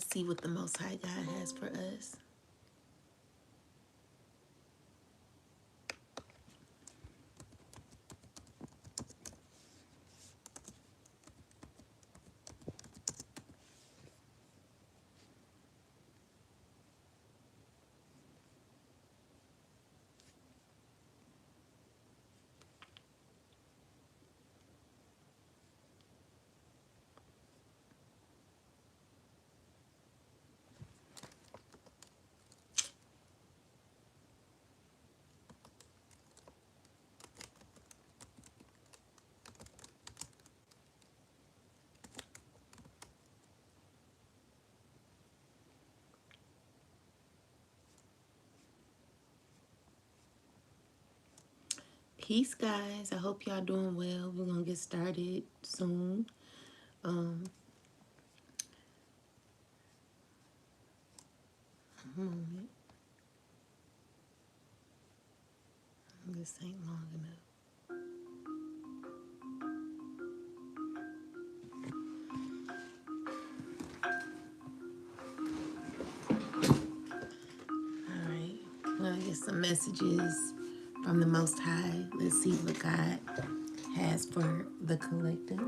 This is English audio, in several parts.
Let's see what the Most High God has for us. Peace, guys. I hope y'all doing well. We're gonna get started soon. Moment. This ain't long enough. All right. We're gonna get some messages from the Most High. Let's see what God has for the collective.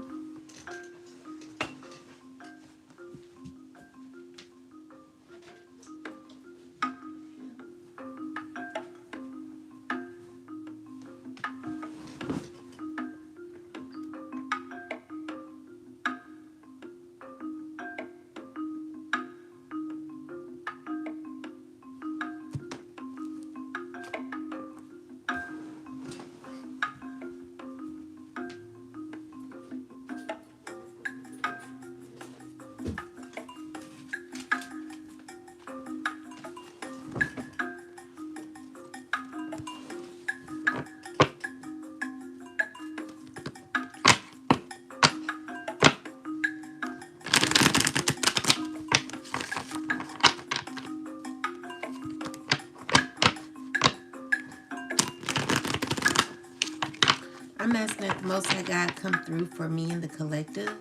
I'm asking that the Most High God come through for me and the collective,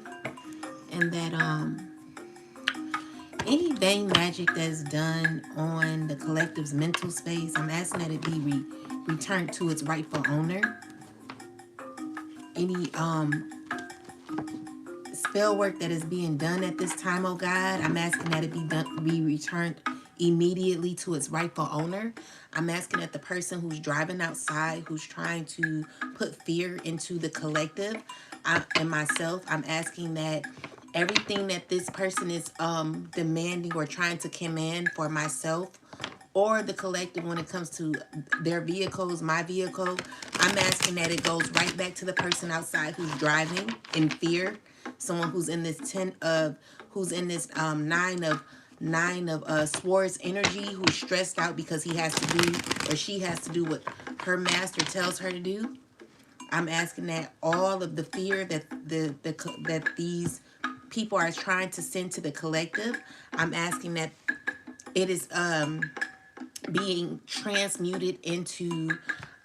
and that any vain magic that's done on the collective's mental space, I'm asking that it be returned to its rightful owner. Any spell work that is being done at this time, oh God, I'm asking that it be returned immediately to its rightful owner. I'm asking that the person who's driving outside, who's trying to put fear into the collective, and myself, I'm asking that everything that this person is demanding or trying to command for myself or the collective when it comes to their vehicles, my vehicle, I'm asking that it goes right back to the person outside who's driving in fear. Someone who's in this nine of swords energy, who's stressed out because he has to do or she has to do what her master tells her to do. I'm asking that all of the fear that that these people are trying to send to the collective, I'm asking that it is being transmuted into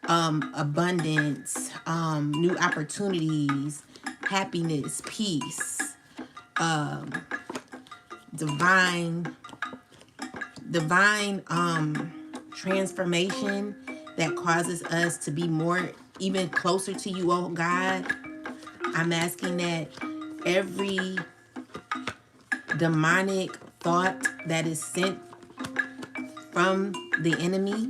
abundance, new opportunities, happiness, peace, divine transformation that causes us to be more even closer to you, oh God. I'm asking that every demonic thought that is sent from the enemy,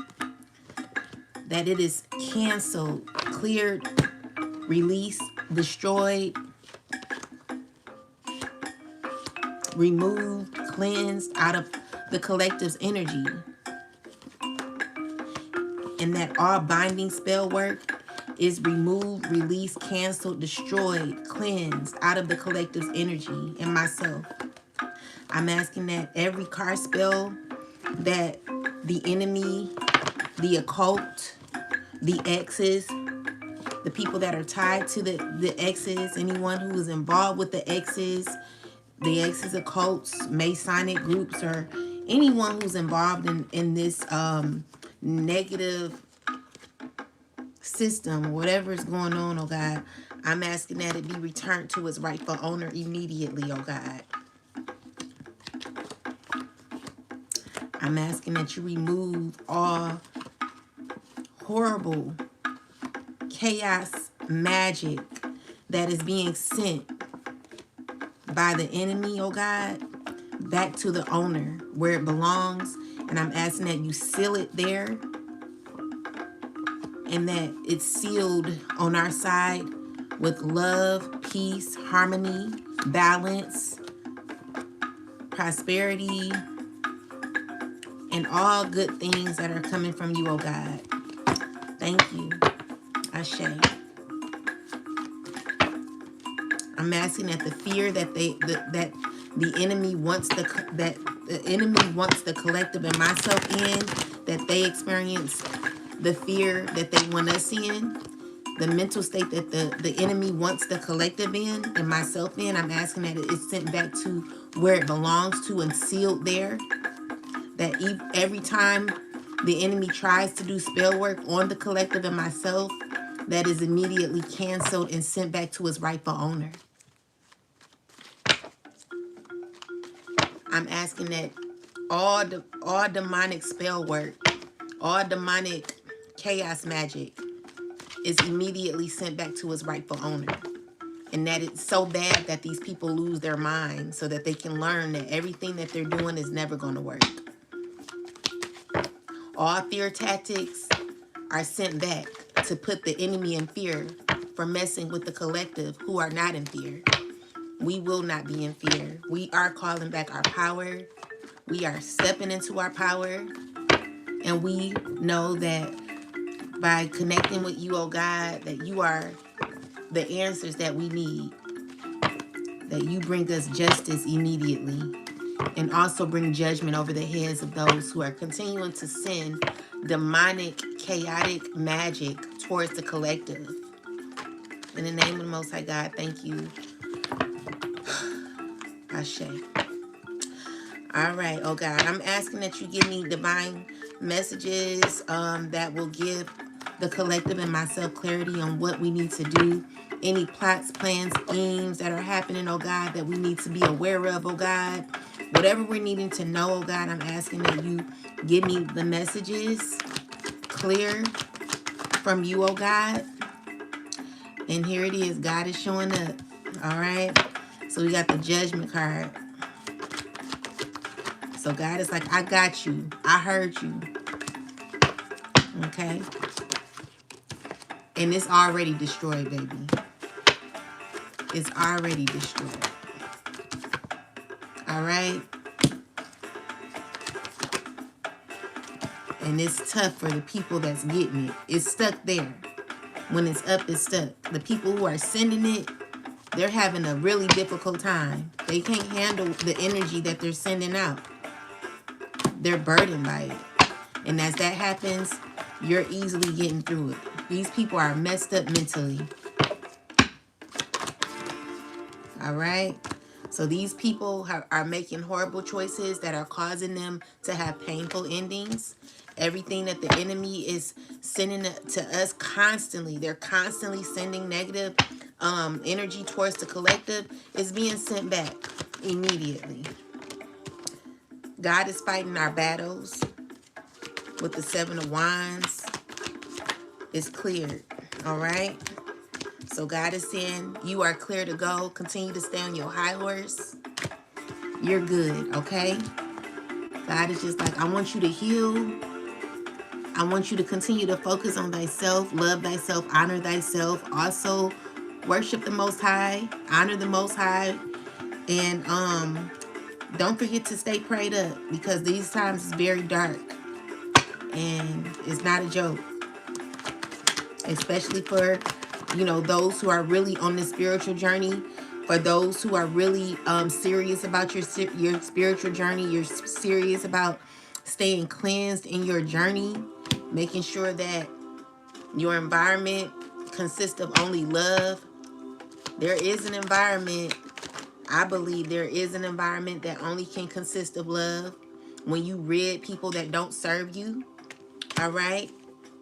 that it is canceled, cleared, released, destroyed, removed, cleansed out of the collective's energy. And that all binding spell work is removed, released, canceled, destroyed, cleansed out of the collective's energy and myself. I'm asking that every card spell that the enemy, the occult, the exes, the people that are tied to the exes, anyone who is involved with the exes occults, Masonic groups, or anyone who's involved in this negative system, whatever is going on, oh God, I'm asking that it be returned to its rightful owner immediately, oh God. I'm asking that you remove all horrible chaos magic that is being sent by the enemy, oh God, back to the owner where it belongs. And I'm asking that you seal it there and that it's sealed on our side with love, peace, harmony, balance, prosperity, and all good things that are coming from you, oh God. Thank you. Ashe. I'm asking that the fear that that the enemy wants the collective and myself in, that they experience the fear that they want us in, the mental state that the enemy wants the collective in and myself in. I'm asking that it's sent back to where it belongs to and sealed there. That every time the enemy tries to do spell work on the collective and myself, that is immediately canceled and sent back to its rightful owner. I'm asking that all demonic spell work, all demonic chaos magic is immediately sent back to its rightful owner. And that it's so bad that these people lose their mind so that they can learn that everything that they're doing is never going to work. All fear tactics are sent back to put the enemy in fear for messing with the collective who are not in fear. We will not be in fear. We are calling back our power. We are stepping into our power. And we know that by connecting with you, oh God, that you are the answers that we need. That you bring us justice immediately. And also bring judgment over the heads of those who are continuing to send demonic, chaotic magic towards the collective. In the name of the Most High God, thank you. Ashe. All right, oh God, I'm asking that you give me divine messages that will give the collective and myself clarity on what we need to do. Any plots, plans, schemes that are happening, oh God, that we need to be aware of, oh God. Whatever we're needing to know, oh God, I'm asking that you give me the messages clear from you, oh God. And here it is. God is showing up. All right. So we got the judgment card. So God is like, I got you. I heard you. Okay. And it's already destroyed, baby. It's already destroyed. All right. And it's tough for the people that's getting it. It's stuck there. When it's up, it's stuck. The people who are sending it, they're having a really difficult time. They can't handle the energy that they're sending out. They're burdened by it. And as that happens, you're easily getting through it. These people are messed up mentally. All right? So these people are making horrible choices that are causing them to have painful endings. Everything that the enemy is sending to us constantly, they're constantly sending negative energy towards the collective, is being sent back immediately. God is fighting our battles with the 7 of Wands. It's cleared. All right? So God is saying, you are clear to go. Continue to stay on your high horse. You're good, okay? God is just like, I want you to heal. I want you to continue to focus on thyself, love thyself, honor thyself. Also, worship the Most High, honor the Most High. And don't forget to stay prayed up, because these times is very dark. And it's not a joke. Especially for, those who are really on the spiritual journey. For those who are really serious about your spiritual journey. You're serious about staying cleansed in your journey. Making sure that your environment consists of only love. There is an environment, I believe there is an environment that only can consist of love. When you rid people that don't serve you, all right?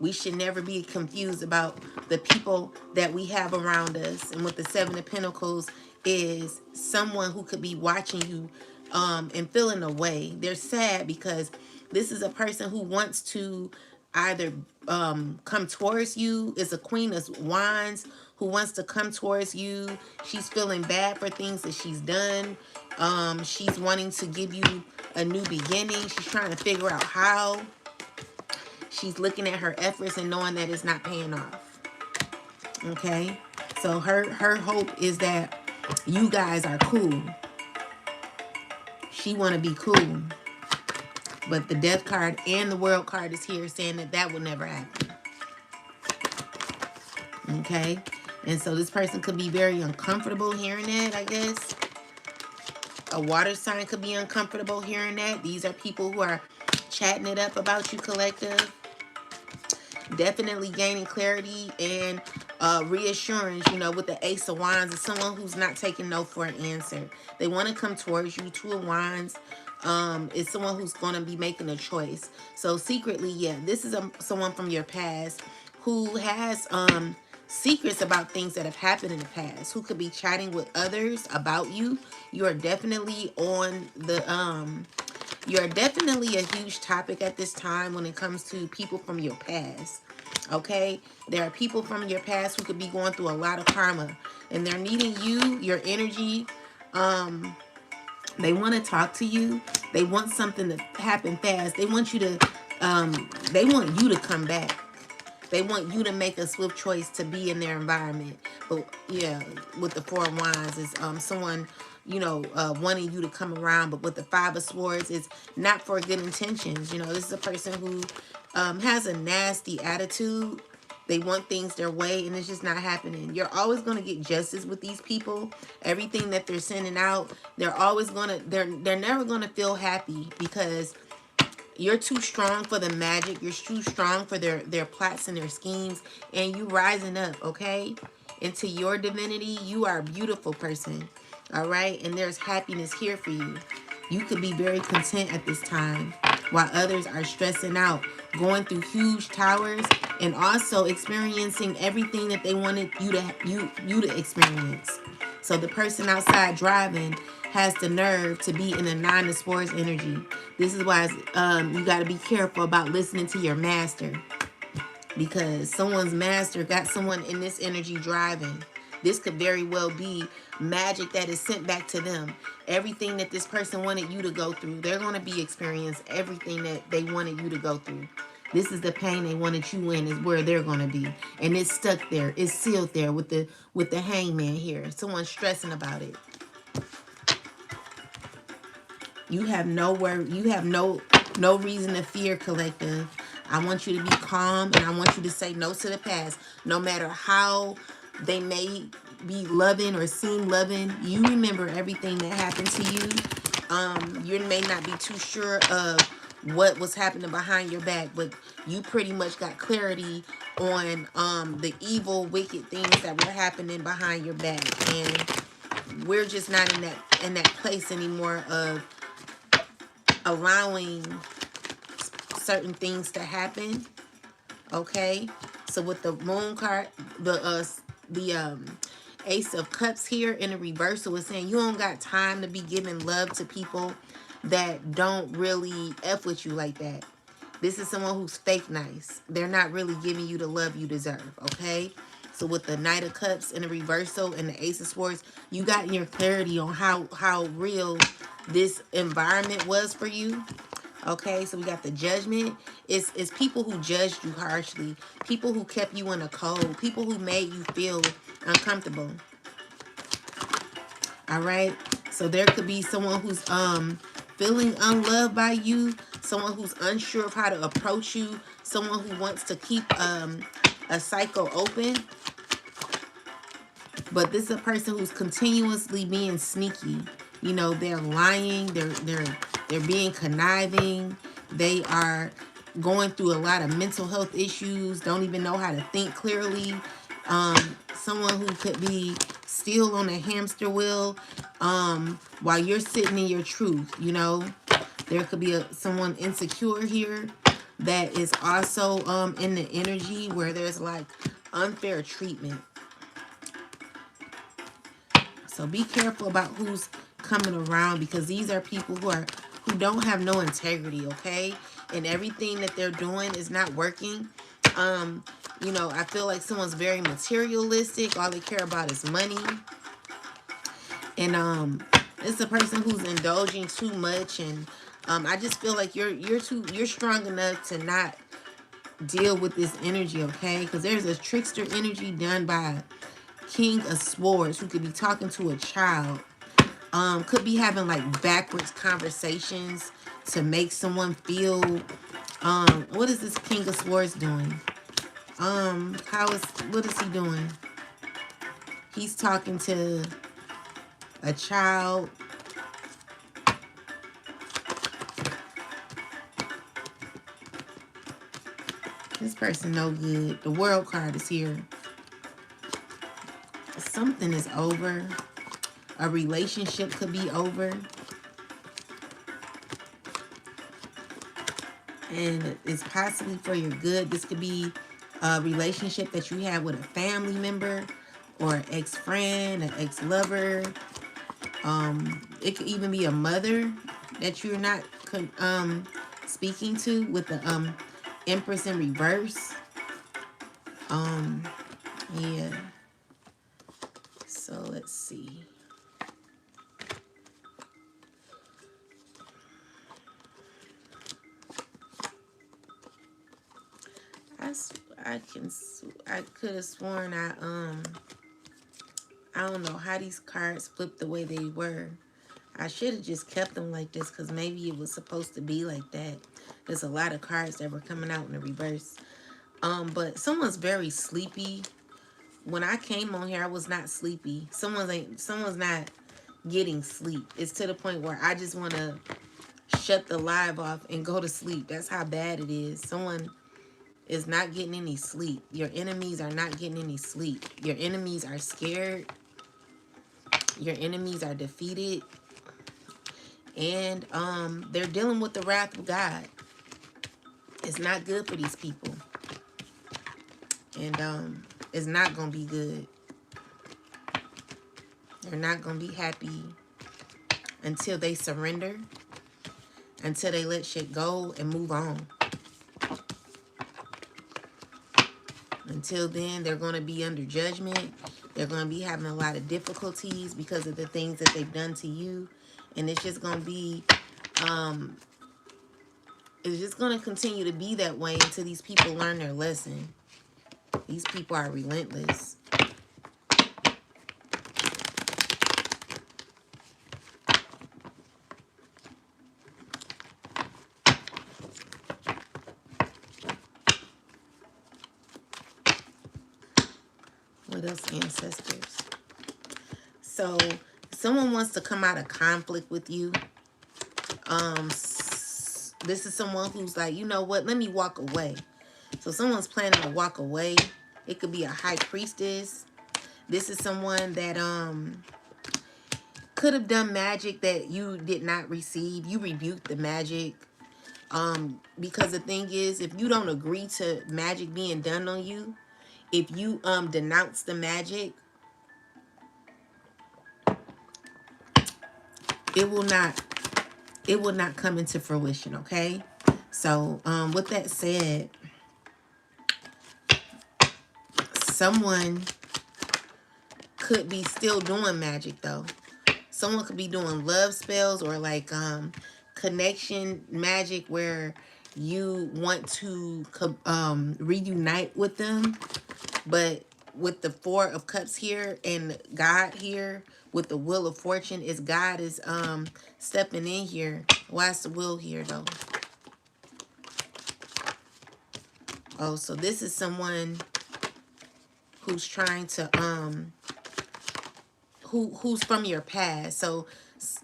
We should never be confused about the people that we have around us. And with the 7 of Pentacles is someone who could be watching you and feeling a way. They're sad because This is a person who wants to either come towards you. It's a Queen of Wands who wants to come towards you. She's feeling bad for things that she's done. She's wanting to give you a new beginning. She's trying to figure out how. She's looking at her efforts and knowing that it's not paying off. Okay? So her hope is that you guys are cool. She want to be cool. But the Death card and the World card is here saying that that will never happen. Okay? And so this person could be very uncomfortable hearing that, I guess. A water sign could be uncomfortable hearing that. These are people who are chatting it up about you, collective. Definitely gaining clarity and reassurance, you know, with the Ace of Wands. Is someone who's not taking no for an answer. They want to come towards you. Two of Wands. It's someone who's going to be making a choice. So secretly, yeah, this is someone from your past who has secrets about things that have happened in the past, who could be chatting with others about you. You are definitely on the you're definitely a huge topic at this time when it comes to people from your past. Okay, there are people from your past who could be going through a lot of karma, and they're needing you, your energy. They want to talk to you. They want something to happen fast. They want you to they want you to come back. They want you to make a swift choice to be in their environment. But yeah, with the Four of Wands is someone, you know, wanting you to come around. But with the Five of Swords, it's not for good intentions. You know, this is a person who has a nasty attitude. They want things their way, and it's just not happening. You're always going to get justice with these people. Everything that they're sending out, they're always going to, they're never going to feel happy because you're too strong for the magic. You're too strong for their plots and their schemes. And you rising up, okay? Into your divinity. You are a beautiful person. All right? And there's happiness here for you. You could be very content at this time. While others are stressing out. Going through huge towers. And also experiencing everything that they wanted you to experience. So the person outside driving has the nerve to be in a Nine of Swords energy. This is why you got to be careful about listening to your master. Because someone's master got someone in this energy driving. This could very well be magic that is sent back to them. Everything that this person wanted you to go through, they're going to be experiencing everything that they wanted you to go through. This is the pain they wanted you in is where they're going to be. And it's stuck there. It's sealed there with the hangman here. Someone's stressing about it. You have no reason to fear, collective. I want you to be calm, and I want you to say no to the past. No matter how they may be loving or seem loving, you remember everything that happened to you. You may not be too sure of what was happening behind your back, but you pretty much got clarity on the evil, wicked things that were happening behind your back. And we're just not in that place anymore of allowing certain things to happen. Okay, so with the Moon card, the Ace of Cups here in a reversal is saying you don't got time to be giving love to people that don't really F with you like that. This is someone who's fake nice. They're not really giving you the love you deserve. Okay, so with the Knight of Cups in a reversal and the Ace of Swords, you got your clarity on how real this environment was for you. Okay, so we got the Judgment. It's people who judged you harshly. People who kept you in a cold. People who made you feel uncomfortable. All right, so there could be someone who's feeling unloved by you. Someone who's unsure of how to approach you. Someone who wants to keep a cycle open. But this is a person who's continuously being sneaky. You know, they're lying. They're being conniving. They are going through a lot of mental health issues. Don't even know how to think clearly. Someone who could be still on a hamster wheel while you're sitting in your truth. You know, there could be someone insecure here that is also in the energy where there's like unfair treatment. So be careful about who's coming around, because these are people who don't have no integrity, okay? and everything that they're doing is not working. You know, I feel like someone's very materialistic. All they care about is money. And it's a person who's indulging too much. And I just feel like you're strong enough to not deal with this energy, okay? Because there's a trickster energy done by King of Swords, who could be talking to a child. Could be having like backwards conversations to make someone feel. What is this King of Swords doing? What is he doing? He's talking to a child. This person no good. The World card is here. Something is over. A relationship could be over. And it's possibly for your good. This could be a relationship that you have with a family member or an ex-friend, an ex-lover. It could even be a mother that you're not speaking to, with the Empress in reverse. Yeah. So let's see. I could have sworn I don't know how these cards flipped the way they were. I should have just kept them like this, because maybe it was supposed to be like that. There's a lot of cards that were coming out in the reverse. But someone's very sleepy. When I came on here, I was not sleepy. Someone's not getting sleep. It's to the point where I just want to shut the live off and go to sleep. That's how bad it is. Someone is not getting any sleep. Your enemies are not getting any sleep. Your enemies are scared. Your enemies are defeated. And they're dealing with the wrath of God. It's not good for these people. And it's not going to be good. They're not going to be happy until they surrender. Until they let shit go and move on. Until then, they're going to be under judgment. They're going to be having a lot of difficulties because of the things that they've done to you. And it's just going to be, it's just going to continue to be that way until these people learn their lesson. These people are relentless. What else, ancestors? So, someone wants to come out of conflict with you. This is someone who's like, you know what? Let me walk away. So, someone's planning to walk away. It could be a high priestess. This is someone that could have done magic that you did not receive. You rebuked the magic. Because the thing is, if you don't agree to magic being done on you, if you denounce the magic, it will not come into fruition, okay? So with that said, someone could be still doing magic though. Someone could be doing love spells or like connection magic where you want to reunite with them. But with the Four of Cups here and God here with the Wheel of Fortune, is God is stepping in here. Why is the wheel here though? Oh, so this is someone who's trying to who's from your past. So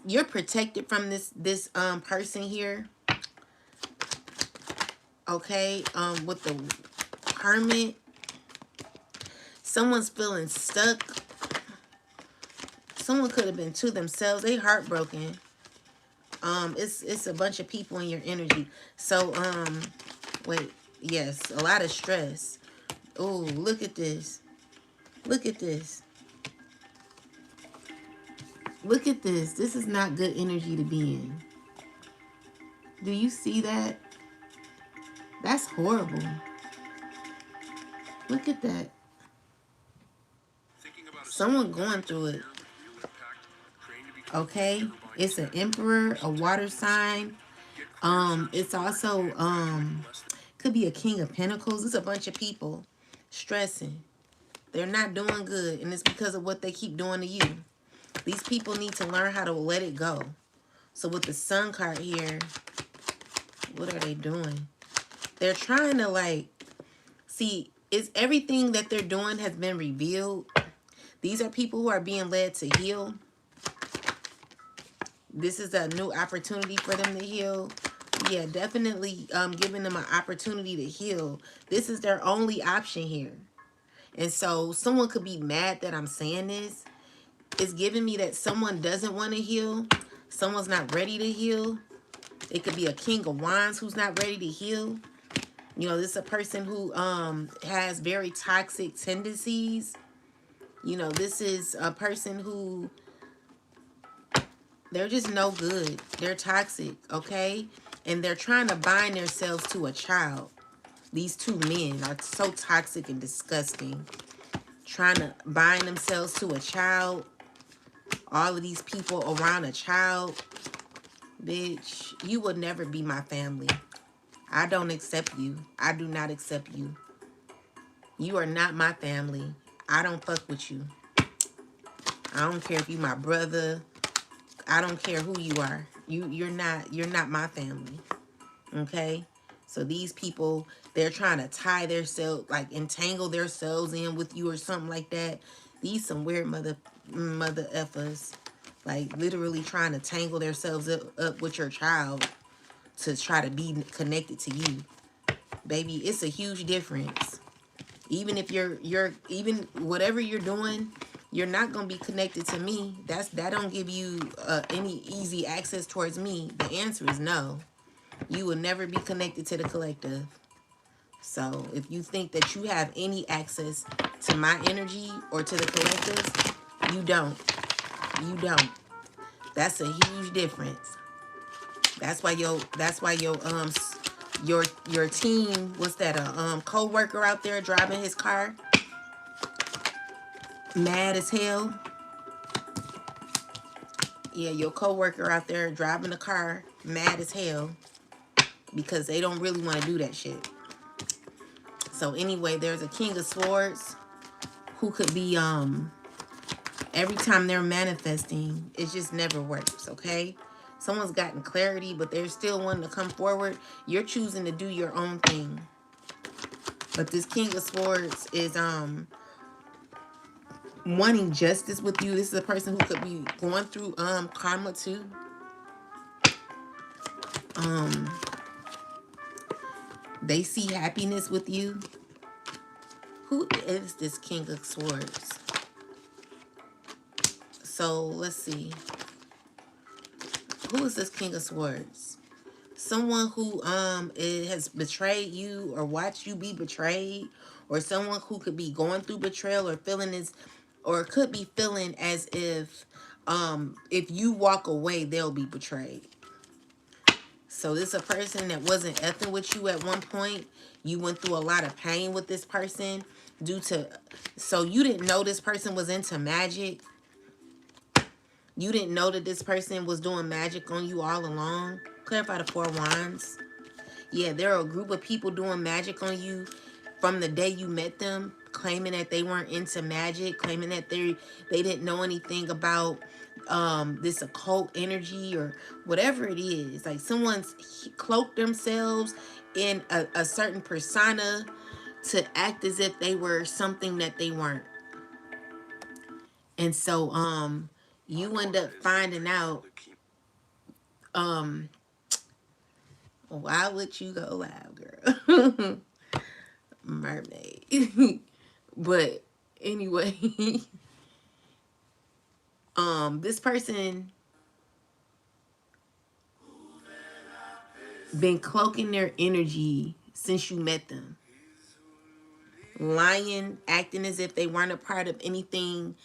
you're protected from this person here. Okay, with the Hermit. Someone's feeling stuck. Someone could have been to themselves. They heartbroken. It's a bunch of people in your energy. So, wait, yes, a lot of stress. Oh, look at this. Look at this. Look at this. This is not good energy to be in. Do you see that? That's horrible. Look at that. Someone going through it. Okay. It's an emperor, a water sign. It's also could be a king of pentacles. It's a bunch of people stressing. They're not doing good, and it's because of what they keep doing to you. These people need to learn how to let it go. So with the sun card here, what are they doing? They're trying to like, see, it's everything that they're doing has been revealed. These are people who are being led to heal. This is a new opportunity for them to heal. Yeah, definitely giving them an opportunity to heal. This is their only option here. And so someone could be mad that I'm saying this. It's giving me that someone doesn't want to heal. Someone's not ready to heal. It could be a king of wands who's not ready to heal. You know, this is a person who has very toxic tendencies. You know, this is a person who, they're just no good. They're toxic, okay? And they're trying to bind themselves to a child. These two men are so toxic and disgusting. Trying to bind themselves to a child. All of these people around a child. Bitch, you will never be my family. I don't accept you. I do not accept you. You are not my family. I don't fuck with you. I don't care if you my brother. I don't care who you are. You're not my family. Okay? So these people, they're trying to tie themselves, like entangle themselves in with you or something like that. These some weird mother effers. Like literally trying to tangle themselves up with your child to try to be connected to you. Baby, it's a huge difference. Even if you're even whatever you're doing, you're not gonna be connected to me. That don't give you any easy access towards me. The answer is no. You will never be connected to the collective. So if you think that you have any access to my energy or to the collective, you don't. You don't. That's a huge difference. That's why your team, what's that, a co-worker out there driving his car mad as hell. Yeah, your co-worker out there driving the car mad as hell because they don't really want to do that shit. So anyway, there's a king of swords who could be every time they're manifesting, it just never works, okay? Someone's gotten clarity, but they're still wanting to come forward. You're choosing to do your own thing. But this king of swords is wanting justice with you. This is a person who could be going through karma too. They see happiness with you. Who is this king of swords? So let's see. Who is this king of swords? Someone who has betrayed you or watched you be betrayed, or someone who could be going through betrayal or feeling this, or could be feeling as if you walk away, they'll be betrayed. So this is a person that wasn't effing with you at one point. You went through a lot of pain with this person due to, so you didn't know this person was into magic. You didn't know that this person was doing magic on you all along. Clarify the Four Wands. Yeah, there are a group of people doing magic on you from the day you met them, claiming that they weren't into magic, claiming that they didn't know anything about this occult energy or whatever it is. Like someone's cloaked themselves in a certain persona to act as if they were something that they weren't. And so you end up finding out, why would you go loud, girl? Mermaid. But anyway, this person been cloaking their energy since you met them. Lying, acting as if they weren't a part of anything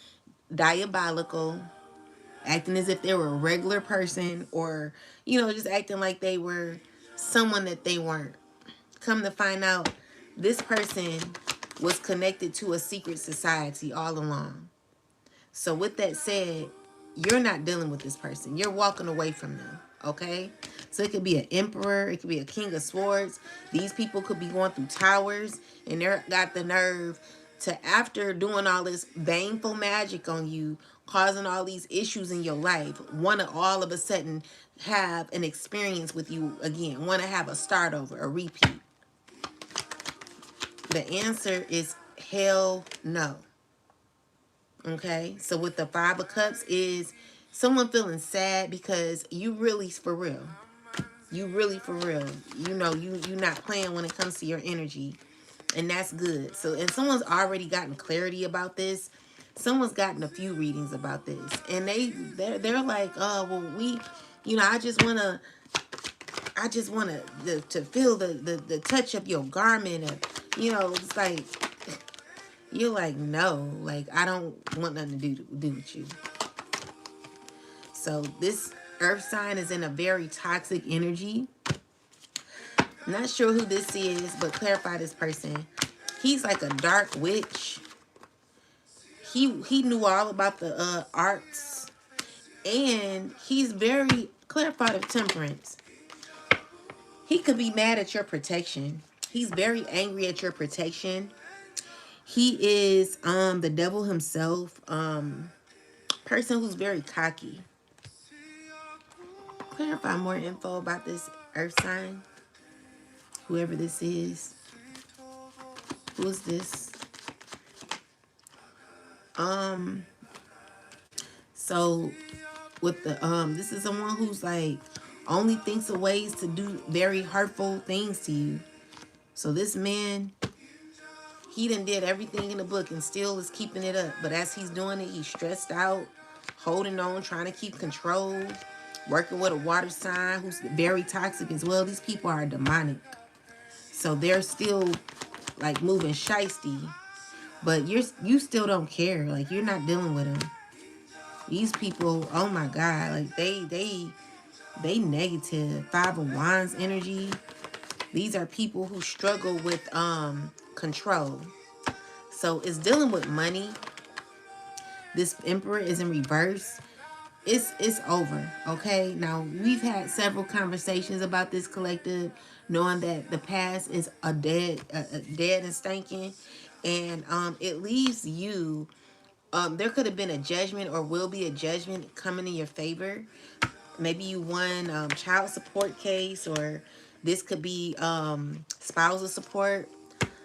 diabolical, acting as if they were a regular person, or, you know, just acting like they were someone that they weren't. Come to find out, this person was connected to a secret society all along. So with that said, you're not dealing with this person. You're walking away from them. Okay? So it could be an emperor. It could be a king of swords. These people could be going through towers. And they're got the nerve to, after doing all this baneful magic on you, causing all these issues in your life, want to all of a sudden have an experience with you again. Want to have a start over, a repeat. The answer is hell no. Okay, so with the Five of Cups is someone feeling sad because you really for real. You really for real. You know, you not playing when it comes to your energy. And that's good. So, and someone's already gotten clarity about this. Someone's gotten a few readings about this. And they're like, oh, well, I just wanna to feel the touch of your garment. And, it's like, you're like, no, like, I don't want nothing to do with you. So this earth sign is in a very toxic energy. Not sure who this is, but clarify this person. He's like a dark witch. He knew all about the arts. And he's very clarified of temperance. He could be mad at your protection. He's very angry at your protection. He is the devil himself. Person who's very cocky. Clarify more info about this earth sign. Whoever this is. Who is this? So with the this is someone who's like only thinks of ways to do very hurtful things to you. So this man, he done did everything in the book and still is keeping it up. But as he's doing it, he's stressed out, holding on, trying to keep control, working with a water sign who's very toxic as well. These people are demonic. So they're still like moving shiesty. But you still don't care. Like, you're not dealing with them. These people, oh my God, like they negative. Five of Wands energy. These are people who struggle with control. So it's dealing with money. This Emperor is in reverse. It's over, okay? Now, we've had several conversations about this collective, knowing that the past is dead and stinking, and it leaves you. There could have been a judgment or will be a judgment coming in your favor. Maybe you won child support case, or this could be spousal support.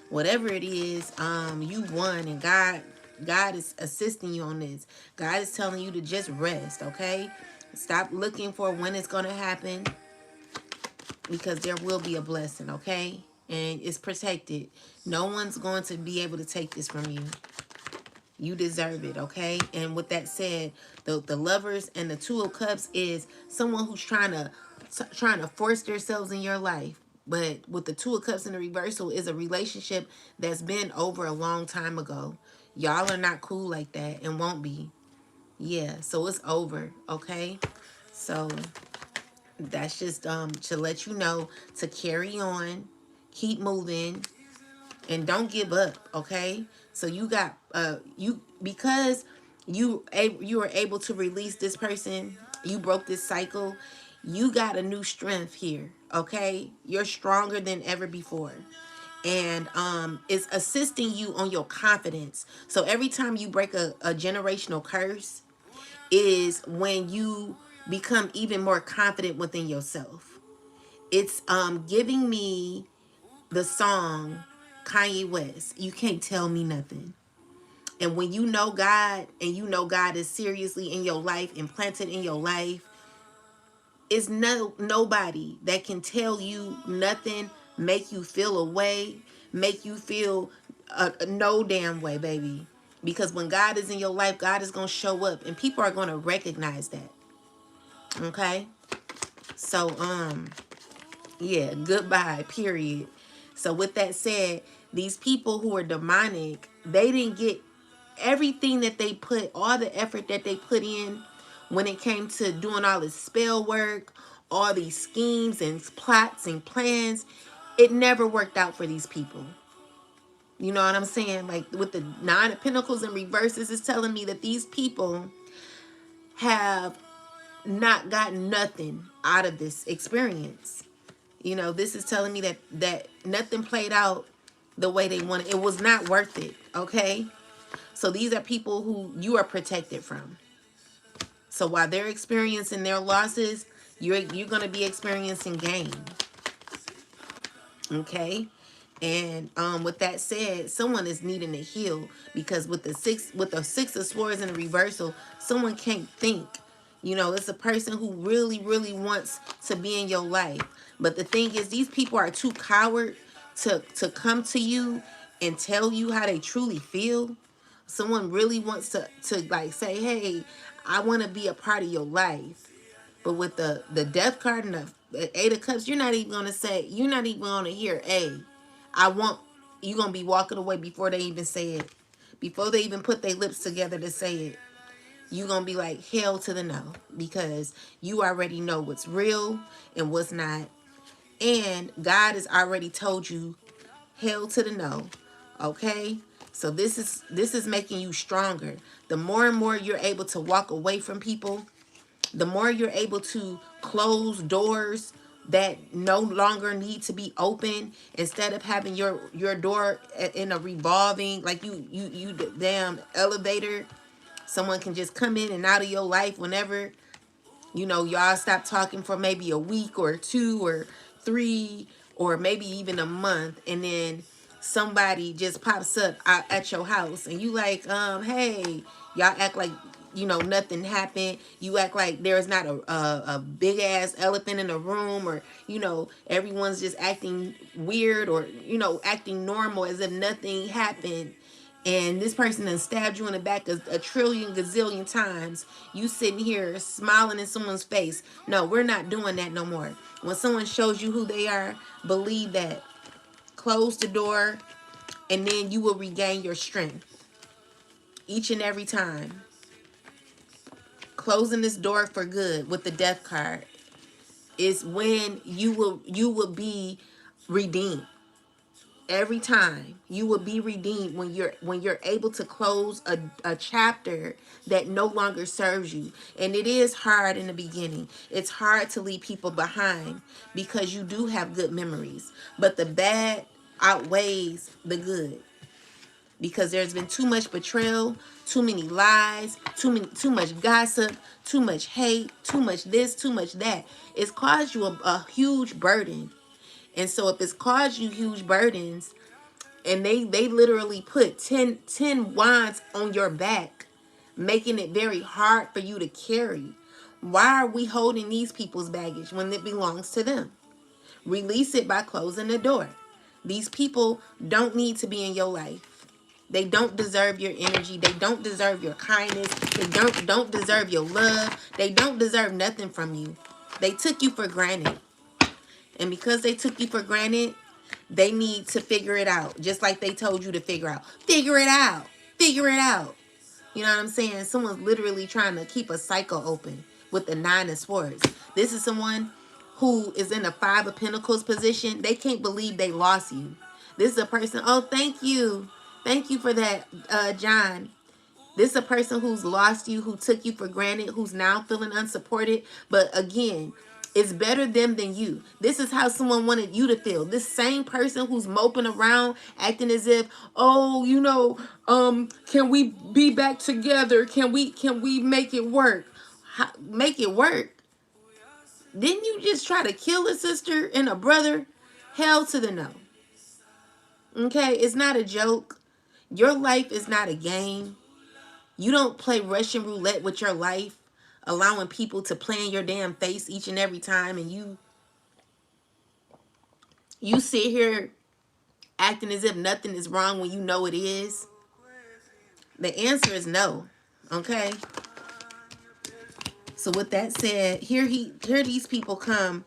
Whatever it is, you won, and God is assisting you on this. God is telling you to just rest, okay? Stop looking for when it's going to happen, because there will be a blessing, okay? And it's protected. No one's going to be able to take this from you. You deserve it, okay? And with that said, the Lovers and the Two of Cups is someone who's trying to force themselves in your life. But with the Two of Cups in the reversal is a relationship that's been over a long time ago. Y'all are not cool like that and won't be. Yeah, so it's over, okay? So that's just to let you know to carry on, keep moving, and don't give up, okay? So you got because you were able to release this person, you broke this cycle, you got a new strength here, okay? You're stronger than ever before. And it's assisting you on your confidence. So every time you break a generational curse is when you become even more confident within yourself. It's giving me the song Kanye West, You Can't Tell Me Nothing. And when you know God, and you know God is seriously in your life, implanted in your life, it's nobody that can tell you nothing, make you feel a way, make you feel no damn way, baby. Because when God is in your life, God is going to show up, and people are going to recognize that. Okay? So, yeah, goodbye, period. So with that said, these people who are demonic, they didn't get everything that they put, all the effort that they put in when it came to doing all this spell work, all these schemes and plots and plans. It never worked out for these people. You know what I'm saying? Like with the Nine of Pentacles and reverses, is telling me that these people have not gotten nothing out of this experience. You know, this is telling me that nothing played out the way they wanted. It was not worth it. Okay. So these are people who you are protected from. So while they're experiencing their losses, you're going to be experiencing gain. Okay. And with that said, someone is needing to heal, because with the six of swords in the reversal, someone can't think. You know, it's a person who really, really wants to be in your life. But the thing is, these people are too coward to come to you and tell you how they truly feel. Someone really wants to like say, hey, I want to be a part of your life. But with the death card and the Eight of Cups, you're not even gonna say, you're not even gonna hear, hey, I want, you're gonna be walking away before they even say it. Before they even put their lips together to say it. You're gonna be like, hell to the no. Because you already know what's real and what's not. And God has already told you hell to the no. Okay? So this is making you stronger. The more and more you're able to walk away from people, the more you're able to close doors that no longer need to be open, instead of having your door in a revolving, like you damn elevator. Someone can just come in and out of your life whenever. You know, y'all stop talking for maybe a week or two or three or maybe even a month, and then somebody just pops up at your house and you like, hey, y'all act like, you know, nothing happened. You act like there's not a big ass elephant in the room, or, you know, everyone's just acting weird, or, you know, acting normal as if nothing happened. And this person done stabbed you in the back a trillion gazillion times. You sitting here smiling in someone's face. No, we're not doing that no more. When someone shows you who they are, believe that. Close the door, and then you will regain your strength. Each and every time. Closing this door for good with the death card is when you will be redeemed. Every time you will be redeemed when you're able to close a chapter that no longer serves you. And it is hard in the beginning. It's hard to leave people behind because you do have good memories, but the bad outweighs the good, because there's been too much betrayal, too many lies, too much gossip, too much hate, too much this, too much that. It's caused you a huge burden. And so if it's caused you huge burdens, and they literally put 10 wands on your back, making it very hard for you to carry. Why are we holding these people's baggage when it belongs to them? Release it by closing the door. These people don't need to be in your life. They don't deserve your energy. They don't deserve your kindness. They don't deserve your love. They don't deserve nothing from you. They took you for granted. And because they took you for granted, they need to figure it out. Just like they told you to figure out. Figure it out. Figure it out. You know what I'm saying? Someone's literally trying to keep a cycle open with the Nine of Swords. This is someone who is in a Five of Pentacles position. They can't believe they lost you. This is a person, oh, thank you. Thank you for that, John. This is a person who's lost you, who took you for granted, who's now feeling unsupported. But again, it's better them than you. This is how someone wanted you to feel. This same person who's moping around, acting as if, oh, you know, can we be back together? Can we make it work? Make it work? Didn't you just try to kill a sister and a brother? Hell to the no. Okay, it's not a joke. Your life is not a game. You don't play Russian roulette with your life, allowing people to play in your damn face each and every time, and you sit here acting as if nothing is wrong when you know it is. The answer is no. Okay? So with that said, here these people come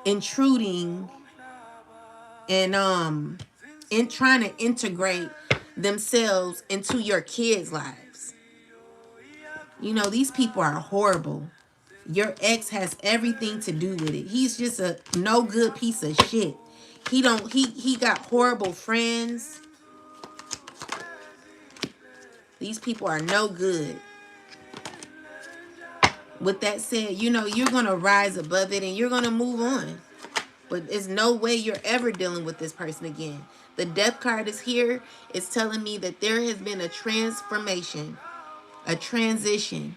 intruding and in trying to integrate themselves into your kids' lives. You know, these people are horrible. Your ex has everything to do with it. He's just a no good piece of shit. He got horrible friends. These people are no good. With that said, you know, you're going to rise above it and you're going to move on. But there's no way you're ever dealing with this person again. The death card is here. It's telling me that there has been a transformation, a transition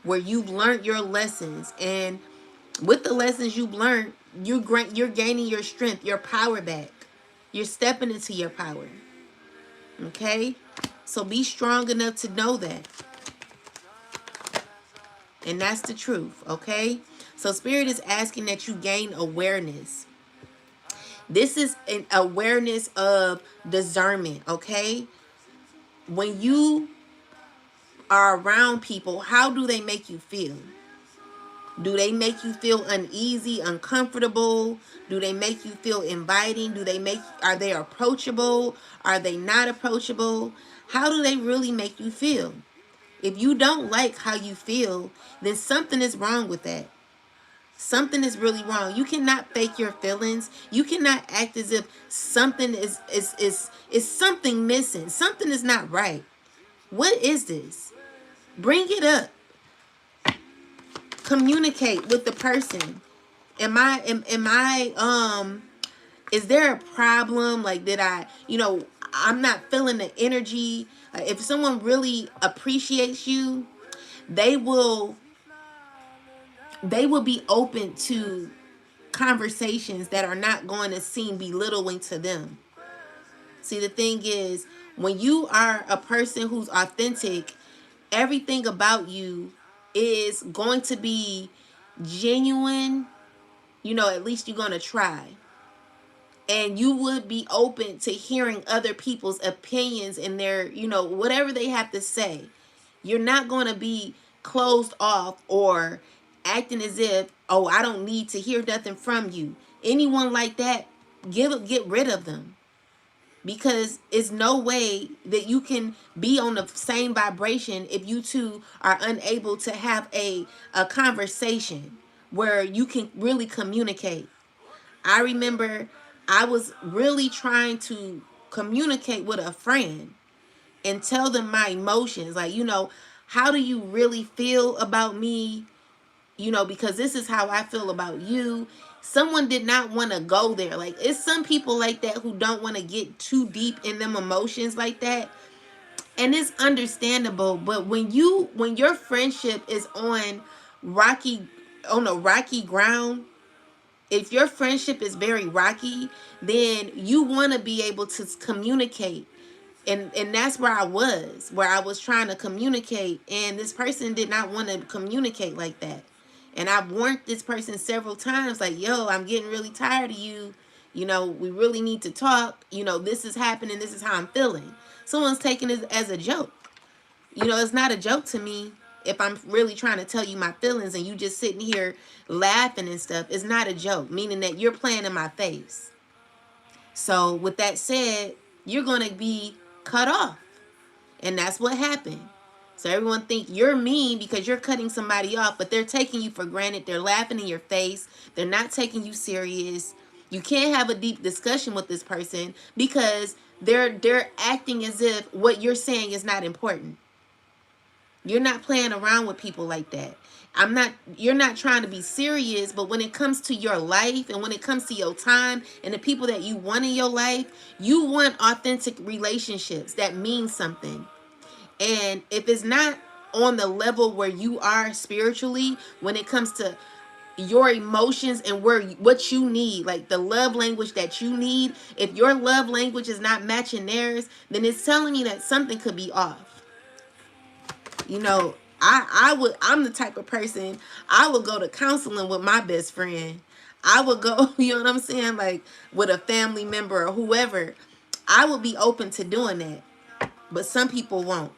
where you've learned your lessons. And with the lessons you've learned, you're gaining your strength, your power back. You're stepping into your power. Okay? So be strong enough to know that. And that's the truth, okay? So Spirit is asking that you gain awareness. This is an awareness of discernment, okay? When you are around people, how do they make you feel? Do they make you feel uneasy, uncomfortable? Do they make you feel inviting? Are they approachable? Are they not approachable? How do they really make you feel? If you don't like how you feel, then something is wrong with that. Something is really wrong. You cannot fake your feelings. You cannot act as if something is something missing. Something is not right. What is this? Bring it up. Communicate with the person. Is there a problem? Like, I'm not feeling the energy. If someone really appreciates you, they will be open to conversations that are not going to seem belittling to them. See, the thing is, when you are a person who's authentic, everything about you is going to be genuine. At least you're going to try. And you would be open to hearing other people's opinions and their, whatever they have to say. You're not going to be closed off or acting as if, oh, I don't need to hear nothing from you. Anyone like that, get rid of them. Because it's no way that you can be on the same vibration if you two are unable to have a conversation where you can really communicate. I remember I was really trying to communicate with a friend and tell them my emotions. Like, how do you really feel about me? Because this is how I feel about you. Someone did not want to go there. Like, it's some people like that who don't want to get too deep in them emotions like that. And it's understandable. But when your friendship is on a rocky ground, if your friendship is very rocky, then you want to be able to communicate. And that's where I was trying to communicate. And this person did not want to communicate like that. And I've warned this person several times, like, yo, I'm getting really tired of you. We really need to talk. This is happening. This is how I'm feeling. Someone's taking it as a joke. It's not a joke to me if I'm really trying to tell you my feelings and you just sitting here laughing and stuff. It's not a joke, meaning that you're playing in my face. So with that said, you're going to be cut off. And that's what happened. So everyone think you're mean because you're cutting somebody off, but they're taking you for granted. They're laughing in your face. They're not taking you serious. You can't have a deep discussion with this person because they're acting as if what you're saying is not important. You're not playing around with people like that. You're not trying to be serious, but when it comes to your life and when it comes to your time and the people that you want in your life, you want authentic relationships that mean something. And if it's not on the level where you are spiritually, when it comes to your emotions and what you need, like the love language that you need, if your love language is not matching theirs, then it's telling me that something could be off. I'm the type of person, I would go to counseling with my best friend. I would go, you know what I'm saying? Like with a family member or whoever. I would be open to doing that. But some people won't.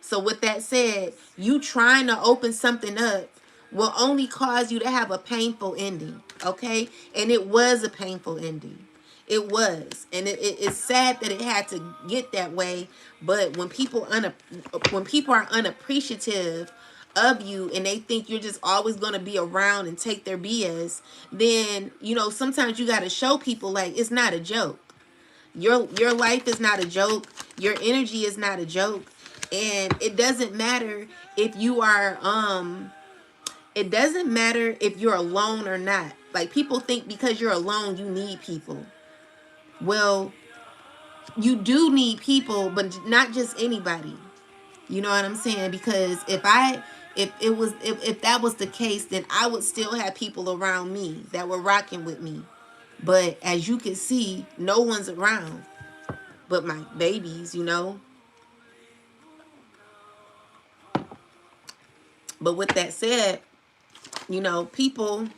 So with that said, you trying to open something up will only cause you to have a painful ending. Okay? And it was a painful ending. It was. And it's sad that it had to get that way. But when people are unappreciative of you and they think you're just always going to be around and take their BS, then, you know, sometimes you got to show people like it's not a joke. Your life is not a joke. Your energy is not a joke. And it doesn't matter if you are it doesn't matter if you're alone or not. Like, people think because you're alone you need people. Well, you do need people, but not just anybody. You know what I'm saying? Because if that was the case, then I would still have people around me that were rocking with me. But as you can see, no one's around but my babies, you know. But with that said, you know, people,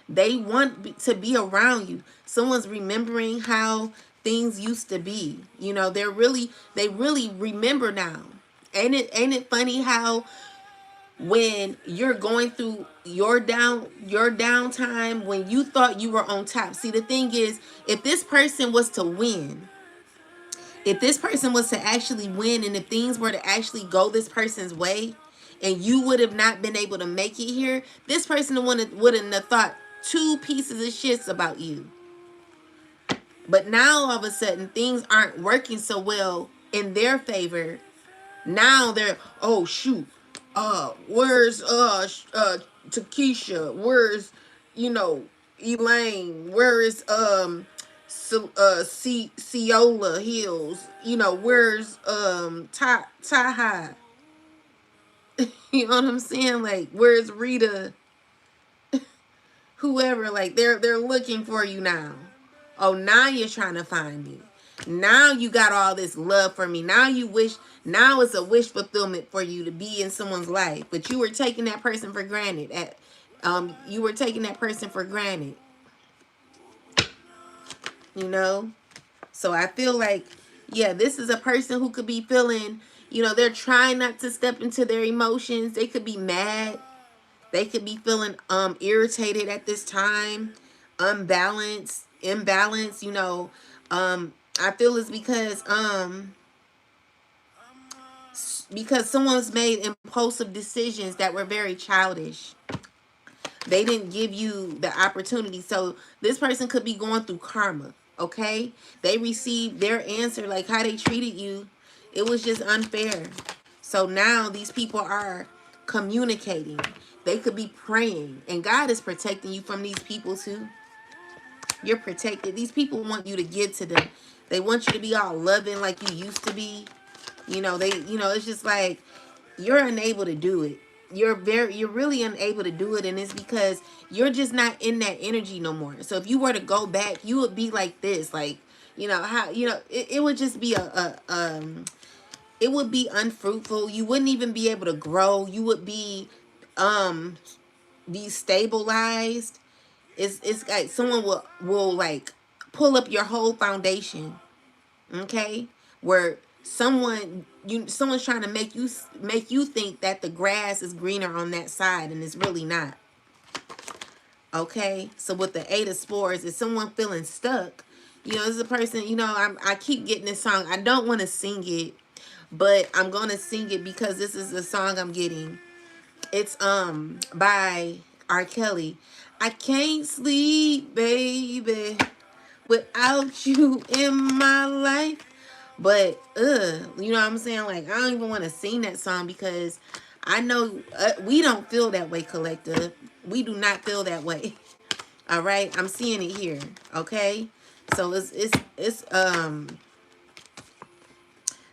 they want to be around you. Someone's remembering how things used to be. You know, they really remember now. Ain't it funny how when you're going through your downtime, when you thought you were on top. See, the thing is, if this person was to win, if this person was to actually win, and if things were to actually go this person's way, and you would have not been able to make it here, this person wouldn't have thought two pieces of shits about you. But now all of a sudden things aren't working so well in their favor. Now they're, oh shoot, where's Takesha? Where's, you know, Elaine? Where is Ciola Hills? You know, where's Taha? You know what I'm saying? Like, where's Rita? Whoever, like, they're looking for you now. Oh, now you're trying to find me. Now you got all this love for me. Now it's a wish fulfillment for you to be in someone's life. But you were taking that person for granted. You were taking that person for granted. You know? So I feel like, yeah, this is a person who could be feeling, you know, they're trying not to step into their emotions. They could be mad. They could be feeling irritated at this time, imbalanced, you know. I feel it's because someone's made impulsive decisions that were very childish. They didn't give you the opportunity. So this person could be going through karma, okay? They received their answer, like how they treated you. It was just unfair. So now these people are communicating. They could be praying. And God is protecting you from these people too. You're protected. These people want you to give to them. They want you to be all loving like you used to be. You know, it's just like you're unable to do it. You're really unable to do it, and it's because you're just not in that energy no more. So if you were to go back, you would be like this, like, you know, how, you know, it would just be it would be unfruitful. You wouldn't even be able to grow. You would be destabilized. It's like someone will like pull up your whole foundation, okay? Where someone's trying to make you think that the grass is greener on that side, and it's really not. Okay, so with the 8 of Swords, is someone feeling stuck? You know, this is a person, you know, I keep getting this song. I don't want to sing it, but I'm going to sing it because this is the song I'm getting. It's by R. Kelly. I can't sleep, baby, without you in my life. But you know what I'm saying? Like, I don't even want to sing that song because I know we don't feel that way, collective. We do not feel that way. All right, I'm seeing it here. Okay, so it's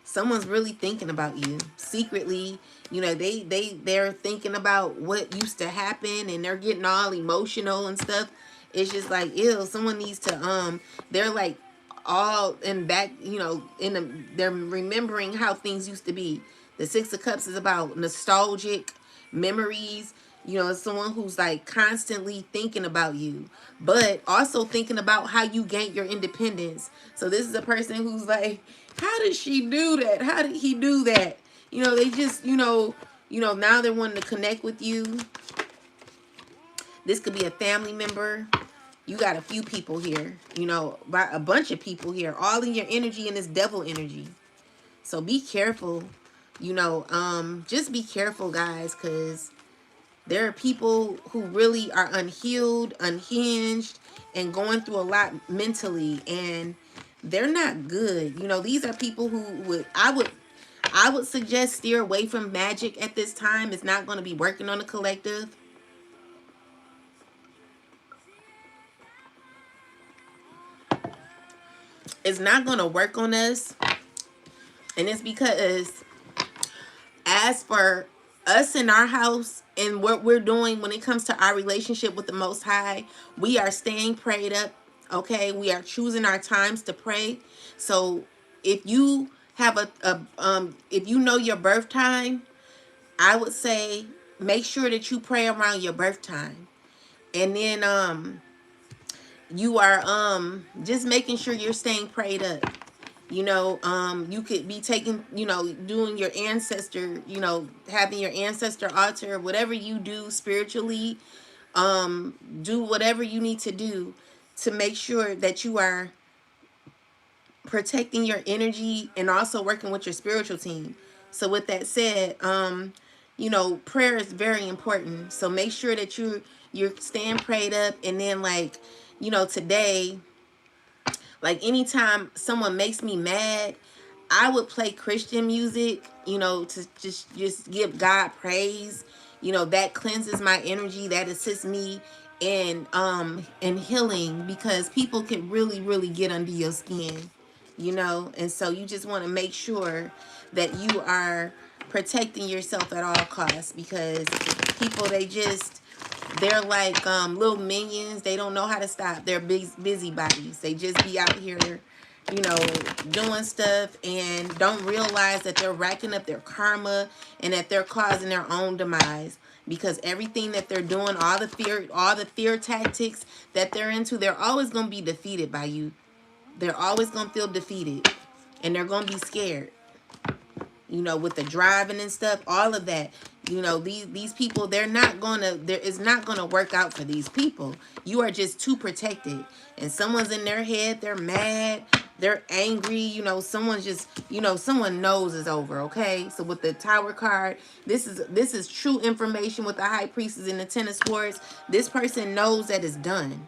someone's really thinking about you secretly. You know, they're thinking about what used to happen, and they're getting all emotional and stuff. It's just like, ew, someone needs to they're like all in back, you know, they're remembering how things used to be. The 6 of Cups is about nostalgic memories. You know, it's someone who's like constantly thinking about you, but also thinking about how you gained your independence. So this is a person who's like, how did she do that? How did he do that? You know, they just, you know, now they're wanting to connect with you. This could be a family member. You got a few people here, you know, a bunch of people here, all in your energy, and this devil energy. So be careful. You know, just be careful, guys, because there are people who really are unhealed, unhinged, and going through a lot mentally, and they're not good. You know, these are people who would suggest steer away from magic at this time. It's not going to be working on the collective. It's not going to work on us. And it's because as for us in our house and what we're doing when it comes to our relationship with the Most High, we are staying prayed up. Okay, we are choosing our times to pray. So if you have if you know your birth time, I would say make sure that you pray around your birth time. And then you are just making sure you're staying prayed up. You know, you could be taking, you know, doing your ancestor, you know, having your ancestor altar, whatever you do spiritually, do whatever you need to do to make sure that you are protecting your energy and also working with your spiritual team. So with that said, you know, prayer is very important. So make sure that you're staying prayed up. And then, like, you know, today, like anytime someone makes me mad, I would play Christian music, you know, to just give God praise. You know, that cleanses my energy, that assists me in healing, because people can really get under your skin, you know. And so you just want to make sure that you are protecting yourself at all costs, because people, they're like little minions. They don't know how to stop. They're big busybodies. They just be out here, you know, doing stuff and don't realize that they're racking up their karma and that they're causing their own demise, because everything that they're doing, all the fear tactics that they're into, they're always going to be defeated by you. They're always going to feel defeated, and they're going to be scared. You know, with the driving and stuff, all of that. You know, these people, it's not gonna work out for these people. You are just too protected, and someone's in their head, they're mad, they're angry. You know, someone's just, you know, someone knows it's over. Okay, so with the Tower card, this is true information with the High Priestess in the Ten of Swords. This person knows that it's done,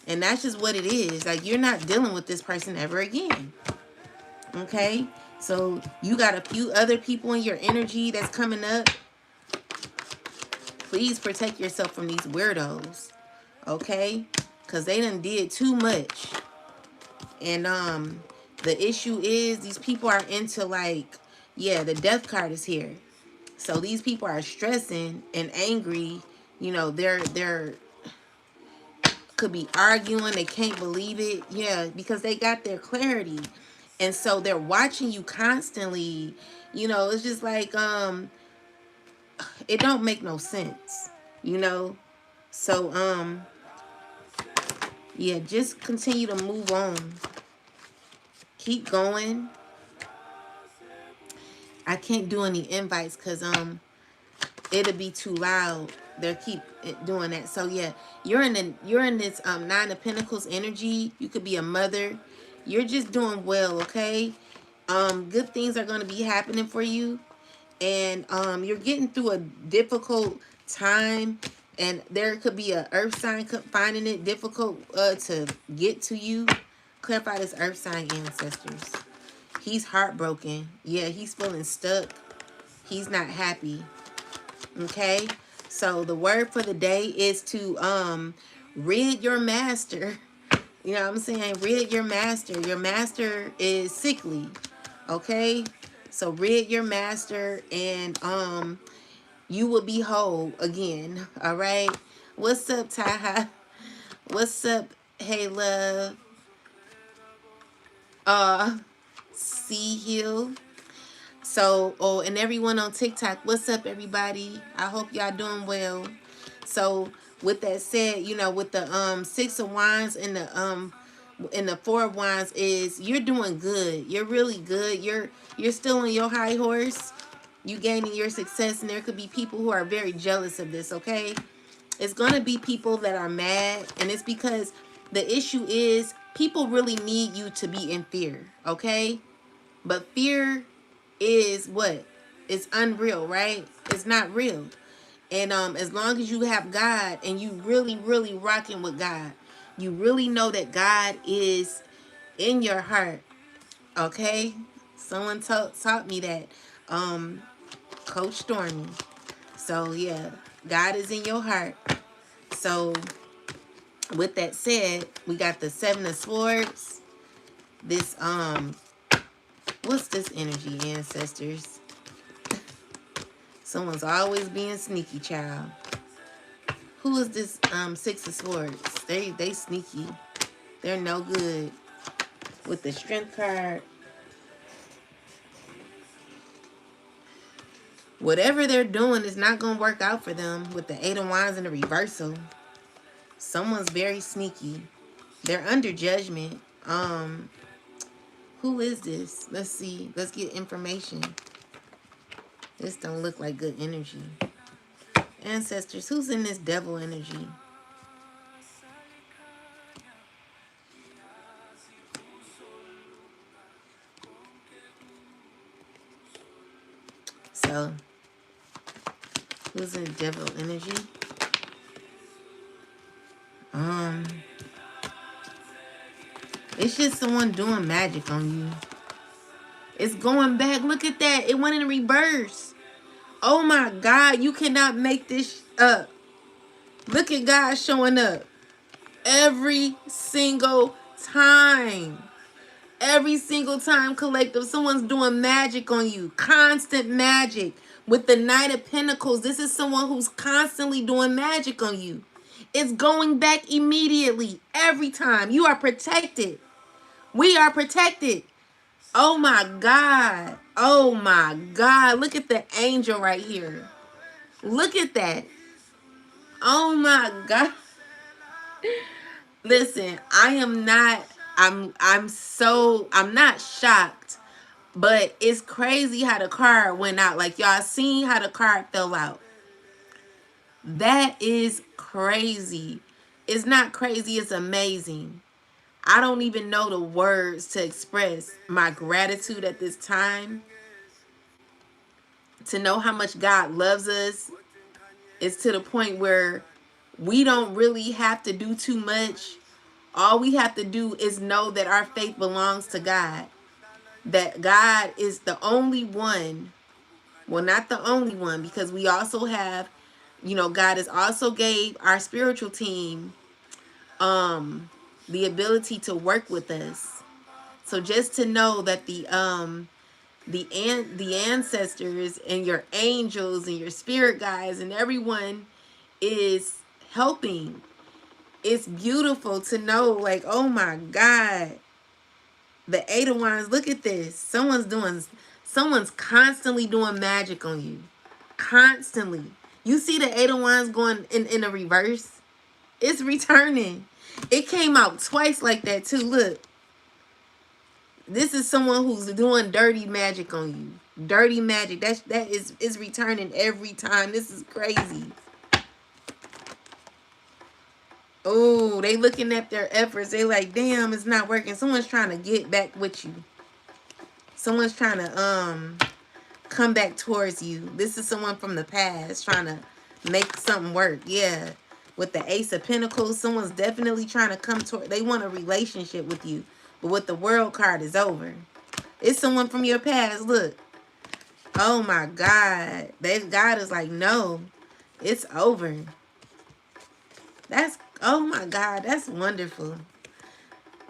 and that's just what it is. Like, you're not dealing with this person ever again. Okay, so you got a few other people in your energy that's coming up. Please protect yourself from these weirdos, okay? Because they done did too much. And the issue is these people are into, like, yeah, the death card is here. So these people are stressing and angry. You know, they're could be arguing. They can't believe it. Yeah, because they got their clarity. And so they're watching you constantly. You know, it's just like, it don't make no sense, you know? So, yeah, just continue to move on. Keep going. I can't do any invites because, it'll be too loud. They'll keep doing that. So yeah, you're in this Nine of Pentacles energy. You could be a mother. You're just doing well, okay? Good things are going to be happening for you, and you're getting through a difficult time, and there could be a earth sign finding it difficult to get to you. Clarify this earth sign ancestors. He's heartbroken. Yeah, he's feeling stuck. He's not happy. Okay, so the word for the day is to rid your master. You know what I'm saying? Rid your master. Your master is sickly. Okay, so rid your master, and you will be whole again. All right. What's up, Taha? What's up? Hey, love. Sea Hill. So, oh, and everyone on TikTok, what's up, everybody? I hope y'all doing well. So, with that said, you know, with the Six of Wands and the Four of Wands, is you're doing good. You're really good. You're still on your high horse. You gaining your success, and there could be people who are very jealous of this. Okay, it's gonna be people that are mad, and it's because the issue is people really need you to be in fear. Okay, but fear is what? It's unreal, right? It's not real. And as long as you have God and you really, really rocking with God, you really know that God is in your heart. Okay? Someone taught me that. Coach Stormy. So yeah, God is in your heart. So with that said, we got the Seven of Swords. This what's this energy, ancestors? Someone's always being sneaky, child. Who is this Six of Swords? They sneaky. They're no good. With the Strength card, whatever they're doing is not gonna work out for them. With the Eight of Wands in the reversal, someone's very sneaky. They're under judgment. Who is this? Let's see. Let's get information. This don't look like good energy. Ancestors, who's in this devil energy? So, who's in devil energy? It's just someone doing magic on you. It's going back. Look at that. It went in reverse. Oh my God. You cannot make this up. Look at God showing up. Every single time. Every single time, collective, someone's doing magic on you. Constant magic. With the Knight of Pentacles, this is someone who's constantly doing magic on you. It's going back immediately. Every time. You are protected. We are protected. Oh my God. Oh my God. Look at the angel right here. Look at that. Oh my God. Listen, I'm not shocked, but it's crazy how the card went out. Like, y'all seen how the card fell out. That is crazy. It's not crazy, it's amazing. I don't even know the words to express my gratitude at this time. To know how much God loves us is to the point where we don't really have to do too much. All we have to do is know that our faith belongs to God. That God is the only one. Well, not the only one, because we also have, God has also gave our spiritual team the ability to work with us. So just to know that the ancestors and your angels and your spirit guides and everyone is helping. It's beautiful to know, like, oh my God. The Eight of Wands, look at this. Someone's constantly doing magic on you. Constantly. You see the Eight of Wands going in a reverse? It's returning. It came out twice like that too. Look. This is someone who's doing dirty magic on you. Dirty magic. That is returning every time. This is crazy. Oh, they looking at their efforts. They like, damn, it's not working. Someone's trying to get back with you. Someone's trying to come back towards you. This is someone from the past trying to make something work. Yeah. With the Ace of Pentacles, someone's definitely trying to come toward. They want a relationship with you. But with the World card, is over. It's someone from your past. Look. Oh my God. God is like, no. It's over. Oh my God. That's wonderful.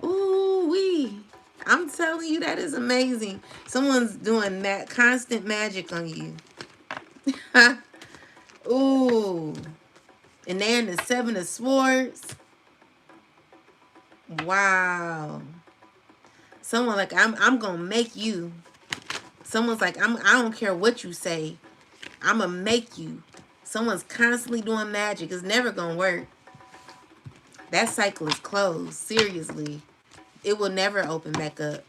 Ooh wee. I'm telling you, that is amazing. Someone's doing that constant magic on you. Ooh. And then the Seven of Swords. Wow. Someone like, I'm gonna make you. Someone's like, I don't care what you say. I'm gonna make you. Someone's constantly doing magic. It's never gonna work. That cycle is closed. Seriously. It will never open back up.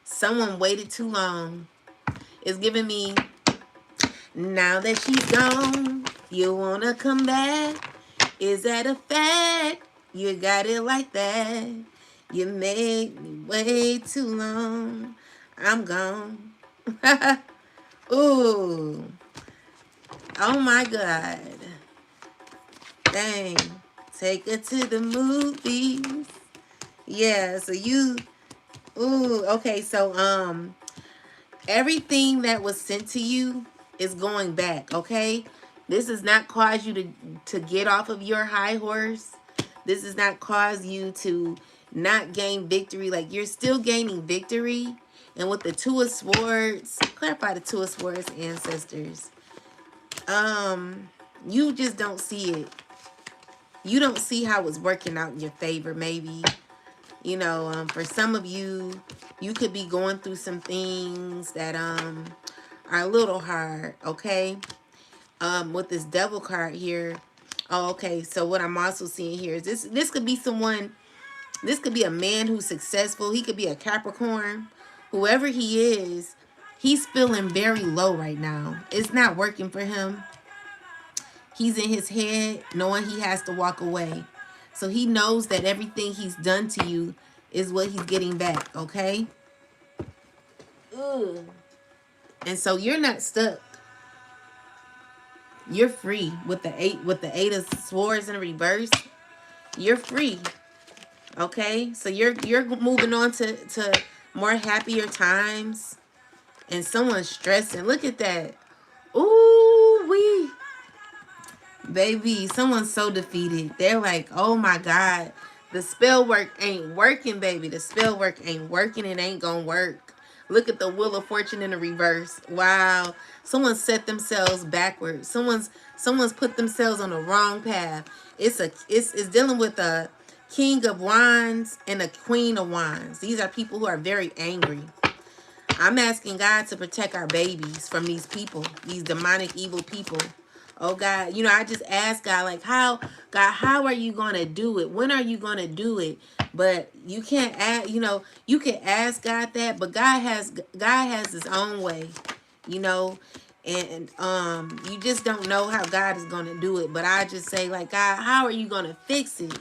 Someone waited too long. It's giving me, now that she's gone, you wanna come back? Is that a fact? You got it like that. You made me wait too long. I'm gone. Ooh. Oh my God. Dang. Take it to the movies. Yeah, so you, ooh, okay, so everything that was sent to you is going back, okay? This does not cause you to get off of your high horse. This does not cause you to not gain victory. Like, you're still gaining victory. And with the Two of Swords, clarify the Two of Swords, ancestors. You just don't see it. You don't see how it's working out in your favor, maybe. You know, for some of you, you could be going through some things that are a little hard, okay? With this Devil card here. Oh, okay, so what I'm also seeing here is this could be someone, this could be a man who's successful. He could be a Capricorn. Whoever he is, he's feeling very low right now. It's not working for him. He's in his head knowing he has to walk away. So he knows that everything he's done to you is what he's getting back, okay? Ugh. And so you're not stuck. You're free with the eight of swords in reverse. You're free. Okay? So you're moving on to more happier times. And someone's stressing. Look at that. Ooh, wee. Baby, someone's so defeated. They're like, oh my God, the spell work ain't working, baby. The spell work ain't working. It ain't gonna work. Look at the Wheel of Fortune in the reverse. Wow. Someone set themselves backwards. Someone's put themselves on the wrong path. It's dealing with a King of Wands and a Queen of Wands. These are people who are very angry. I'm asking God to protect our babies from these people, these demonic, evil people. Oh, God, you know, I just ask God, like, how are you going to do it? When are you going to do it? But you can't ask, you know, you can ask God that, but God has his own way, you know, and you just don't know how God is going to do it. But I just say, like, God, how are you going to fix it?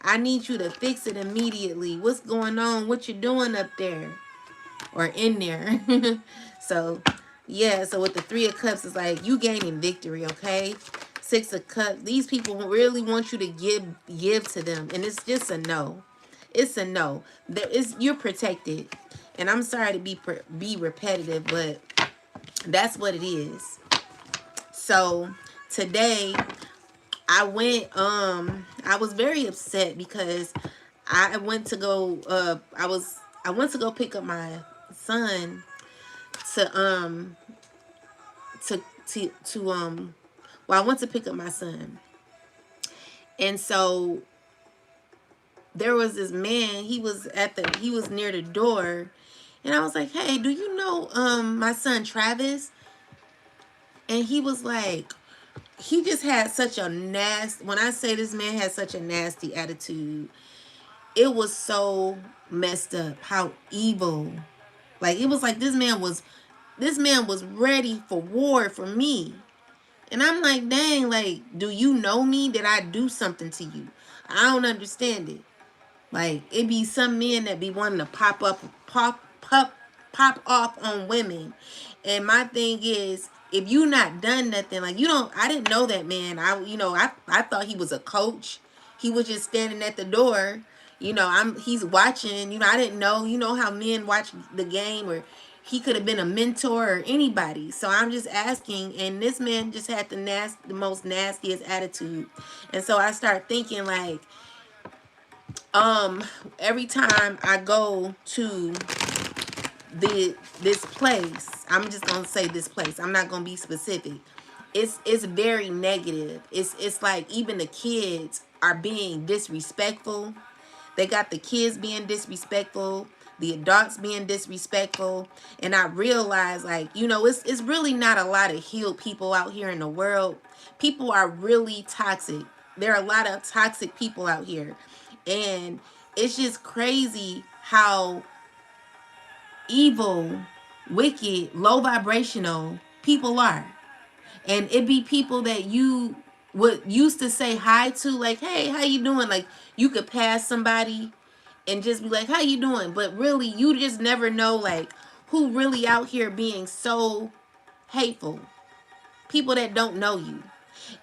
I need you to fix it immediately. What's going on? What you doing up there? Or in there. So yeah, so with the Three of Cups, it's like you gaining victory, okay? Six of Cups, these people really want you to give to them, and it's just a no. It's a no. You're protected, and I'm sorry to be repetitive, but that's what it is. So today I went I was very upset because I went to go I went to go pick up my son to well, I went to pick up my son. And so there was this man, he was near the door, and I was like, "Hey, do you know my son Travis?" And he was like, he just had such a nasty, when I say this man had such a nasty attitude, it was so messed up how evil. Like, it was like this man was ready for war for me. And I'm like, dang, like, do you know me? Did I do something to you? I don't understand it. Like, it be some men that be wanting to pop off on women. And my thing is, if you not done nothing, like, you don't, I didn't know that man. I thought he was a coach. He was just standing at the door. He's watching, I didn't know, how men watch the game, or he could have been a mentor or anybody. So I'm just asking, and this man just had the most nastiest attitude. And so I start thinking, like, every time I go to this place, I'm just gonna say this place, I'm not gonna be specific, it's very negative. It's like even the kids are being disrespectful. They got the kids being disrespectful, the adults being disrespectful. And I realize, like, it's really not a lot of healed people out here in the world. People are really toxic. There are a lot of toxic people out here. And it's just crazy how evil, wicked, low vibrational people are. And it be people that you would used to say hi to, like, hey, how you doing? Like, you could pass somebody and just be like, how you doing? But really, you just never know, like, who really out here being so hateful. People that don't know you.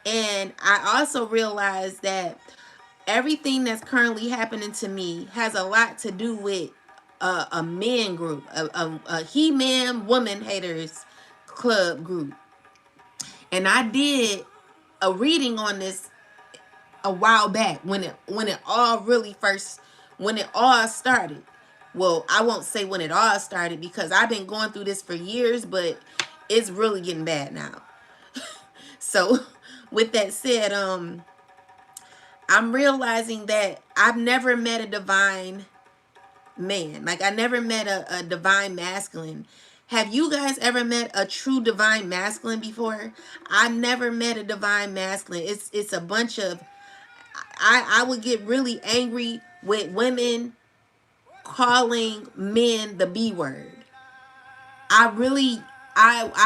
And I also realized that everything that's currently happening to me has a lot to do with a men group, a he-man woman haters club group. And I did a reading on this a while back when it all really first, when it all started. Well, I won't say when it all started because I've been going through this for years, but it's really getting bad now. So with that said, I'm realizing that I've never met a divine man. Like, I never met a divine masculine. Have you guys ever met a true divine masculine before? I've never met a divine masculine. It's a bunch of, I would get really angry with women calling men the B word. I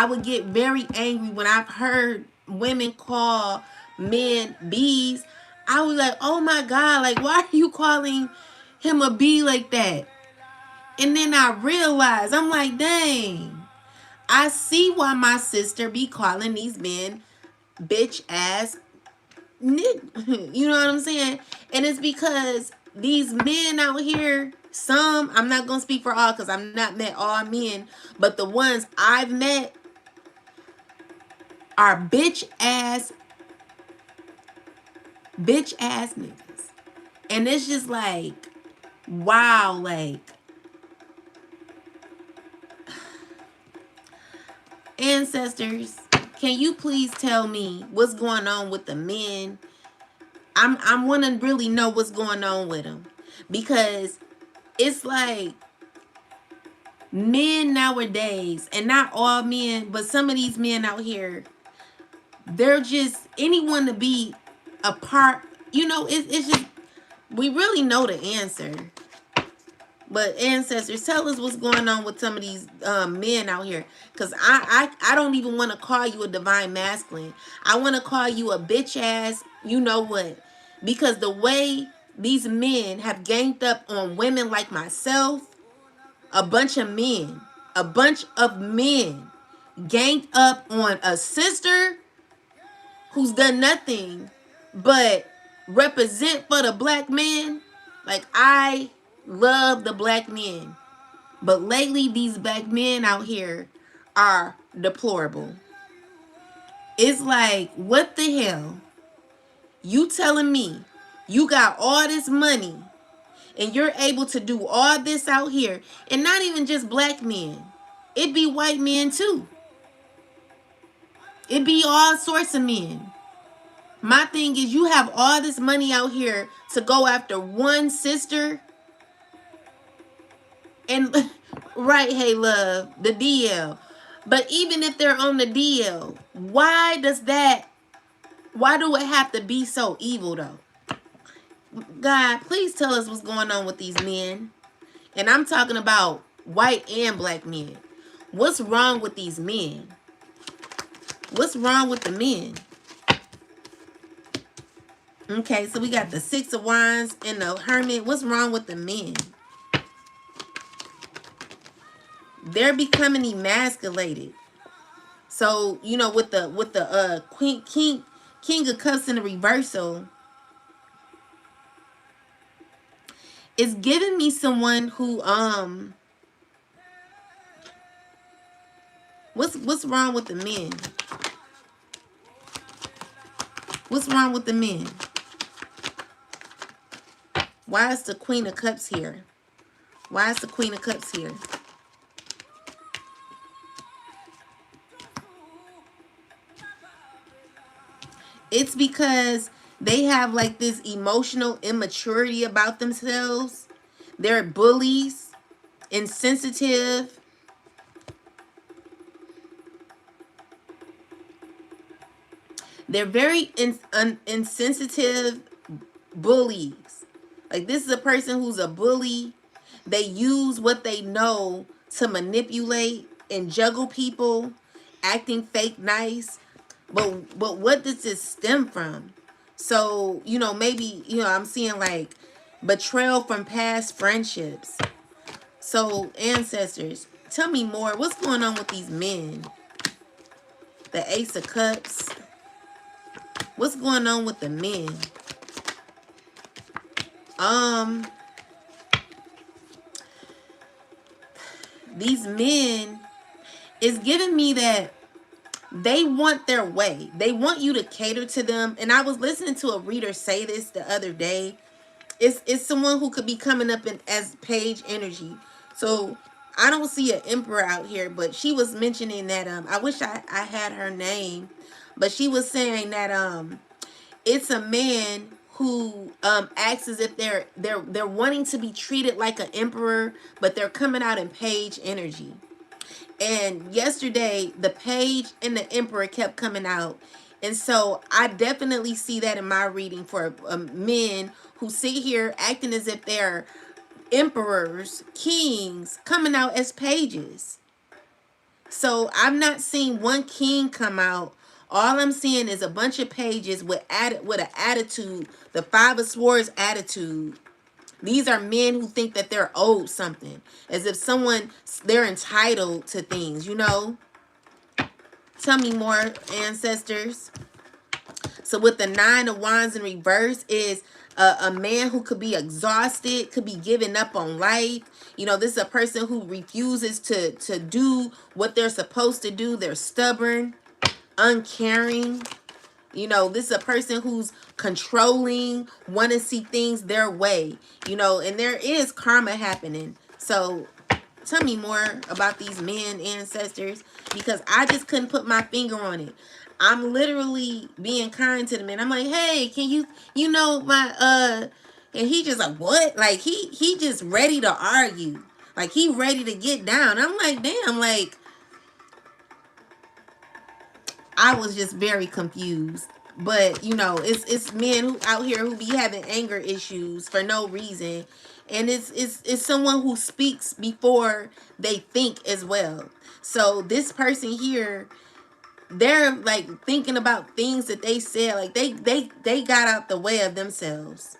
would get very angry when I've heard women call men bees. I was like, oh my God, like, why are you calling him a bee like that? And then I realized, I'm like, dang, I see why my sister be calling these men bitch ass nigga. You know what I'm saying? And it's because these men out here, some, I'm not going to speak for all because I've not met all men, but the ones I've met are bitch ass niggas. And it's just like, wow, like, ancestors, can you please tell me what's going on with the men? I want to really know what's going on with them, because it's like men nowadays, and not all men, but some of these men out here, they're just anyone to be a part. You know, it's just, we really know the answer. But ancestors, tell us what's going on with some of these men out here. Because I don't even want to call you a divine masculine. I want to call you a bitch ass, you know what. Because the way these men have ganged up on women like myself, a bunch of men ganged up on a sister who's done nothing but represent for the black man. Like, I love the black men, but lately these black men out here are deplorable. It's like, what the hell? You telling me you got all this money and you're able to do all this out here, and not even just black men, it be white men too. It be all sorts of men. My thing is, you have all this money out here to go after one sister. And right, hey love, the DL. But even if they're on the DL, why do it have to be so evil though? God, please tell us what's going on with these men. And I'm talking about white and black men. What's wrong with these men? What's wrong with the men? Okay, so we got the Six of Wands and the Hermit. What's wrong with the men? They're becoming emasculated. So, you know, with the King of Cups in the reversal, it's giving me someone who what's wrong with the men? What's wrong with the men? Why is the Queen of Cups here? Why is the Queen of Cups here? It's because they have like this emotional immaturity about themselves. They're bullies, insensitive. They're very insensitive bullies. Like, this is a person who's a bully. They use what they know to manipulate and juggle people, acting fake nice. But what does this stem from? So, you know, maybe, you know, I'm seeing like betrayal from past friendships. So, ancestors, tell me more. What's going on with these men? the Ace of Cups. What's going on with the men? These men is giving me that they want their way. They want you to cater to them. And I was listening to a reader say this the other day. It's someone who could be coming up in as page energy. So I don't see an emperor out here, but she was mentioning that I wish I had her name, but she was saying that it's a man who acts as if they're wanting to be treated like an emperor, but they're coming out in page energy. And yesterday, the page and the emperor kept coming out. And so I definitely see that in my reading for men who sit here acting as if they're emperors, kings, coming out as pages. So I'm not seeing one king come out. All I'm seeing is a bunch of pages with an attitude, the Five of Swords attitude. These are men who think that they're owed something, as if they're entitled to things, you know? Tell me more, ancestors. So with the Nine of Wands in reverse is a man who could be exhausted, could be giving up on life. You know, this is a person who refuses to do what they're supposed to do. They're stubborn, uncaring. You know, this is a person who's controlling, want to see things their way. You know, and there is karma happening. So tell me more about these men, ancestors, because I just couldn't put my finger on it. I'm literally being kind to them, and I'm like, hey, can you know, my and he just like, what? Like he just ready to argue. Like he ready to get down. I'm like, damn, like I was just very confused. But you know, it's men who out here who be having anger issues for no reason. And it's someone who speaks before they think as well. So this person here, they're like thinking about things that they said, like they got out the way of themselves.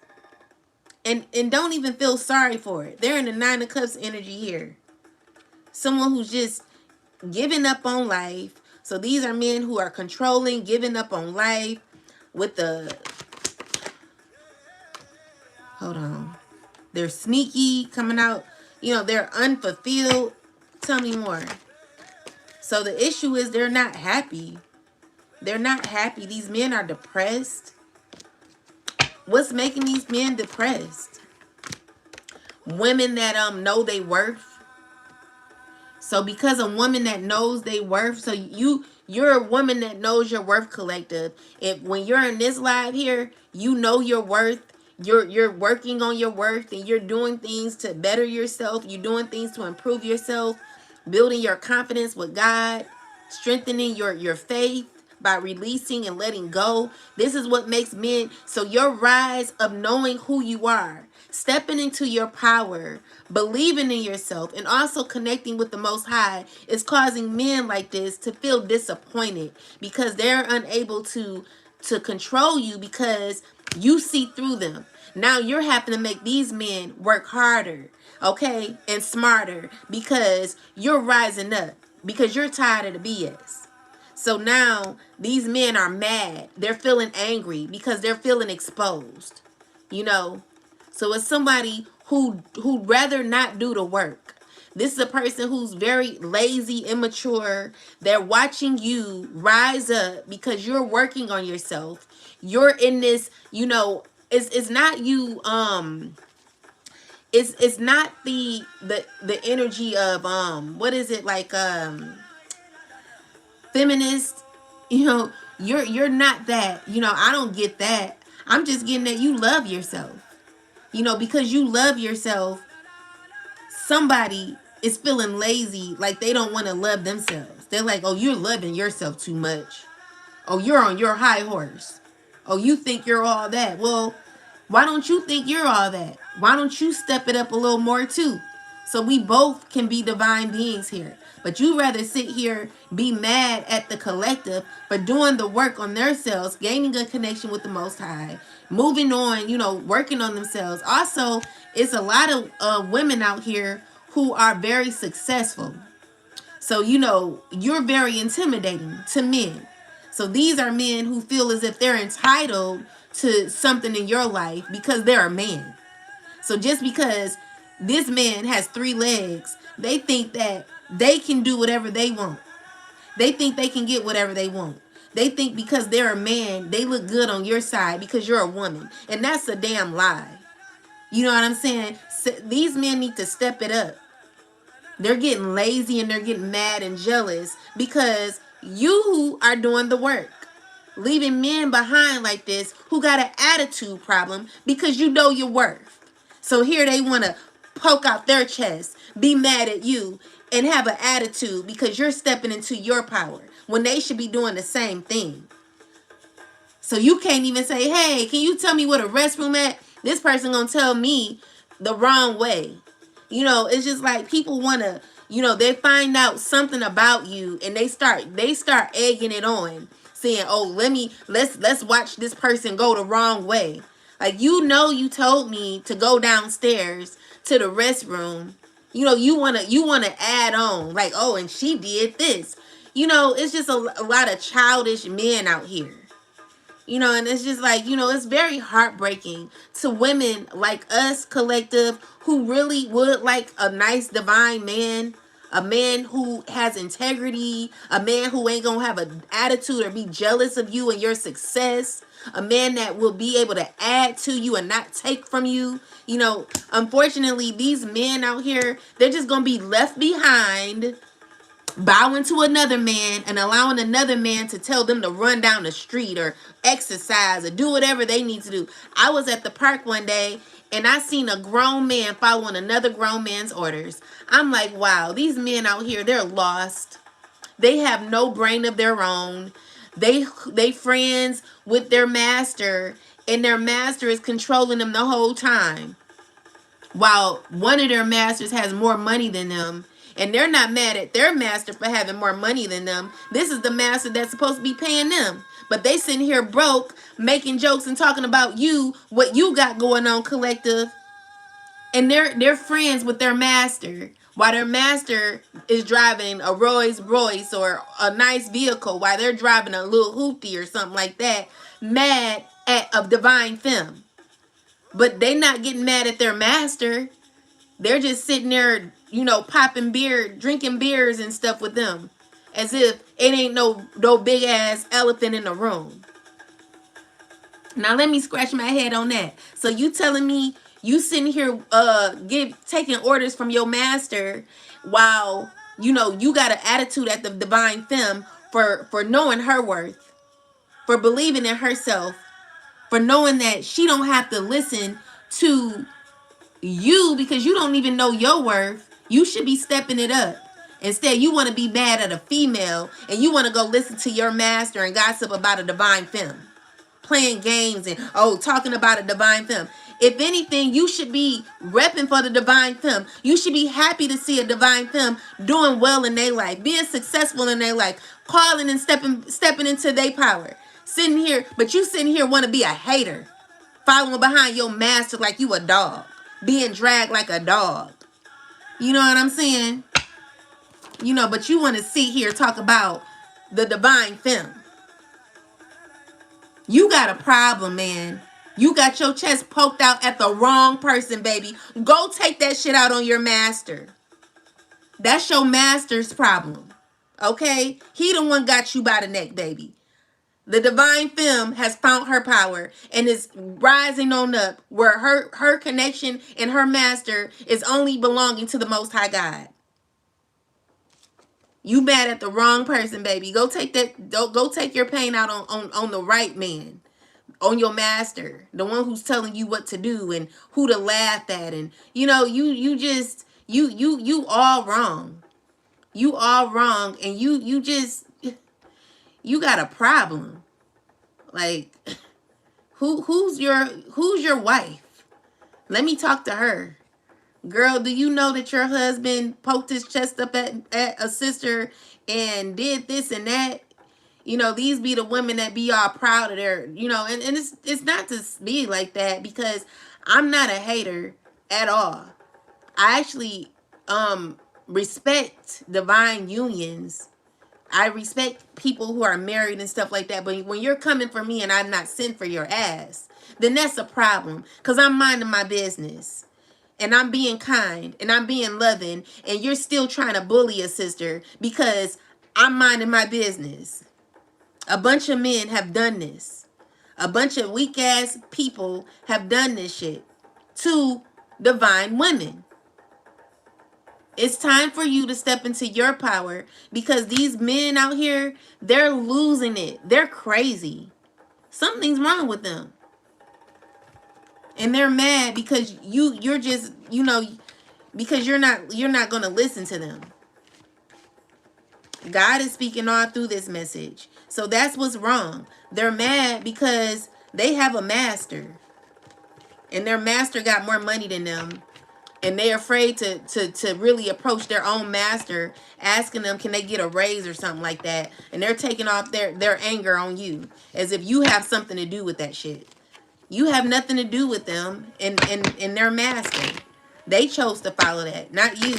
And don't even feel sorry for it. They're in the Nine of Cups energy here. Someone who's just giving up on life. So these are men who are controlling, giving up on life with the, hold on. They're sneaky, coming out, you know, they're unfulfilled. Tell me more. So the issue is they're not happy. They're not happy. These men are depressed. What's making these men depressed? Women that know they worth. So because a woman that knows they worth, so you're a woman that knows your worth, collective. If when you're in this live here, you know your worth. You're working on your worth, and you're doing things to better yourself. You're doing things to improve yourself, building your confidence with God, strengthening your faith by releasing and letting go. This is what makes men. So your rise of knowing who you are, stepping into your power, believing in yourself, and also connecting with the Most High is causing men like this to feel disappointed because they're unable to control you because you see through them. Now you're having to make these men work harder, okay, and smarter because you're rising up, because you're tired of the BS. So now these men are mad. They're feeling angry because they're feeling exposed, you know. So it's somebody who'd rather not do the work. This is a person who's very lazy, immature. They're watching you rise up because you're working on yourself. You're in this, you know, it's not you, it's not the energy of what is it, like feminist, you know, you're not that, you know. I don't get that. I'm just getting that you love yourself. You know, because you love yourself, somebody is feeling lazy, like they don't want to love themselves. They're like, oh, you're loving yourself too much. Oh, you're on your high horse. Oh, you think you're all that. Well, why don't you think you're all that? Why don't you step it up a little more too? So we both can be divine beings here. But you rather sit here, be mad at the collective for doing the work on themselves, gaining a connection with the Most High, moving on, you know, working on themselves. Also, it's a lot of women out here who are very successful. So, you're very intimidating to men. So these are men who feel as if they're entitled to something in your life because they're a man. So just because this man has 3 legs, they think that they can do whatever they want. They think they can get whatever they want. They think because they're a man, they look good on your side because you're a woman. And that's a damn lie. You know what I'm saying? So these men need to step it up. They're getting lazy and they're getting mad and jealous because you are doing the work. Leaving men behind like this who got an attitude problem because you know your worth. So here they want to poke out their chest, be mad at you, and have an attitude because you're stepping into your power when they should be doing the same thing. So you can't even say, hey, can you tell me where the restroom at? This person gonna tell me the wrong way. It's just like people want to, they find out something about you and they start egging it on, saying, oh, let's watch this person go the wrong way. Like, you told me to go downstairs to the restroom. You wanna add on, like, oh, and she did this. It's just a lot of childish men out here. And it's just like, it's very heartbreaking to women like us, collective, who really would like a nice divine man, a man who has integrity, a man who ain't gonna have an attitude or be jealous of you and your success, a man that will be able to add to you and not take from you. Unfortunately, these men out here, they're just gonna be left behind, bowing to another man and allowing another man to tell them to run down the street or exercise or do whatever they need to do. I was at the park one day and I seen a grown man following another grown man's orders. I'm like, wow, these men out here, they're lost. They have no brain of their own. They friends with their master, and their master is controlling them the whole time, while one of their masters has more money than them. And they're not mad at their master for having more money than them. This is the master that's supposed to be paying them. But they sitting here broke, making jokes and talking about you, what you got going on, collective. And they're friends with their master, while their master is driving a Rolls Royce or a nice vehicle, while they're driving a little hoopty or something like that, mad at a divine femme. But they not getting mad at their master. They're just sitting there, popping beer, drinking beers and stuff with them, as if it ain't no big ass elephant in the room. Now let me scratch my head on that. So you telling me you sitting here taking orders from your master while you got an attitude at the divine femme for knowing her worth, for believing in herself, for knowing that she don't have to listen to you because you don't even know your worth. You should be stepping it up. Instead, you want to be mad at a female and you want to go listen to your master and gossip about a divine femme, playing games and talking about a divine femme. If anything, you should be repping for the divine femme. You should be happy to see a divine femme doing well in their life, being successful in their life, calling and stepping into their power. But you sitting here want to be a hater, following behind your master like you a dog, being dragged like a dog. You know what I'm saying? But you want to sit here talk about the divine femme. You got a problem, man. You got your chest poked out at the wrong person, baby. Go take that shit out on your master. That's your master's problem. Okay? He the one got you by the neck, baby. The divine femme has found her power and is rising on up, where her connection and her master is only belonging to the Most High God. You mad at the wrong person, baby. Go take that. Go take your pain out on the right man, on your master, the one who's telling you what to do and who to laugh at, and you all wrong. You all wrong, and you got a problem. Like, who's your wife? Let me talk to her. Girl, do you know that your husband poked his chest up at a sister and did this and that? These be the women that be all proud of their, and it's not to be like that, because I'm not a hater at all. I actually respect divine unions. I respect people who are married and stuff like that. But when you're coming for me and I'm not sent for your ass, then that's a problem. Because I'm minding my business. And I'm being kind. And I'm being loving. And you're still trying to bully a sister because I'm minding my business. A bunch of men have done this. A bunch of weak ass people have done this shit to divine women. It's time for you to step into your power because these men out here, they're losing it. They're crazy. Something's wrong with them. And they're mad because you're just, because you're not going to listen to them. God is speaking all through this message. So that's what's wrong. They're mad because they have a master. And their master got more money than them. And they're afraid to really approach their own master, asking them, can they get a raise or something like that? And they're taking off their anger on you, as if you have something to do with that shit. You have nothing to do with them and their master. They chose to follow that, not you.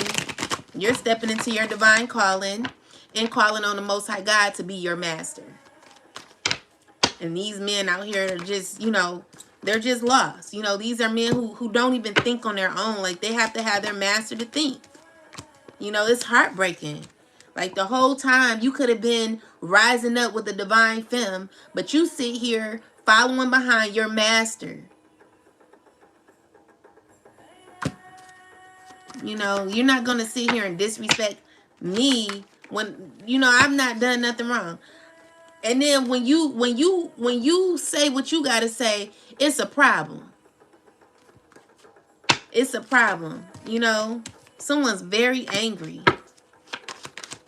You're stepping into your divine calling and calling on the Most High God to be your master. And these men out here are just, they're just lost. These are men who don't even think on their own. Like, they have to have their master to think. It's heartbreaking. Like, the whole time you could have been rising up with the divine femme, but you sit here following behind your master. You're not going to sit here and disrespect me when, I've not done nothing wrong. And then when you say what you got to say, it's a problem. It's a problem. Someone's very angry.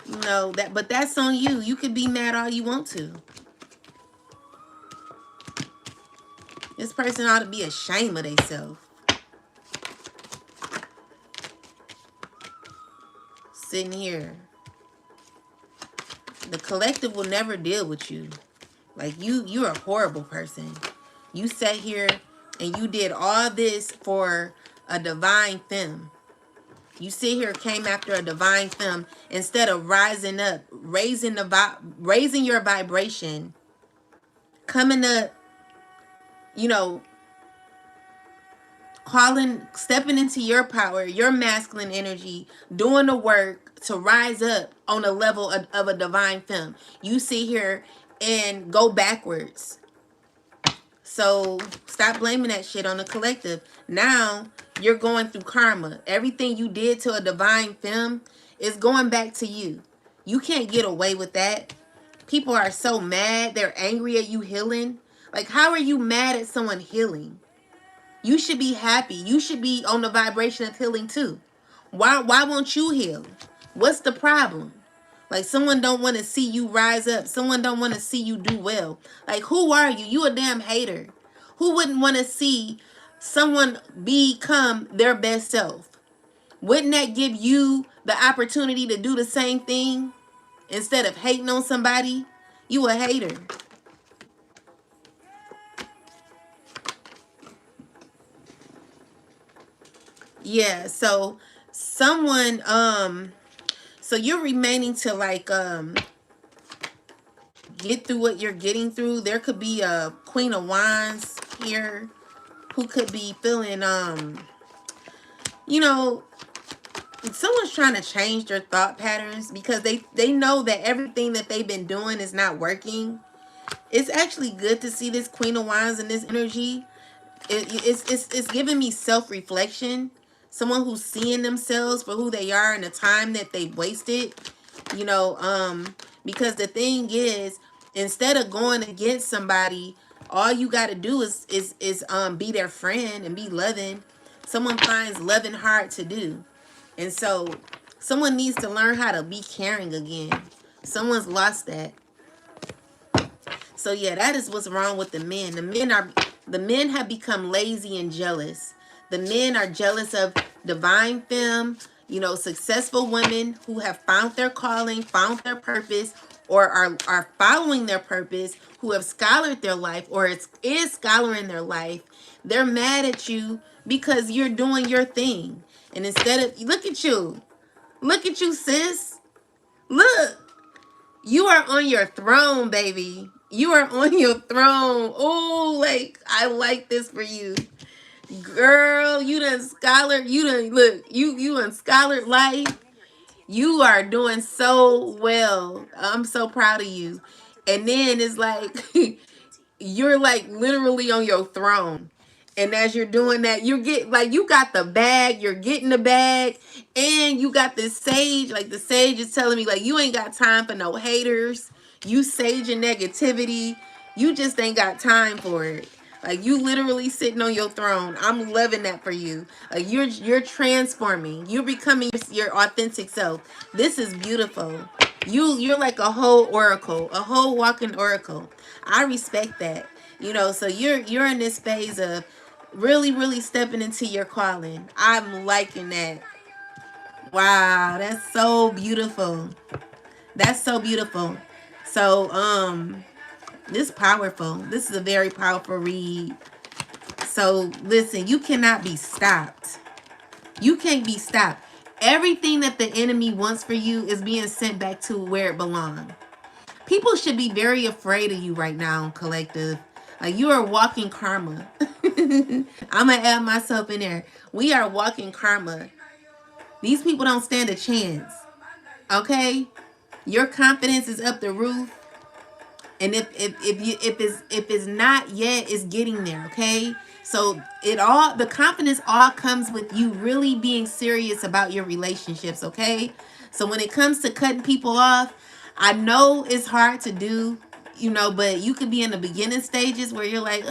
But that's on you. You could be mad all you want to. This person ought to be ashamed of themselves. Sitting here. The collective will never deal with you. Like, you're a horrible person. You sat here and you did all this for a divine femme. You sit here, came after a divine femme instead of rising up, raising your vibration, coming up, stepping into your power, your masculine energy, doing the work to rise up on a level of a divine femme. You sit here and go backwards. So stop blaming that shit on the collective. Now you're going through karma. Everything you did to a divine femme is going back to you. You can't get away with that. People are so mad. They're angry at you healing. Like, how are you mad at someone healing? You should be happy. You should be on the vibration of healing too. Why won't you heal? What's the problem? Like, someone don't want to see you rise up. Someone don't want to see you do well. Like, who are you? You a damn hater. Who wouldn't want to see someone become their best self? Wouldn't that give you the opportunity to do the same thing instead of hating on somebody? You a hater. Yeah, so someone, so you're remaining to like, get through what you're getting through. There could be a Queen of Wands here who could be feeling, someone's trying to change their thought patterns because they know that everything that they've been doing is not working. It's actually good to see this Queen of Wands in this energy. It's giving me self-reflection. Someone who's seeing themselves for who they are and the time that they've wasted. Because the thing is, instead of going against somebody, all you got to do is be their friend and be loving. Someone finds loving hard to do. And so someone needs to learn how to be caring again. Someone's lost that. So yeah, that is what's wrong with the men. The men have become lazy and jealous. The men are jealous of divine femme, successful women who have found their calling, found their purpose, or are following their purpose, who have scholared their life or is scholaring their life. They're mad at you because you're doing your thing. And instead of, look at you. Look at you, sis. Look. You are on your throne, baby. You are on your throne. Oh, like, I like this for you. Girl, you done scholar. You done, look, you done scholared life. You are doing so well. I'm so proud of you. And then it's like, you're like literally on your throne. And as you're doing that, you get like, you got the bag, you're getting the bag, and you got this sage. Like the sage is telling me, like, you ain't got time for no haters. You saging negativity. You just ain't got time for it. Like, you literally sitting on your throne. I'm loving that for you. Like, you're transforming. You're becoming your authentic self. This is beautiful. You're like a whole oracle, a whole walking oracle. I respect that. You know, so you're in this phase of really, really stepping into your calling. I'm liking that. Wow, that's so beautiful. That's so beautiful. So, this is powerful. This is a very powerful read. So listen, you cannot be stopped. You can't be stopped. Everything that the enemy wants for you is being sent back to where it belongs. People should be very afraid of you right now, collective. Like, you are walking karma. I'm gonna add myself in there. We are walking karma. These people don't stand a chance. Okay? Your confidence is up the roof. And if it's not yet, it's getting there, okay? So the confidence all comes with you really being serious about your relationships, okay? So when it comes to cutting people off, I know it's hard to do, you know, but you could be in the beginning stages where you're like,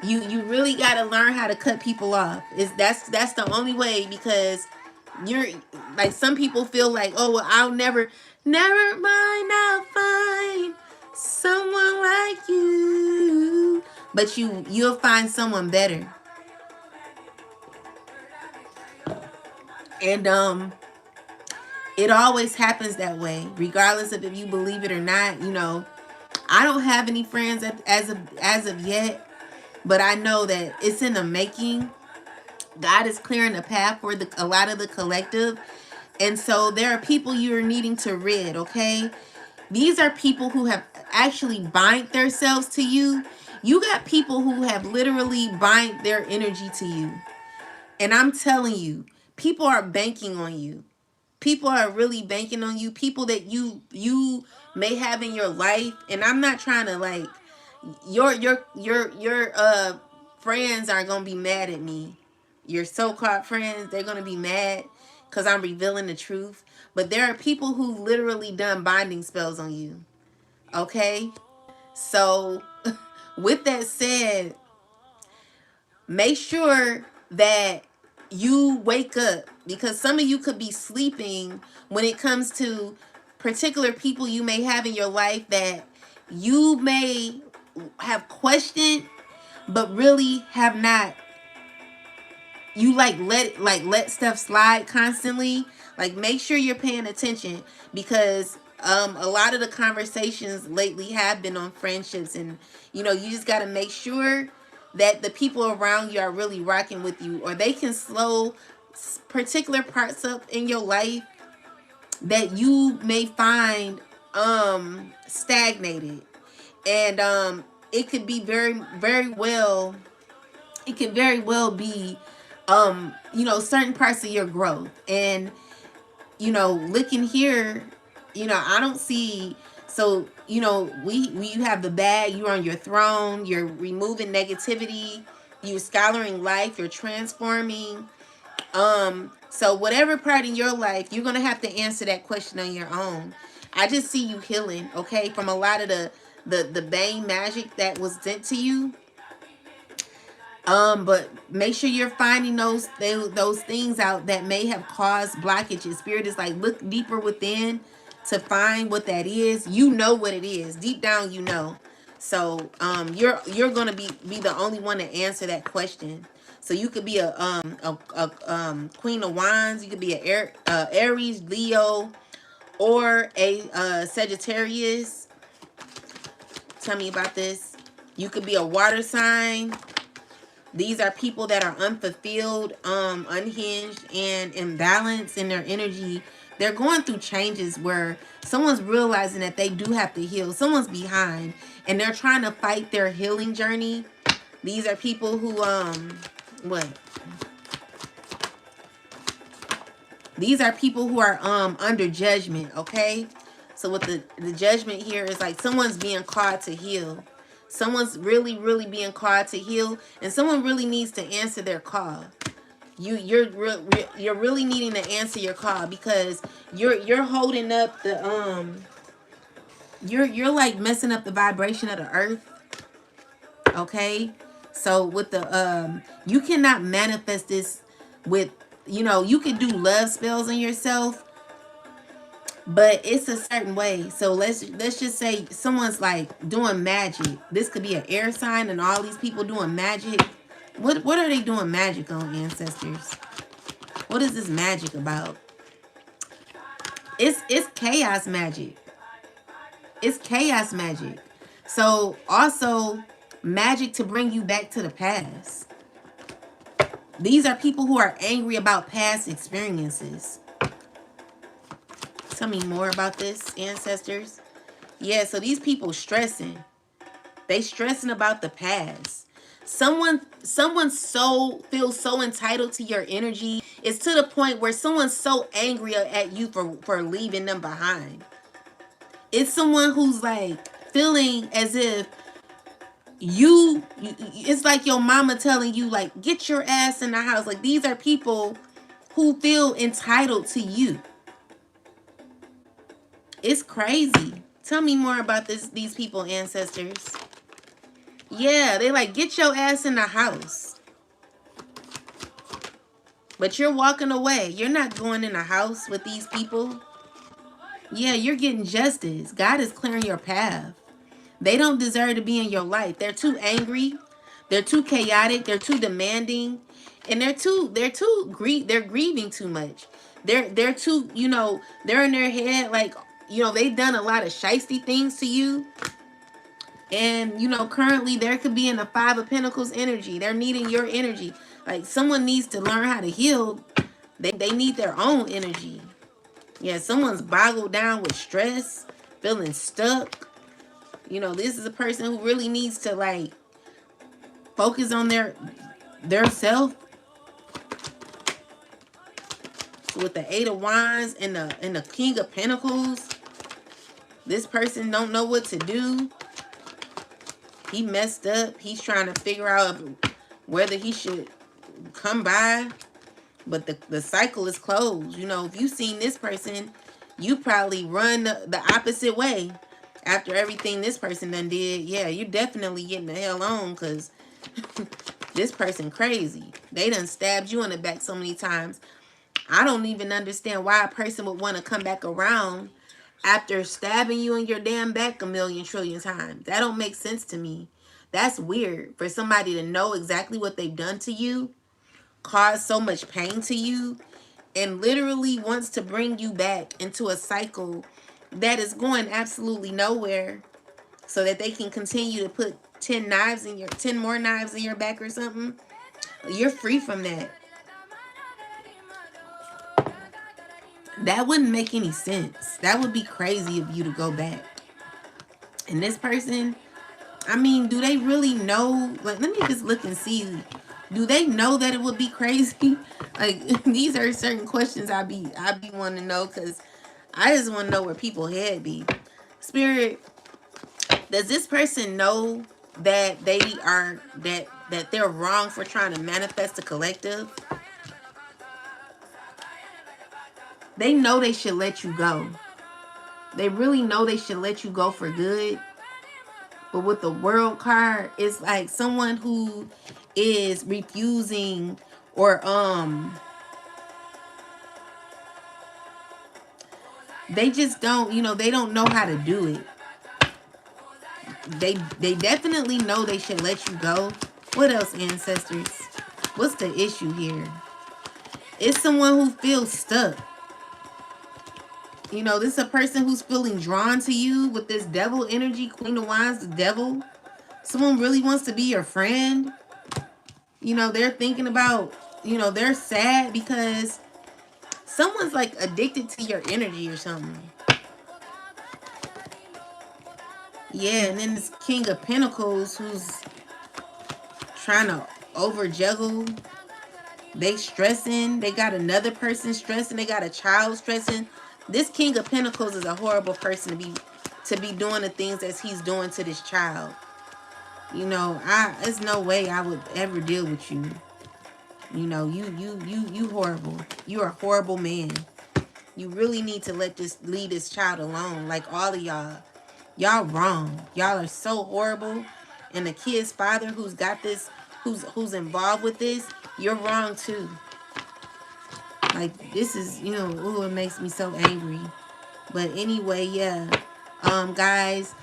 you really got to learn how to cut people off. That's the only way, because you're like, some people feel like, oh well, I'll never mind, I'll find someone like you, but you'll find someone better. And it always happens that way, regardless of if you believe it or not. You know, I don't have any friends as of yet, but I know that it's in the making. God is clearing the path for a lot of the collective. And so there are people you're needing to rid, okay? These are people who have actually bind themselves to you. You got people who have literally bind their energy to you. And I'm telling you, people are banking on you. People are really banking on you. People that you may have in your life. And I'm not trying to, like, your friends are gonna be mad at me. Your so-called friends, they're gonna be mad because I'm revealing the truth. But there are people who literally done binding spells on you. Okay? So with that said, make sure that you wake up, because some of you could be sleeping when it comes to particular people you may have in your life that you may have questioned, but really have not. You let stuff slide constantly. Like, make sure you're paying attention, because a lot of the conversations lately have been on friendships, and you know, you just got to make sure that the people around you are really rocking with you, or they can slow particular parts up in your life that you may find stagnated. And it could be very well, it can very well be you know, certain parts of your growth. And you know, looking here, you know, I don't see. So you know, you have the bag, you're on your throne, you're removing negativity, you're scholaring life, you're transforming. So whatever part in your life, you're gonna have to answer that question on your own. I just see you healing, okay, from a lot of the bane magic that was sent to you. But make sure you're finding those things out that may have caused blockages. Spirit is like, look deeper within to find what that is. You know what it is. Deep down, you know. So you're gonna be the only one to answer that question. So you could be a Queen of Wands. You could be a Aries, Leo, or a Sagittarius. Tell me about this. You could be a water sign. These are people that are unfulfilled, unhinged, and imbalanced in their energy. They're going through changes where someone's realizing that they do have to heal. Someone's behind and they're trying to fight their healing journey. These are people who, what? These are people who are under judgment, okay? So with the judgment here is like someone's being called to heal. Someone's really, really being called to heal, and someone really needs to answer their call. You're really needing to answer your call, because you're holding up the you're like messing up the vibration of the earth, okay? So with the you cannot manifest this with, you know, you can do love spells on yourself, but it's a certain way. So let's just say someone's like doing magic. This could be an air sign, and all these people doing magic. What are they doing magic on, ancestors? What is this magic about? It's chaos magic. It's chaos magic. So also magic to bring you back to the past. These are people who are angry about past experiences. Tell me more about this, ancestors. Yeah, so these people stressing. They stressing about the past. Someone's so feels so entitled to your energy. It's to the point where someone's so angry at you for leaving them behind. It's someone who's like feeling as if it's like your mama telling you, like, get your ass in the house. Like, these are people who feel entitled to you. It's crazy. Tell me more about these people, ancestors. Yeah, they like, get your ass in the house. But you're walking away. You're not going in the house with these people. Yeah, you're getting justice. God is clearing your path. They don't deserve to be in your life. They're too angry. They're too chaotic. They're too demanding. And they're grieving too much. They're too, you know, they're in their head like, you know, they've done a lot of shiesty things to you. And, you know, currently there could be in the Five of Pentacles energy. They're needing your energy. Like, someone needs to learn how to heal. They need their own energy. Yeah, someone's boggled down with stress, feeling stuck. You know, this is a person who really needs to, like, focus on their self. So with the Eight of Wands and the King of Pentacles, this person don't know what to do. He messed up. He's trying to figure out whether he should come by. But the cycle is closed. You know, if you've seen this person, you probably run the opposite way after everything this person done did. Yeah, you're definitely getting the hell on, because this person crazy. They done stabbed you in the back so many times. I don't even understand why a person would want to come back around after stabbing you in your damn back a million trillion times. That don't make sense to me. That's weird for somebody to know exactly what they've done to you, cause so much pain to you, and literally wants to bring you back into a cycle that is going absolutely nowhere, so that they can continue to put 10 more knives in your back or something. You're free from that. That wouldn't make any sense. That would be crazy of you to go back. And this person, I mean, do they really know? Like, let me just look and see. Do they know that it would be crazy? Like, these are certain questions I be wanting to know, because I just want to know where people head be. Spirit, does this person know that they are that they're wrong for trying to manifest a collective? They know they should let you go. They really know they should let you go for good. But with the World card, it's like someone who is refusing, or they just don't, you know, they don't know how to do it. They definitely know they should let you go. What else, ancestors? What's the issue here? It's someone who feels stuck. You know, this is a person who's feeling drawn to you with this devil energy, Queen of Wands, the devil. Someone really wants to be your friend. You know, they're thinking about, you know, they're sad because someone's like addicted to your energy or something. Yeah, and then this King of Pentacles who's trying to over juggle. They stressing. They got another person stressing. They got a child stressing. This King of Pentacles is a horrible person to be doing the things that he's doing to this child. You know, there's no way I would ever deal with you. You know, you horrible. You're a horrible man. You really need to leave this child alone. Like all of y'all. Y'all wrong. Y'all are so horrible. And the kid's father who's got this, who's involved with this, you're wrong too. Like this is, you know, ooh, it makes me so angry. But anyway, yeah. Guys,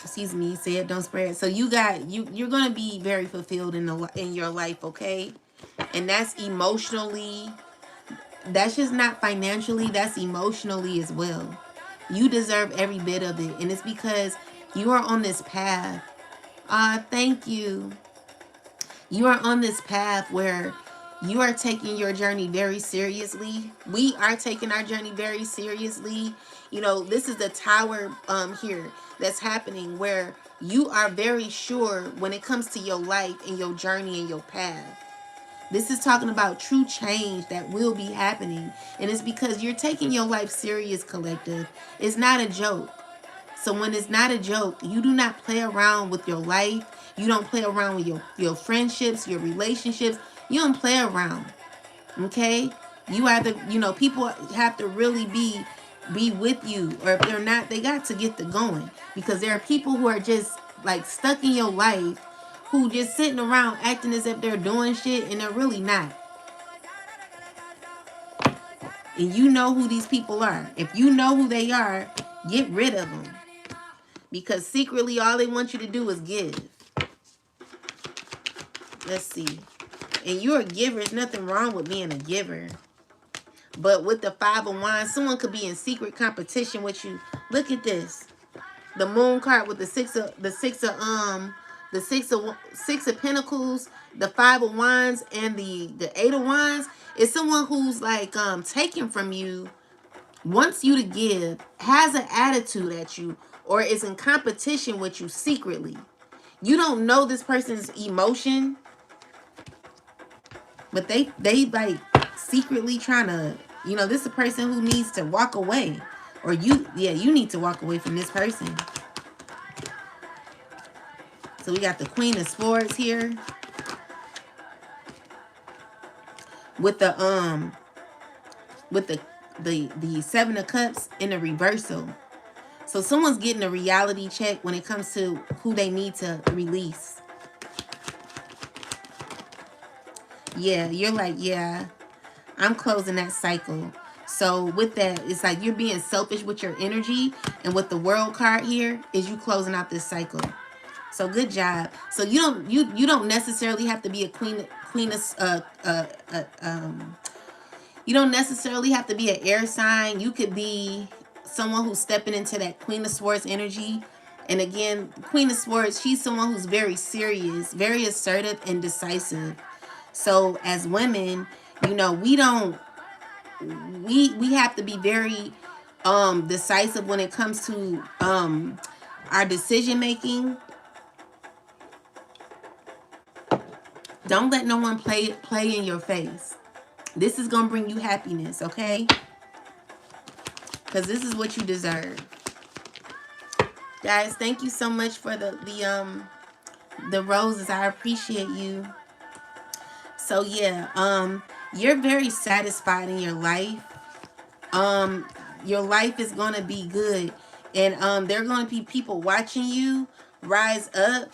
excuse me, say it, don't spread. So you're gonna be very fulfilled in your life, okay? And that's emotionally, that's just not financially, that's emotionally as well. You deserve every bit of it. And it's because you are on this path. Thank you. You are on this path where you are taking your journey very seriously. We are taking our journey very seriously. You know, this is the tower here that's happening where you are very sure when it comes to your life and your journey and your path. This is talking about true change that will be happening. And it's because you're taking your life serious, collective. It's not a joke. So when it's not a joke, you do not play around with your life. You don't play around with your friendships, your relationships. You don't play around. Okay? You either, you know, people have to really be with you. Or if they're not, they got to get the going. Because there are people who are just like stuck in your life who just sitting around acting as if they're doing shit and they're really not. And you know who these people are. If you know who they are, get rid of them. Because secretly all they want you to do is give. Let's see. And you're a giver. There's nothing wrong with being a giver. But with the Five of Wands, someone could be in secret competition with you. Look at this. The Moon card with the six of Pentacles, the Five of Wands, and the Eight of Wands. Is someone who's like taking from you, wants you to give, has an attitude at you, or is in competition with you secretly. You don't know this person's emotion, but they like secretly trying to, you know, this is a person who needs to walk away. Or you need to walk away from this person. So we got the Queen of Swords here. With the Seven of Cups in a reversal. So someone's getting a reality check when it comes to who they need to release. Yeah, you're like, yeah, I'm closing that cycle. So with that, it's like you're being selfish with your energy. And with the World card here is you closing out this cycle. So good job. So you don't necessarily have to be a you don't necessarily have to be an air sign. You could be someone who's stepping into that Queen of Swords energy. And again, Queen of Swords, she's someone who's very serious, very assertive and decisive. So as women, you know, we have to be very decisive when it comes to our decision making. Don't let no one play in your face. This is gonna bring you happiness, okay? Because this is what you deserve. Guys, thank you so much for the roses. I appreciate you. So yeah, you're very satisfied in your life. Your life is gonna be good, and there are gonna be people watching you rise up.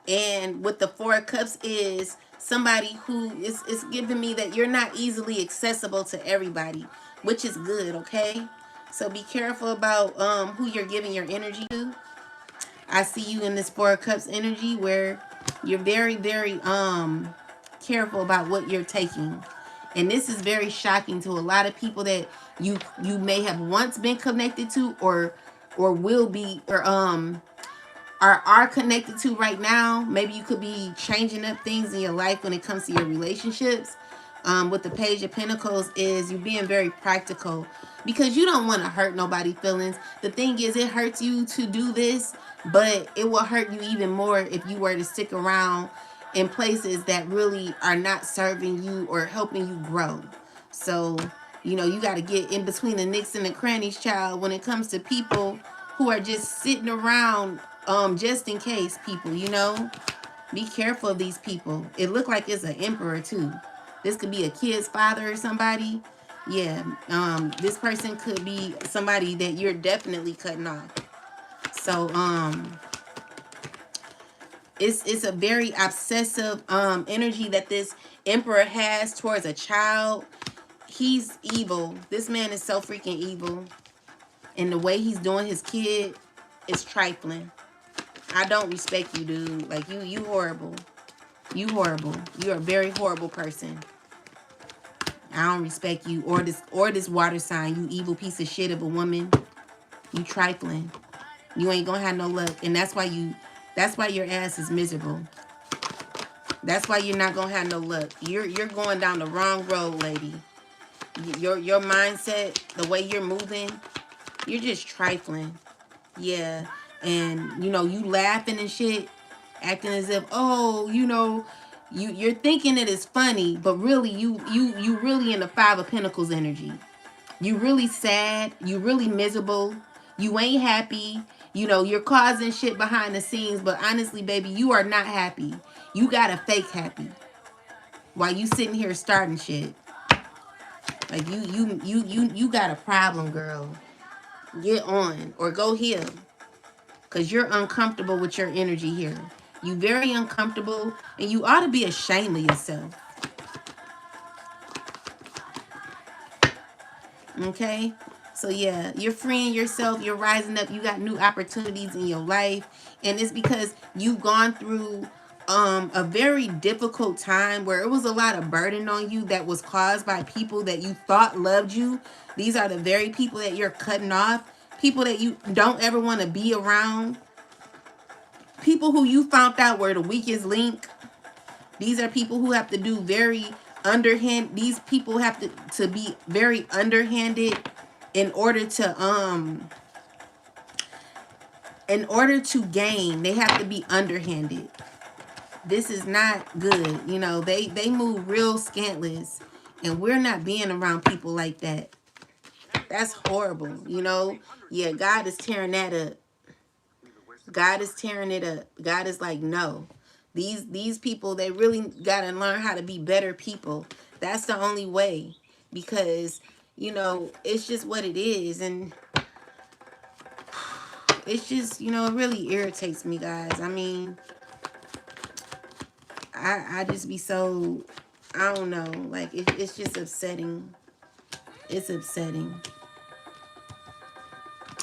And with the Four of Cups is somebody who is giving me that you're not easily accessible to everybody, which is good, okay? So be careful about who you're giving your energy to. I see you in this Four of Cups energy where you're very, very careful about what you're taking. And this is very shocking to a lot of people that you may have once been connected to or will be, or are connected to right now. Maybe you could be changing up things in your life when it comes to your relationships. With the Page of Pentacles is you being very practical because you don't want to hurt nobody's feelings. The thing is, it hurts you to do this, but it will hurt you even more if you were to stick around in places that really are not serving you or helping you grow. So, you know, you got to get in between the nicks and the crannies, child, when it comes to people who are just sitting around just in case people, you know. Be careful of these people. It looked like it's an emperor too. This could be a kid's father or somebody. Yeah, this person could be somebody that you're definitely cutting off. So it's a very obsessive energy that this emperor has towards a child. He's evil. This man is so freaking evil. And the way he's doing his kid is trifling. I don't respect you, dude. Like, you horrible. You horrible. You're a very horrible person. I don't respect you or this water sign, you evil piece of shit of a woman. You trifling. You ain't gonna have no luck. And that's why your ass is miserable. That's why you're not gonna have no luck. You're going down the wrong road, lady. Your mindset, the way you're moving, you're just trifling. Yeah. And you know, you laughing and shit, acting as if, oh, you know, you're thinking it is funny, but really you really in the Five of Pentacles energy. You really sad, you really miserable, you ain't happy. You know, you're causing shit behind the scenes, but honestly, baby, you are not happy. You got a fake happy while you sitting here starting shit. Like you got a problem, girl. Get on or go heal. Because you're uncomfortable with your energy here. You very uncomfortable, and you ought to be ashamed of yourself. Okay? So yeah, you're freeing yourself, you're rising up, you got new opportunities in your life, and it's because you've gone through a very difficult time where it was a lot of burden on you that was caused by people that you thought loved you. These are the very people that you're cutting off, people that you don't ever want to be around, people who you found out were the weakest link. These are people who have to do very underhand. These people have to be very underhanded in order to gain. They have to be underhanded. This is not good. You know, they move real scantless, and we're not being around people like that. That's horrible. You know, yeah, God is tearing that up. God is tearing it up. God is like, no. These people, they really got to learn how to be better people. That's the only way. Because, you know, it's just what it is. And it's just, you know, it really irritates me, guys. I mean, I just be so, I don't know. Like, it's just upsetting. It's upsetting.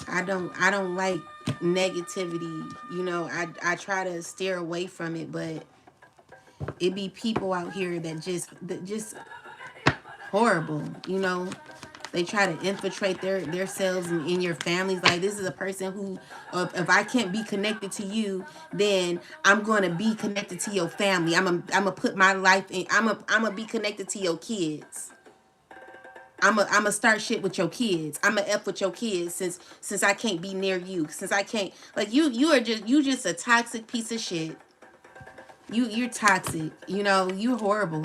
I don't like negativity. You know, I try to steer away from it, but it be people out here that just horrible, you know. They try to infiltrate their selves in your families. Like, this is a person who, if I can't be connected to you, then I'm going to be connected to your family. I'm gonna put my life in. I'm gonna be connected to your kids. I'm a start shit with your kids. I'm a F with your kids since I can't be near you. Since I can't, like, you just a toxic piece of shit. You're toxic. You know, you're horrible.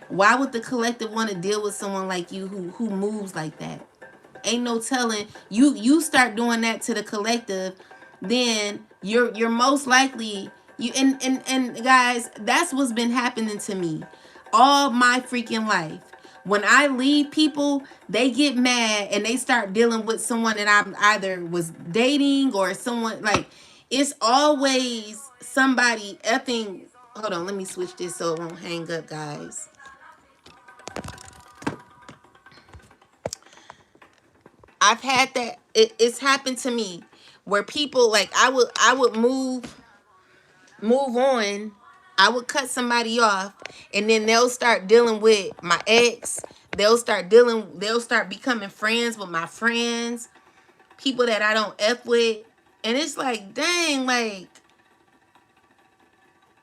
Why would the collective want to deal with someone like you who moves like that? Ain't no telling. You start doing that to the collective, then you're most likely you and guys, that's what's been happening to me all my freaking life. When I leave people, they get mad and they start dealing with someone that I either was dating or someone, like, it's always somebody effing. Hold on, let me switch this so it won't hang up, guys. I've had that. It's happened to me where people, like, I would move on. I would cut somebody off, and then they'll start dealing with my ex. They'll start becoming friends with my friends, people that I don't F with. And it's like, dang, like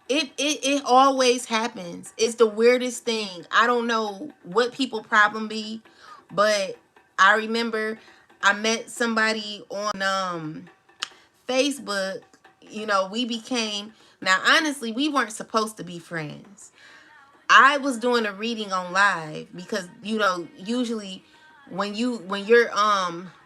it always happens. It's the weirdest thing. I don't know what people problem be, but I remember I met somebody on Facebook. You know, we became, now honestly, we weren't supposed to be friends. I was doing a reading on live because, you know, usually when you're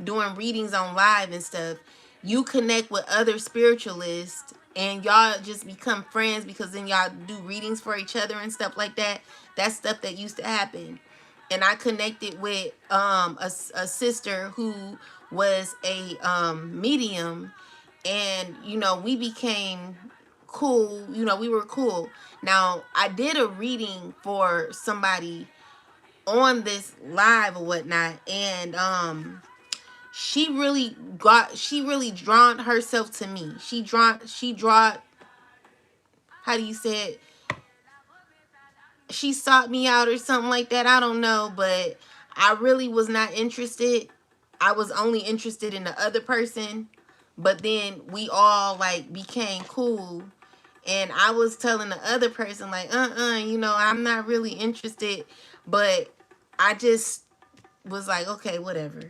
doing readings on live and stuff, you connect with other spiritualists and y'all just become friends because then y'all do readings for each other and stuff like that. That's stuff that used to happen. And I connected with a sister who was a medium, and you know, we became cool. You know, we were cool. Now, I did a reading for somebody on this live or whatnot, and she really drawn herself to me. She draw, how do you say it? She sought me out or something like that. I don't know, but I really was not interested. I was only interested in the other person. But then we all like became cool. And I was telling the other person like, you know, I'm not really interested. But I just was like, okay, whatever.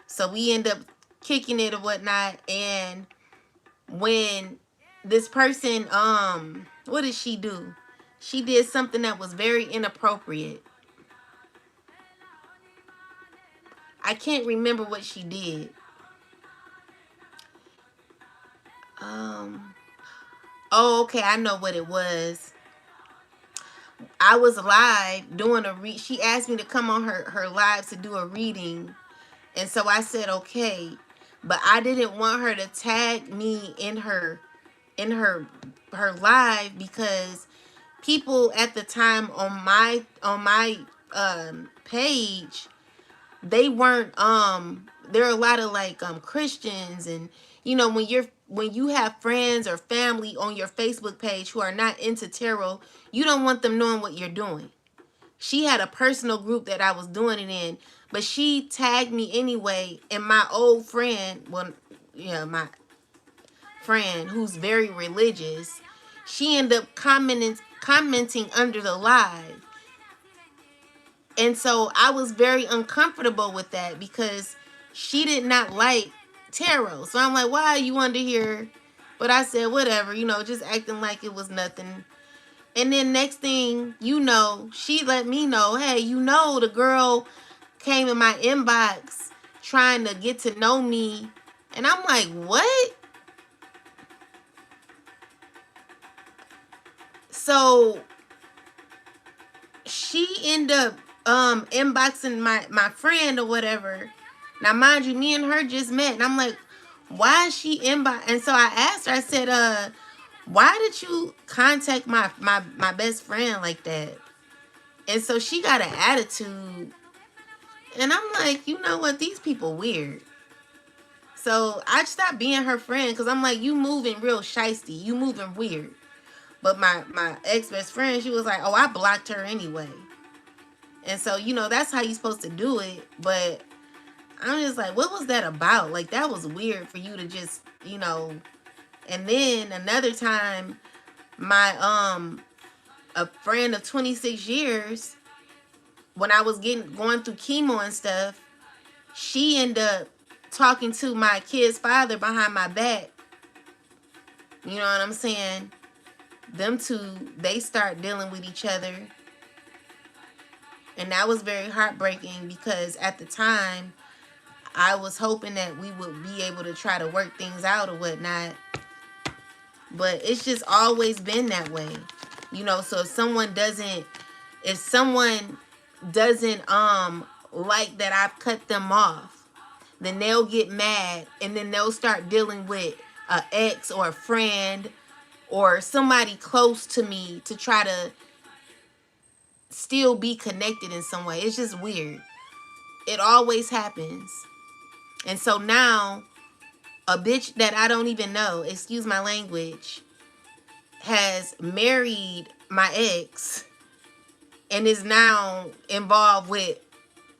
So we end up kicking it or whatnot. And when this person, what did she do? She did something that was very inappropriate. I can't remember what she did. Oh, okay, I know what it was. I was live doing she asked me to come on her live to do a reading. And so I said, okay. But I didn't want her to tag me in her live because people at the time on my page, they weren't there are a lot of like Christians, and you know, when you have friends or family on your Facebook page who are not into tarot, you don't want them knowing what you're doing. She had a personal group that I was doing it in, but she tagged me anyway, and my old friend, well, yeah, my friend who's very religious, she ended up commenting under the live. And so I was very uncomfortable with that because she did not like tarot. So I'm like, why are you under here? But I said, whatever, you know, just acting like it was nothing. And then next thing you know, she let me know, hey, you know, the girl came in my inbox trying to get to know me. And I'm like, what? So she ended up inboxing my friend or whatever. Now mind you, me and her just met, and I'm like, why is she inbox? And so I asked her, I said, why did you contact my best friend like that? And so she got an attitude, and I'm like, you know what, these people weird. So I stopped being her friend because I'm like, you moving real shisty, you moving weird. But my ex-best friend, she was like, oh, I blocked her anyway. And so, you know, that's how you're supposed to do it. But I'm just like, what was that about? Like, that was weird for you to just, you know. And then another time, my a friend of 26 years, when I was going through chemo and stuff, she ended up talking to my kid's father behind my back. You know what I'm saying? Them two, they start dealing with each other. And that was very heartbreaking because at the time, I was hoping that we would be able to try to work things out or whatnot. But it's just always been that way. You know, so if someone doesn't like that I've cut them off, then they'll get mad, and then they'll start dealing with an ex or a friend or somebody close to me to try to still be connected in some way. It's just weird. It always happens. And so now, a bitch that I don't even know, excuse my language, has married my ex and is now involved with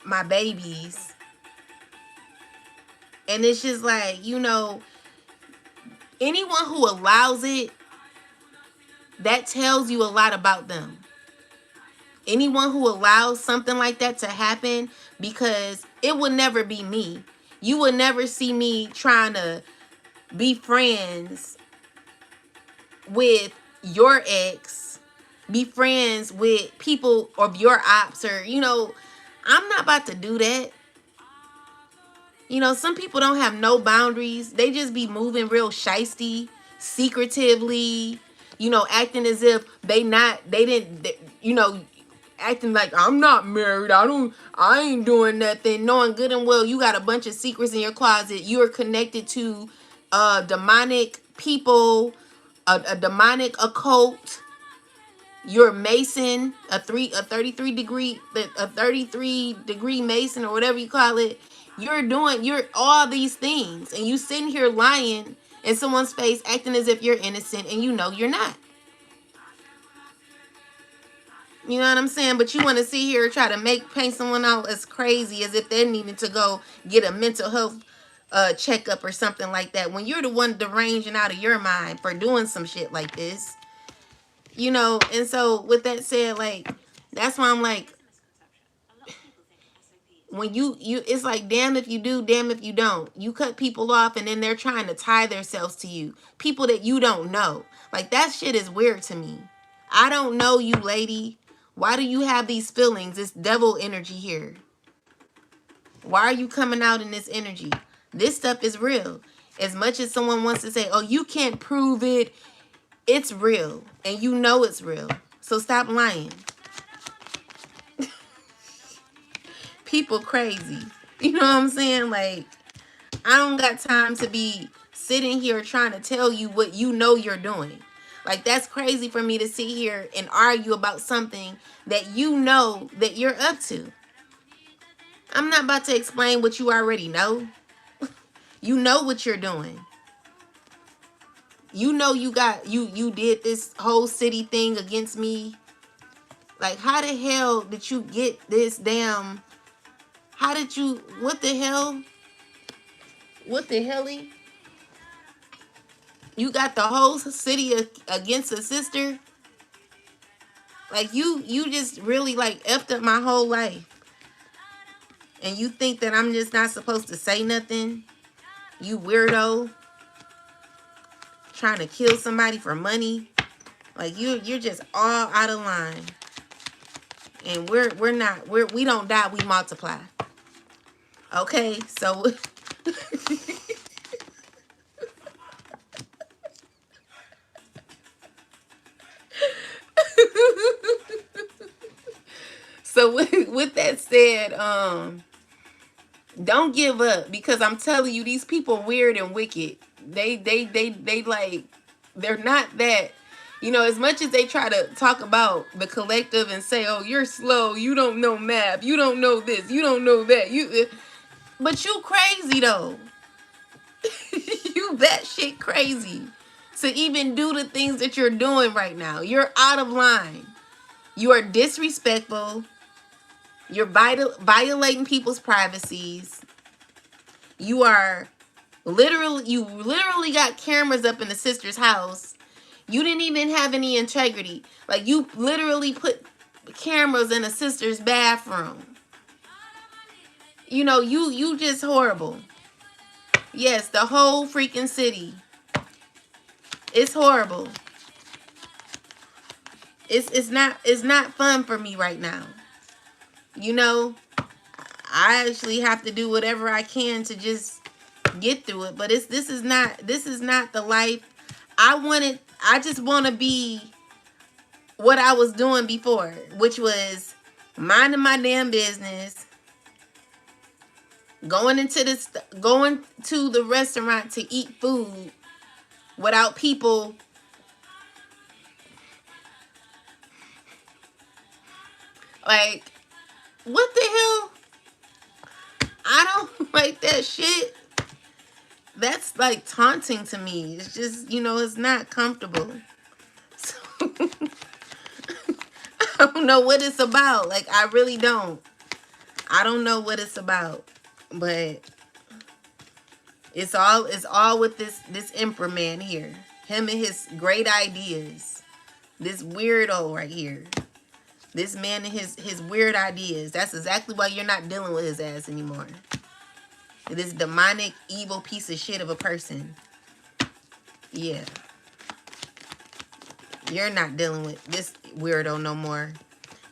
my babies. And it's just like, you know, Anyone who allows it, that tells you a lot about them. Anyone who allows something like that to happen, because it would never be me. You would never see me trying to be friends with your ex, be friends with people of your ops, or, you know, I'm not about to do that. You know, some people don't have no boundaries. They just be moving real shisty, secretively, you know, acting as if you know, acting like, I'm not married. I ain't doing nothing. Knowing good and well you got a bunch of secrets in your closet. You are connected to demonic people, a demonic occult. You're a Mason, a 33 degree Mason, or whatever you call it. You're all these things, and you sitting here lying in someone's face, acting as if you're innocent, and you know you're not. You know what I'm saying? But you want to sit here and try to paint someone out as crazy, as if they're needing to go get a mental health checkup or something like that, when you're the one deranging out of your mind for doing some shit like this. You know, and so with that said, like, that's why I'm like, when you it's like, damn if you do, damn if you don't. You cut people off, and then they're trying to tie themselves to you. People that you don't know. Like, that shit is weird to me. I don't know you, lady. Why do you have these feelings? This devil energy here. Why are you coming out in this energy? This stuff is real. As much as someone wants to say, oh, you can't prove it, it's real. And you know it's real. So stop lying. People crazy. You know what I'm saying? Like, I don't got time to be sitting here trying to tell you what you know you're doing. Like, that's crazy for me to sit here and argue about something that you know that you're up to. I'm not about to explain what you already know. You know what you're doing. You know you did this whole city thing against me. Like, how the hell did you get this damn... How did you... What the hell? What the helly? You got the whole city against a sister? Like, you just really, like, effed up my whole life. And you think that I'm just not supposed to say nothing? You weirdo. Trying to kill somebody for money. Like, you're just all out of line. And we don't die, we multiply. Okay, so... So with that said, don't give up, because I'm telling you, these people weird and wicked. They like, they're not that, you know, as much as they try to talk about the collective and say, oh, you're slow, you don't know math, you don't know this, you don't know that, but you crazy though. You batshit crazy to even do the things that you're doing right now. You're out of line. You are disrespectful. You're violating people's privacies. You literally got cameras up in the sister's house. You didn't even have any integrity. Like, you literally put cameras in a sister's bathroom. You know, you just horrible. Yes, the whole freaking city. It's horrible. It's not fun for me right now. You know, I actually have to do whatever I can to just get through it. But this is not the life I wanted. I just want to be what I was doing before, which was minding my damn business, going to the restaurant to eat food without people like, what the hell? I don't like that shit. That's like taunting to me. It's just, you know, it's not comfortable. So, I don't know what it's about. Like, I really don't. I don't know what it's about. But It's all with this emperor man here. Him and his great ideas. This weirdo right here. This man and his weird ideas. That's exactly why you're not dealing with his ass anymore. This demonic, evil piece of shit of a person. Yeah. You're not dealing with this weirdo no more.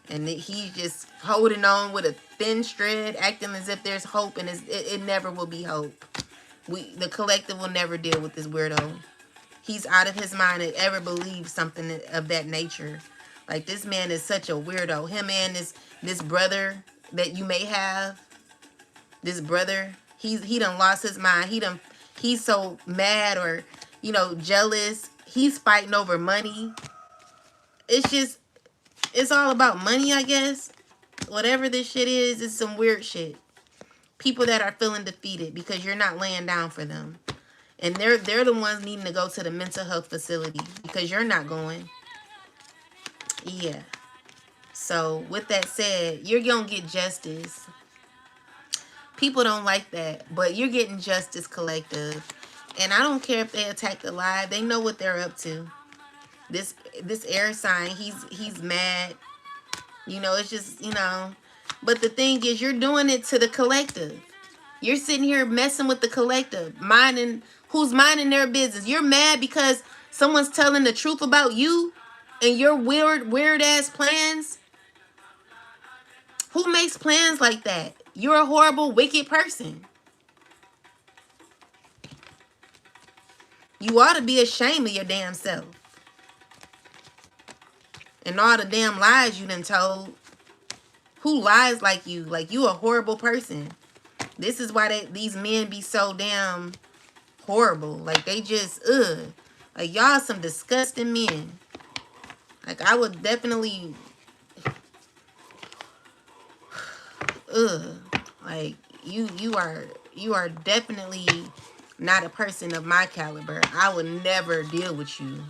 And he's just holding on with a thin thread, acting as if there's hope, and it never will be hope. The collective will never deal with this weirdo. He's out of his mind to ever believe something of that nature. Like, this man is such a weirdo. Him and this brother that you may have, this brother, he done lost his mind. He's so mad or, jealous. He's fighting over money. It's all about money, I guess. Whatever this shit is, it's some weird shit. People that are feeling defeated because you're not laying down for them. And they're the ones needing to go to the mental health facility because you're not going. Yeah. So, with that said, you're going to get justice. People don't like that, but you're getting justice, collective. And I don't care if they attack alive. They know what they're up to. This air sign, he's mad. It's just, But the thing is, you're doing it to the collective. You're sitting here messing with the collective, who's minding their business. You're mad because someone's telling the truth about you and your weird ass plans. Who makes plans like that? You're a horrible, wicked person. You ought to be ashamed of your damn self. And all the damn lies you done told. Who lies like you? Like, you a horrible person. This is why these men be so damn horrible. Like, they just, Like, y'all some disgusting men. Like, I would definitely, Like, you are definitely not a person of my caliber. I would never deal with you.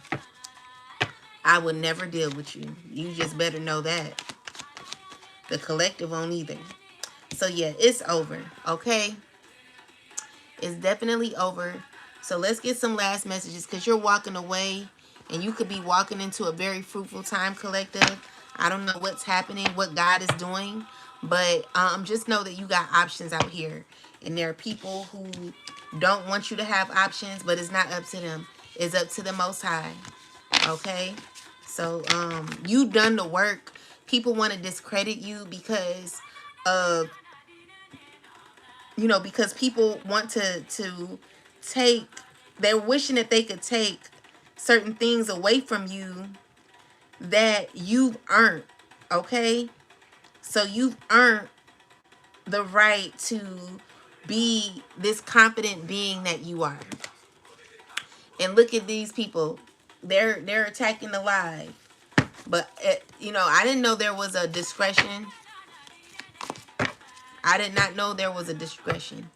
I would never deal with you. You just better know that. The collective won't either. So yeah, it's over. Okay? It's definitely over. So let's get some last messages, because you're walking away and you could be walking into a very fruitful time, collective. I don't know what's happening, what God is doing, but just know that you got options out here. And there are people who don't want you to have options, but it's not up to them. It's up to the Most High. Okay? So you done the work. People want to discredit you because of, because people want to take, they're wishing that they could take certain things away from you that you've earned. Okay? So you've earned the right to be this confident being that you are. And look at these people. They're attacking the live. But, I didn't know there was a discretion. I did not know there was a discretion.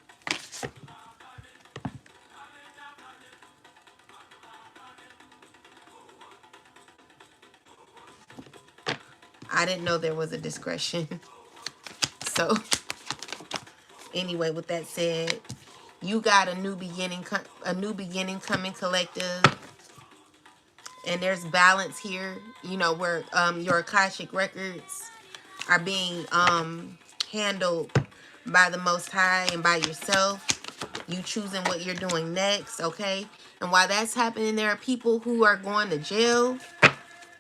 I didn't know there was a discretion. So, anyway, with that said, you got a new beginning coming, collective. And there's balance here, where your Akashic records are being handled by the Most High and by yourself. You choosing what you're doing next, okay? And while that's happening, there are people who are going to jail,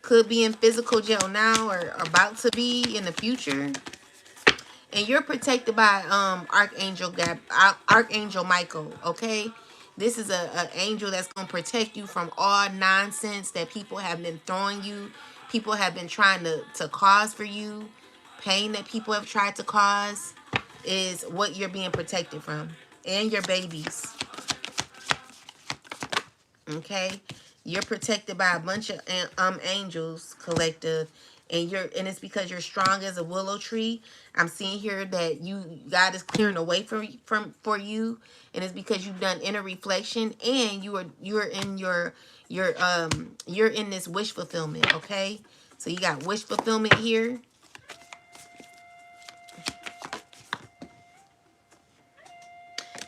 could be in physical jail now or about to be in the future. And you're protected by Archangel Michael, okay? This is an angel that's going to protect you from all nonsense that people have been throwing you. People have been trying to cause for you. Pain that people have tried to cause is what you're being protected from. And your babies. Okay? You're protected by a bunch of angels, collective. And it's because you're strong as a willow tree. I'm seeing here that God is clearing away for you, and it's because you've done inner reflection, and you're in this wish fulfillment. Okay, so you got wish fulfillment here.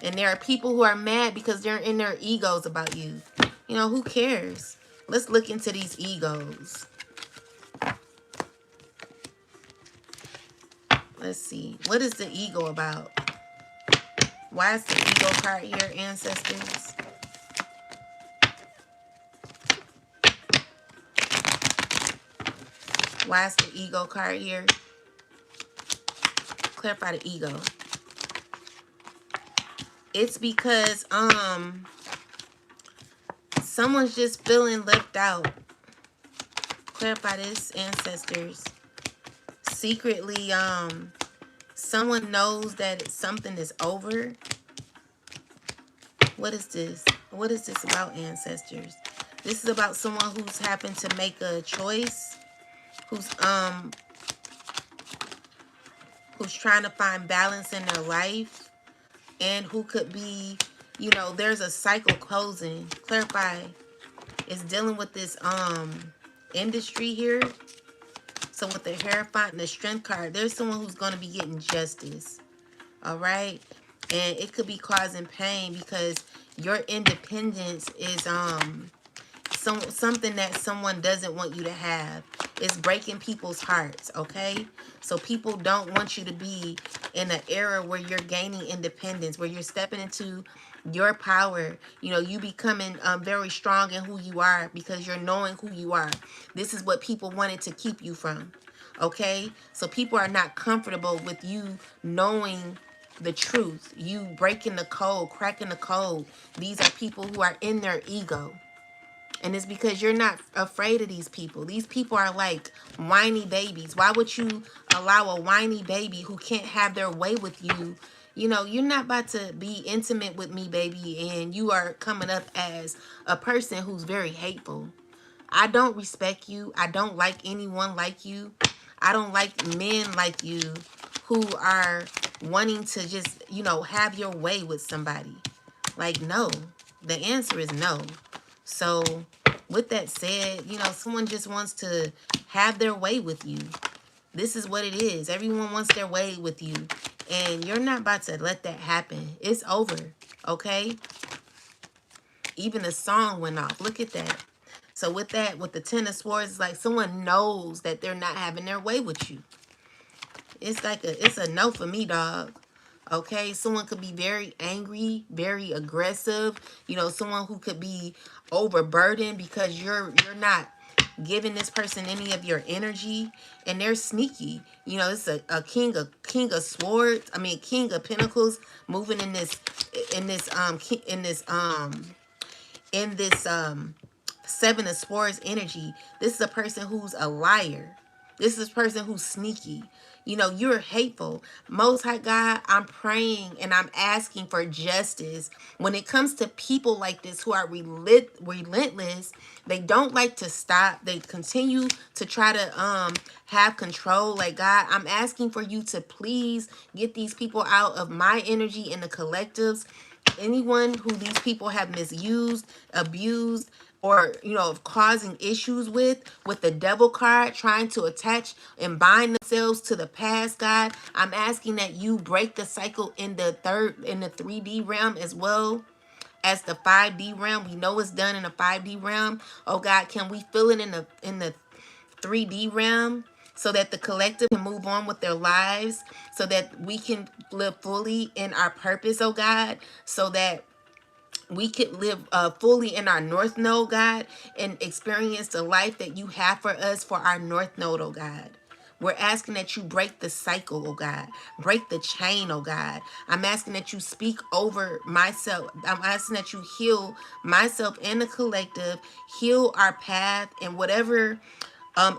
And there are people who are mad because they're in their egos about you. You know, who cares? Let's look into these egos. Let's see. What is the ego about? Why is the ego card here, ancestors? Why is the ego card here? Clarify the ego. It's because someone's just feeling left out. Clarify this, ancestors. Secretly, someone knows that something is over. What is this? What is this about, ancestors? This is about someone who's happened to make a choice, who's trying to find balance in their life, and who could be, you know, there's a cycle closing. Clarify. It's dealing with this industry here. So with the Hierophant and the Strength card, there's someone who's going to be getting justice. All right? And it could be causing pain because your independence is something that someone doesn't want you to have. It's breaking people's hearts, okay? So people don't want you to be in an era where you're gaining independence, where you're stepping into your power. You know, you becoming very strong in who you are because you're knowing who you are. This is what people wanted to keep you from, okay? So people are not comfortable with you knowing the truth, you breaking the code, cracking the code. These are people who are in their ego. And it's because you're not afraid of these people. These people are like whiny babies. Why would you allow a whiny baby who can't have their way with you? You know, you're not about to be intimate with me, baby, and you are coming up as a person who's very hateful. I don't respect you. I don't like anyone like you. I don't like men like you who are wanting to just, you know, have your way with somebody. Like, no. The answer is no. So, with that said, you know, someone just wants to have their way with you. This is what it is. Everyone wants their way with you. And you're not about to let that happen. It's over. Okay? Even the song went off. Look at that. So with that, with the Ten of Swords, it's like someone knows that they're not having their way with you. It's like it's a no for me, dog. Okay, someone could be very angry, very aggressive. You know, someone who could be overburdened because you're not giving this person any of your energy, and they're sneaky. You know, it's a king of swords. I mean, king of pentacles moving in this Seven of Swords energy. This is a person who's a liar. This is a person who's sneaky. You know, you're hateful. Most High God, I'm praying and I'm asking for justice. When it comes to people like this who are relentless, they don't like to stop. They continue to try to have control. Like, God, I'm asking for you to please get these people out of my energy in the collectives. Anyone who these people have misused, abused, or, you know, causing issues with the devil card, trying to attach and bind themselves to the past, God, I'm asking that you break the cycle in the 3D realm as well as the 5D realm. We know it's done in the 5D realm. Oh God, can we feel it in the 3D realm, so that the collective can move on with their lives, so that we can live fully in our purpose, oh God, so that we could live fully in our North Node, God, and experience the life that you have for us for our North Node, oh God. We're asking that you break the cycle, oh God. Break the chain, oh God. I'm asking that you speak over myself. I'm asking that you heal myself and the collective. Heal our path and whatever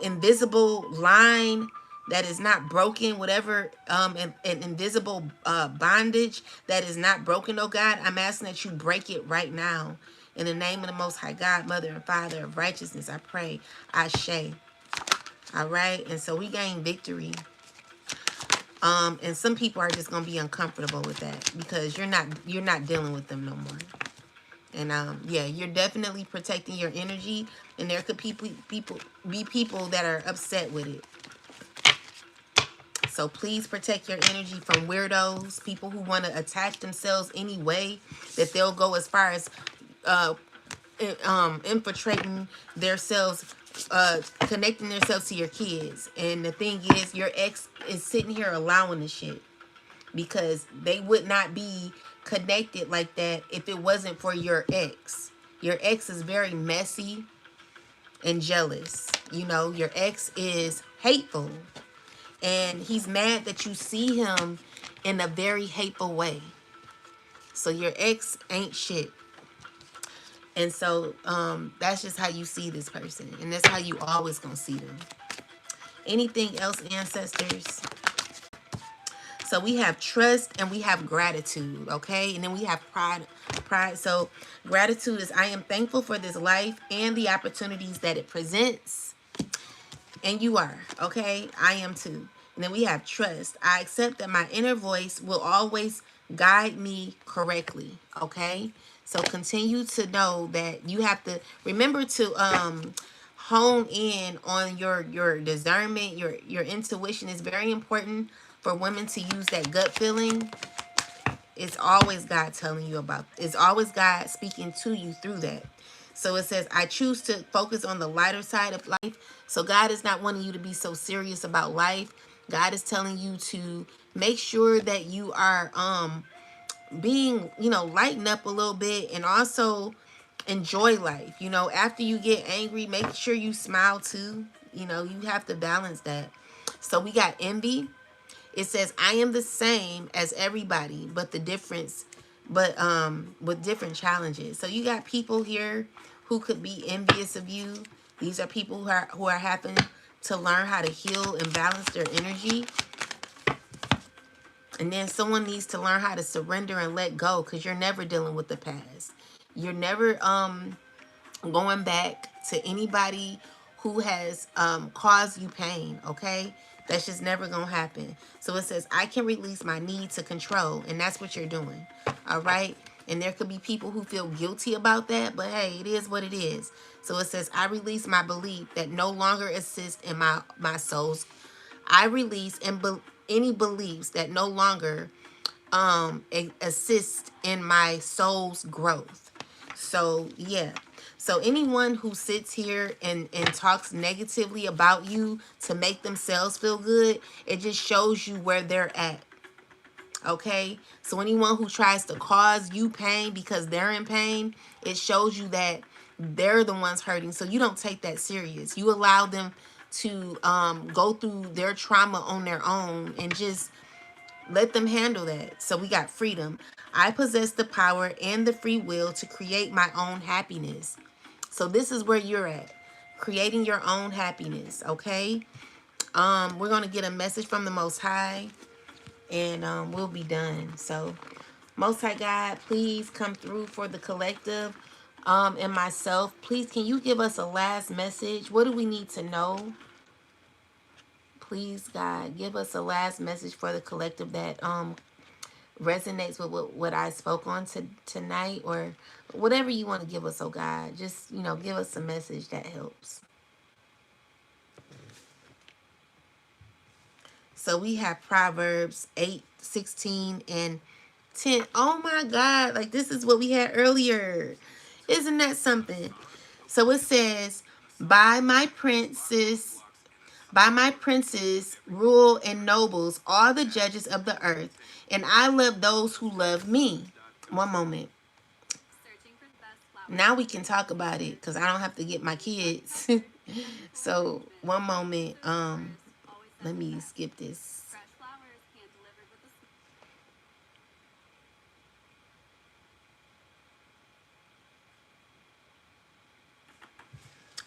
invisible line that is not broken, whatever an invisible bondage that is not broken, oh God, I'm asking that you break it right now. In the name of the Most High God, Mother and Father of righteousness, I pray. Ashe. All right, and so we gain victory. And some people are just gonna be uncomfortable with that because you're not dealing with them no more. And yeah, you're definitely protecting your energy, and there could be people that are upset with it. So please protect your energy from weirdos, people who want to attach themselves any way that they'll go as far as uh, infiltrating themselves, connecting themselves to your kids. And the thing is, your ex is sitting here allowing the shit, because they would not be connected like that if it wasn't for your ex. Your ex is very messy and jealous. You know, your ex is hateful, and he's mad that you see him in a very hateful way. So your ex ain't shit. And so that's just how you see this person, and that's how you always gonna see them. Anything else, ancestors? So we have trust and we have gratitude, okay? And then we have pride. So gratitude is, I am thankful for this life and the opportunities that it presents. And you are, okay? I am too. And then we have trust. I accept that my inner voice will always guide me correctly, okay? So continue to know that you have to remember to hone in on your discernment. Your intuition is very important for women to use that gut feeling. It's always God telling you about. It's always God speaking to you through that. So it says, I choose to focus on the lighter side of life. So God is not wanting you to be so serious about life. God is telling you to make sure that you are being, lighten up a little bit, and also enjoy life. After you get angry, make sure you smile too. You have to balance that. So we got envy. It says, I am the same as everybody, but with different challenges. So you got people here who could be envious of you. These are people who are having to learn how to heal and balance their energy. And then someone needs to learn how to surrender and let go, because you're never dealing with the past. You're never going back to anybody who has caused you pain, okay? That's just never gonna happen. So it says, I can release my need to control, and that's what you're doing, all right? And there could be people who feel guilty about that, but hey, it is what it is. So it says, I release my belief that no longer assists in my soul's. I release any beliefs that no longer assist in my soul's growth. So yeah. So anyone who sits here and talks negatively about you to make themselves feel good, it just shows you where they're at. Okay? So anyone who tries to cause you pain because they're in pain, it shows you that they're the ones hurting. So you don't take that serious. You allow them to go through their trauma on their own, and just let them handle that. So we got freedom. I possess the power and the free will to create my own happiness. So this is where you're at, creating your own happiness, okay? We're going to get a message from the Most High, and we'll be done. So Most High God, please come through for the collective and myself. Please, can you give us a last message? What do we need to know? Please, God, give us a last message for the collective that resonates with what I spoke on tonight, or whatever you want to give us, oh God. Just, give us a message that helps. So we have Proverbs 8:16 and 10. Oh my God, like this is what we had earlier. Isn't that something? So it says, by my princes, rule and nobles, all the judges of the earth, and I love those who love me. One moment. Now we can talk about it, because I don't have to get my kids. So one moment. Let me skip this.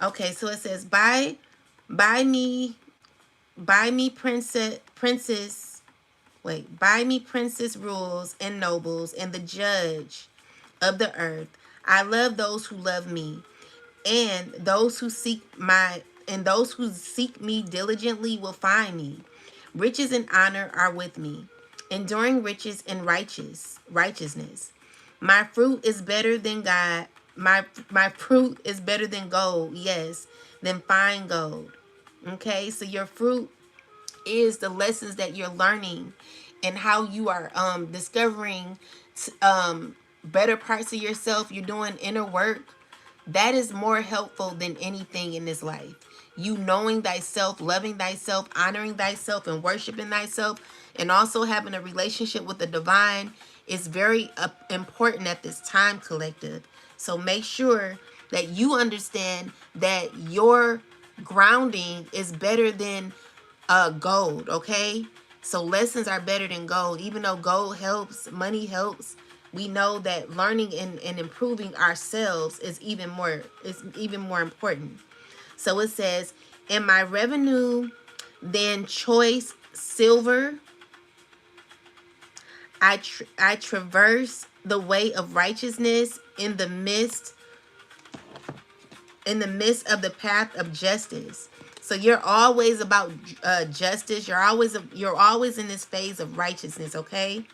Okay, so it says, buy me buy me princess rules and nobles and the judge of the earth. I love those who love me, and those who seek me diligently will find me. Riches and honor are with me, enduring riches and righteousness. My fruit is better than God. My fruit is better than gold, yes, than fine gold. Okay, so your fruit is the lessons that you're learning and how you are discovering better parts of yourself. You're doing inner work. That is more helpful than anything in this life. You knowing thyself, loving thyself, honoring thyself, and worshiping thyself, and also having a relationship with the divine is very important at this time, collective. So make sure that you understand that your grounding is better than gold, okay? So lessons are better than gold. Even though gold helps, money helps, we know that learning and improving ourselves is even more important. So it says, in my revenue, then choice silver, I traverse the way of righteousness in the midst of the path of justice. So you're always about justice. You're always in this phase of righteousness, okay?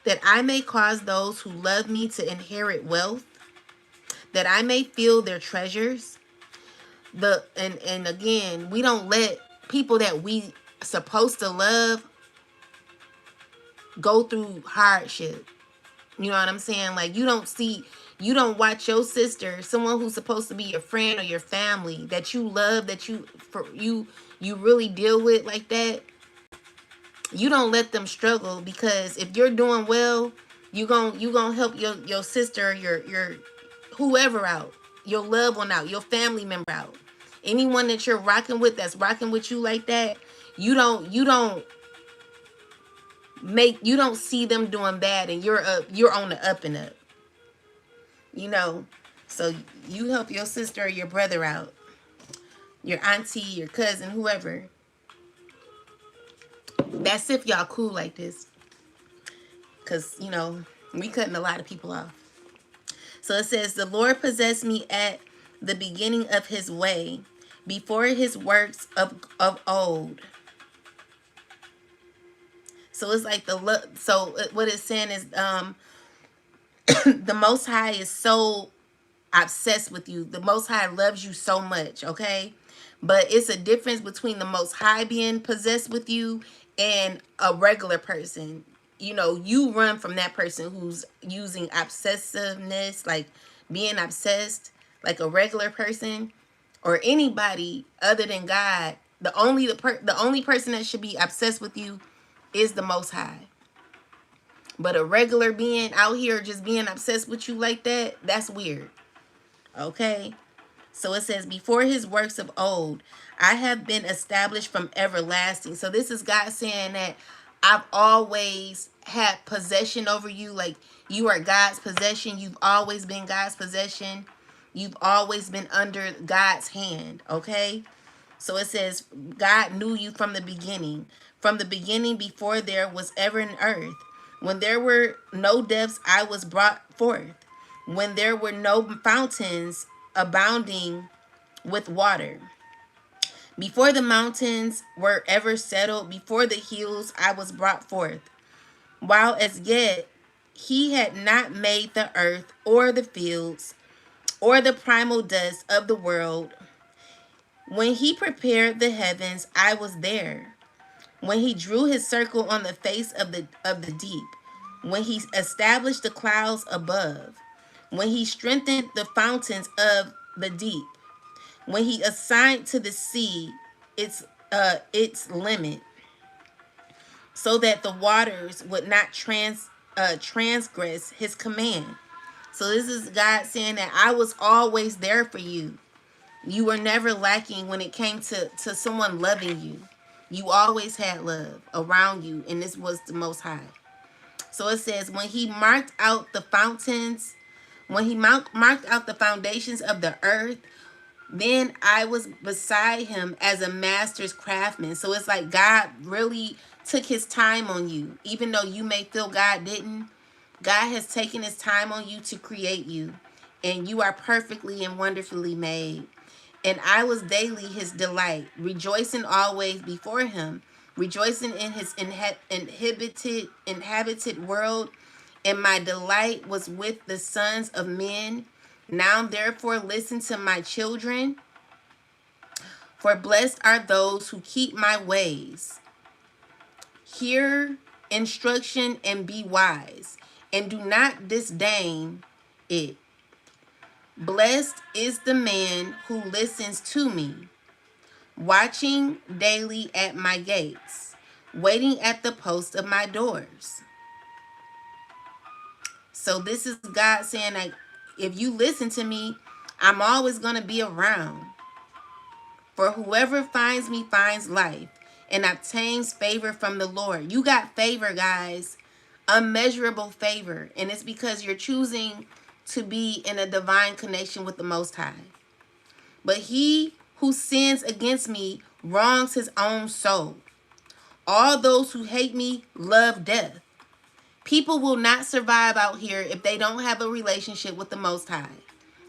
That I may cause those who love me to inherit wealth, that I may feel their treasures. And again, we don't let people that we supposed to love go through hardship. You know what I'm saying? Like, you don't watch your sister, someone who's supposed to be your friend or your family that you love, that you really deal with like that. You don't let them struggle, because if you're doing well, you gonna help your sister, your whoever out, your loved one out, your family member out. Anyone that you're rocking with, that's rocking with you like that, you don't see them doing bad, and you're on the up and up. You know, so you help your sister or your brother out, your auntie, your cousin, whoever. That's if y'all cool like this, because we cutting a lot of people off. So it says, the Lord possessed me at the beginning of his way, before his works of old. So it's like so what it's saying is the Most High is so obsessed with you. The Most High loves you so much, okay? But it's a difference between the Most High being possessed with you and a regular person. You run from that person who's using obsessiveness, like being obsessed, like a regular person or anybody other than God. The only person that should be obsessed with you is the Most High. But a regular being out here just being obsessed with you like that, that's weird. Okay? So it says, before his works of old, I have been established from everlasting. So this is God saying that I've always had possession over you. Like, you are God's possession. You've always been God's possession. You've always been under God's hand. Okay? So it says, God knew you from the beginning. From the beginning, before there was ever an earth. When there were no depths, I was brought forth. When there were no fountains abounding with water. Before the mountains were ever settled, before the hills I was brought forth. While as yet he had not made the earth or the fields or the primal dust of the world. When he prepared the heavens, I was there. When he drew his circle on the face of the deep. When he established the clouds above. When he strengthened the fountains of the deep. When he assigned to the sea its limit, so that the waters would not transgress his command. So this is God saying that I was always there for you. You were never lacking when it came to someone loving you. You always had love around you, and this was the Most High. So it says, when he marked out the fountains, when he marked out the foundations of the earth, then I was beside him as a master's craftsman. So it's like God really took his time on you. Even though you may feel God didn't, God has taken his time on you to create you. And you are perfectly and wonderfully made. And I was daily his delight, rejoicing always before him, rejoicing in his inhabited world. And my delight was with the sons of men. Now therefore listen to my children, for blessed are those who keep my ways. Hear instruction and be wise, and do not disdain it. Blessed is the man who listens to me, watching daily at my gates, waiting at the post of my doors. So this is God saying, like, if you listen to me, I'm always going to be around. For whoever finds me finds life and obtains favor from the Lord. You got favor, guys. Unmeasurable favor. And it's because you're choosing to be in a divine connection with the Most High. But he who sins against me wrongs his own soul. All those who hate me love death. People will not survive out here if they don't have a relationship with the Most High.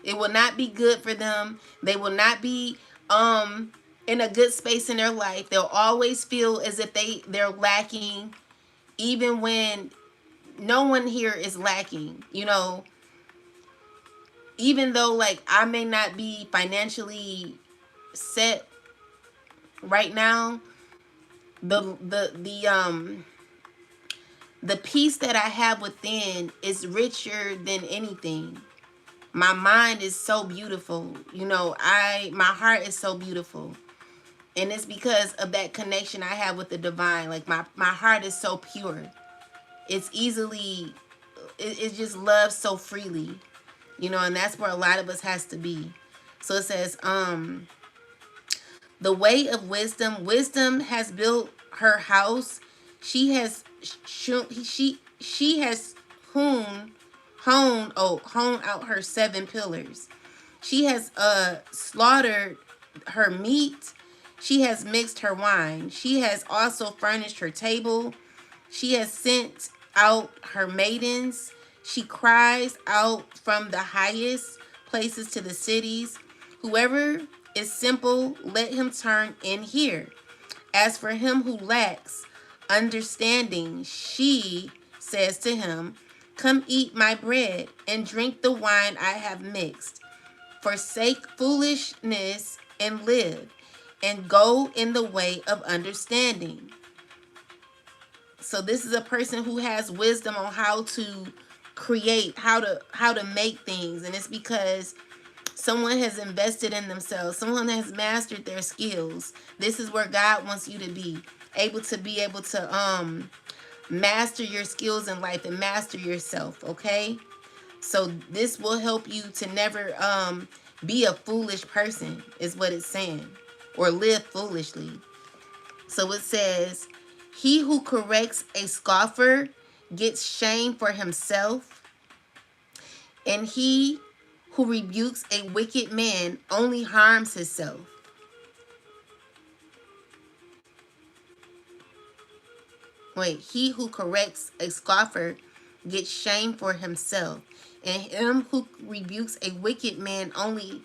It will not be good for them. They will not be in a good space in their life. They'll always feel as if they're lacking, even when no one here is lacking. You know, even though, like, I may not be financially set right now, the peace that I have within is richer than anything. My mind is so beautiful. You know, my heart is so beautiful. And it's because of that connection I have with the divine. Like, my heart is so pure. It's easily, it just loves so freely. You know, and that's where a lot of us has to be. So it says, the way of wisdom. Wisdom has built her house. She has honed out her 7 pillars. She has slaughtered her meat. She has mixed her wine. She has also furnished her table. She has sent out her maidens. She cries out from the highest places to the cities. Whoever is simple, let him turn in here. As for him who lacks understanding, she says to him, come eat my bread and drink the wine I have mixed. Forsake foolishness and live, and go in the way of understanding. So this is a person who has wisdom on how to create, how to make things. And it's because someone has invested in themselves. Someone has mastered their skills. This is where God wants you to be able to master your skills in life and master yourself, okay? So this will help you to never be a foolish person, is what it's saying, or live foolishly. So it says, he who corrects a scoffer gets shame for himself, and he who rebukes a wicked man only harms himself. Wait, he who corrects a scoffer gets shame for himself, and him who rebukes a wicked man only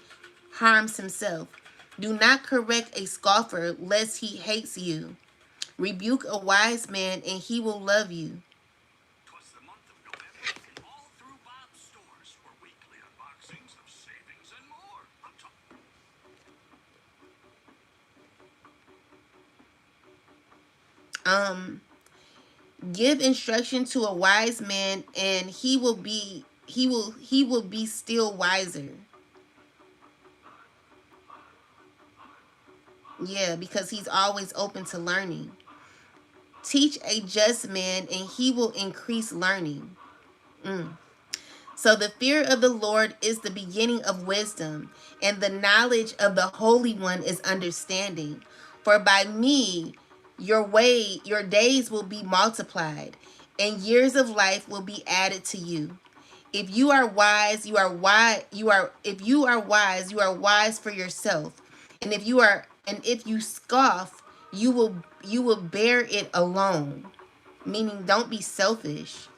harms himself. Do not correct a scoffer lest he hates you. Rebuke a wise man and he will love you. Give instruction to a wise man and he will be still wiser. Yeah, because he's always open to learning. Teach a just man and he will increase learning. So the fear of the Lord is the beginning of wisdom, and the knowledge of the Holy One is understanding. For by me your days will be multiplied, and years of life will be added to you. If you are wise, you are wise. If you are wise, you are wise for yourself. And if you scoff, you will bear it alone. Meaning, don't be selfish.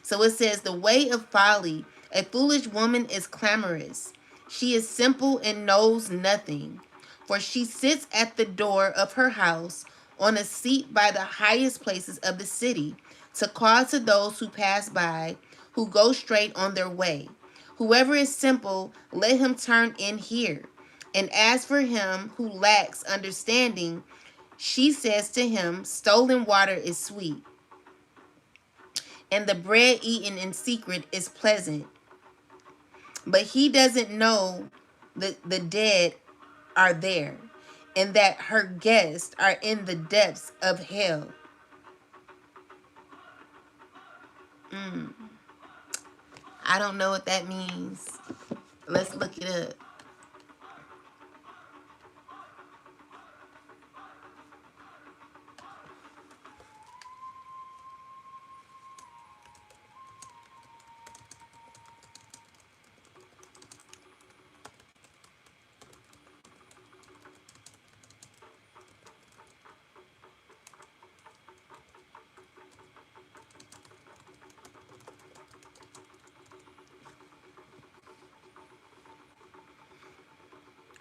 So it says, the way of folly, a foolish woman is clamorous. She is simple and knows nothing. For she sits at the door of her house on a seat by the highest places of the city to call to those who pass by, who go straight on their way. Whoever is simple, let him turn in here. And as for him who lacks understanding, She says to him, stolen water is sweet, and the bread eaten in secret is pleasant. But he doesn't know the dead are there, and that her guests are in the depths of hell. I don't know what that means. Let's look it up.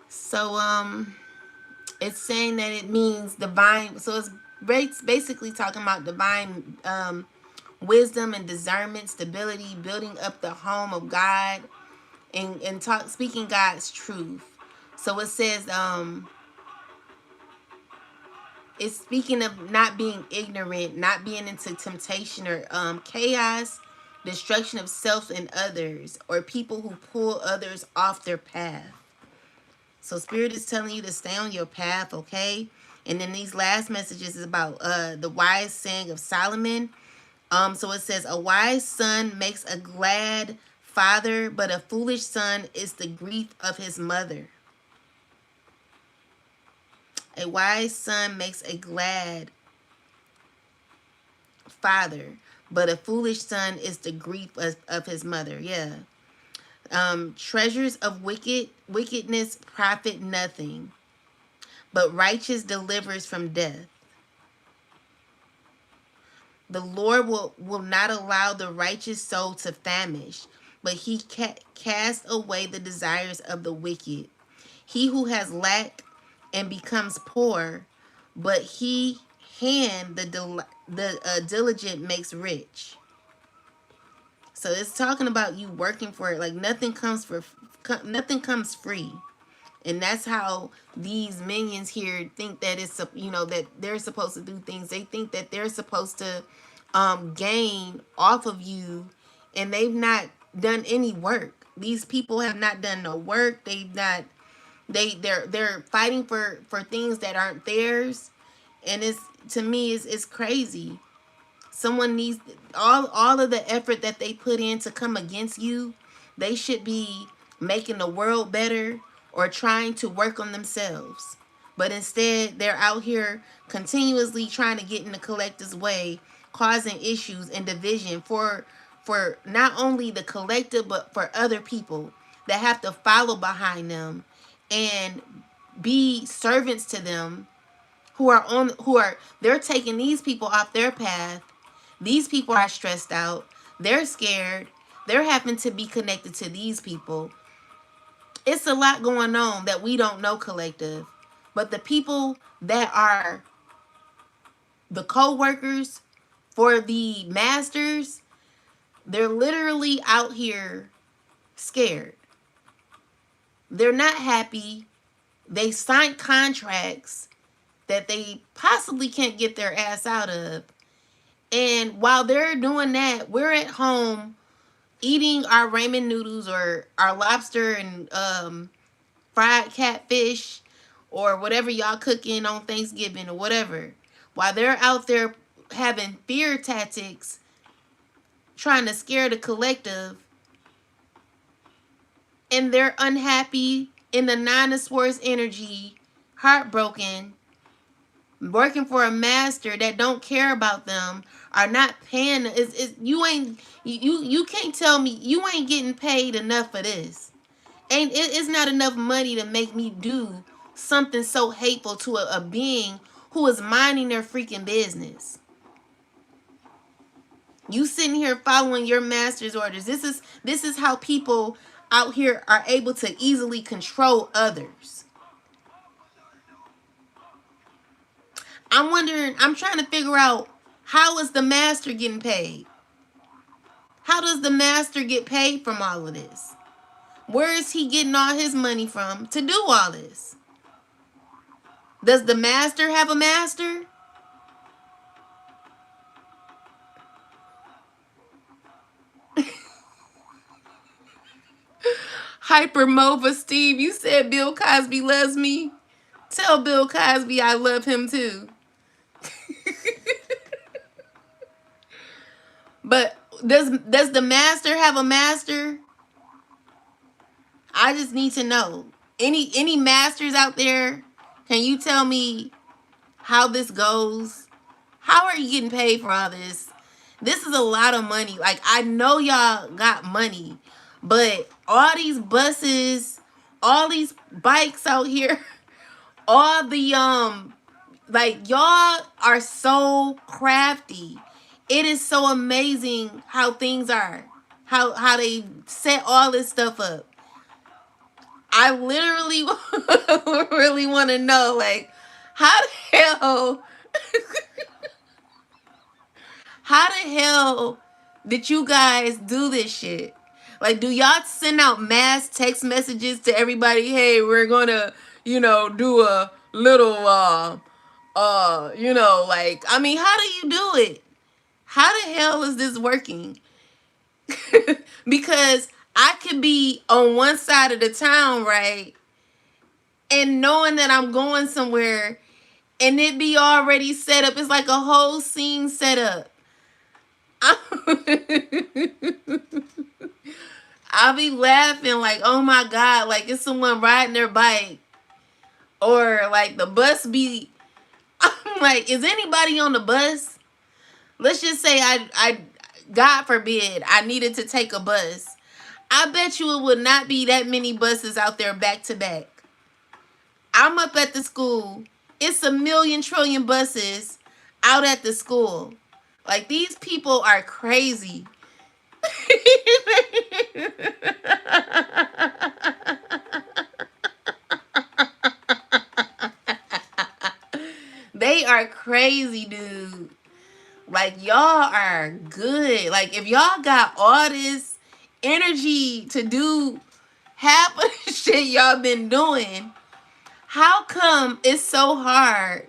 So it's saying that it means divine. So it's basically talking about divine wisdom and discernment, stability, building up the home of God, and speaking God's truth. So it says it's speaking of not being ignorant, not being into temptation or chaos, destruction of self and others, or people who pull others off their path. So Spirit is telling you to stay on your path, okay? And then these last messages is about the wise saying of Solomon. So it says, a wise son makes a glad father, but a foolish son is the grief of his mother. A wise son makes a glad father, but a foolish son is the grief of his mother. Yeah. Treasures of wickedness profit nothing, but righteous delivers from death. The Lord will not allow the righteous soul to famish, but he casts away the desires of the wicked. He who has lack and becomes poor, but he the diligent makes rich. So it's talking about you working for it. Like nothing comes free. And that's how these minions here think that it's, that they're supposed to do things. They think that they're supposed to gain off of you, and they've not done any work. These people have not done no work. They've not they're fighting for things that aren't theirs, and it's, to me, it's crazy. Someone needs all of the effort that they put in to come against you. They should be making the world better or trying to work on themselves. But instead, they're out here continuously trying to get in the collective's way, causing issues and division for not only the collective but for other people that have to follow behind them and be servants to them, they're taking these people off their path. These people are stressed out. They're scared. They're having to be connected to these people. It's a lot going on that we don't know, collective. But the people that are the co-workers for the masters, they're literally out here scared. They're not happy. They signed contracts that they possibly can't get their ass out of. And while they're doing that, we're at home eating our ramen noodles or our lobster and fried catfish or whatever y'all cooking on Thanksgiving or whatever. While they're out there having fear tactics, trying to scare the collective, and they're unhappy in the Nine of Swords energy, heartbroken, working for a master that don't care about them, are not paying. You can't tell me you ain't getting paid enough for this. It's not enough money to make me do something so hateful to a being who is minding their freaking business. You sitting here following your master's orders. This is how people out here are able to easily control others. I'm trying to figure out, how is the master getting paid? How does the master get paid from all of this? Where is he getting all his money from to do all this? Does the master have a master? Hypermova Steve, you said Bill Cosby loves me. Tell Bill Cosby I love him too. But does the master have a master? I just need to know. Any masters out there? Can you tell me how this goes? How are you getting paid for all this? This is a lot of money. Like, I know y'all got money, but all these buses, all these bikes out here, all the like, y'all are so crafty. It is so amazing how things are. How they set all this stuff up. I literally really want to know, like, how the hell how the hell did you guys do this shit? Like, do y'all send out mass text messages to everybody? Hey, we're gonna, do a little, like, I mean, how do you do it? How the hell is this working? Because I could be on one side of the town, right? And knowing that I'm going somewhere and it be already set up. It's like a whole scene set up. I'll be laughing like, oh my God, like it's someone riding their bike. Or like the bus be, I'm like, is anybody on the bus? Let's just say I God forbid, I needed to take a bus. I bet you it would not be that many buses out there back to back. I'm up at the school. It's a million trillion buses out at the school. Like, these people are crazy. They are crazy, dude. Like, y'all are good. Like, if y'all got all this energy to do half of the shit y'all been doing, how come it's so hard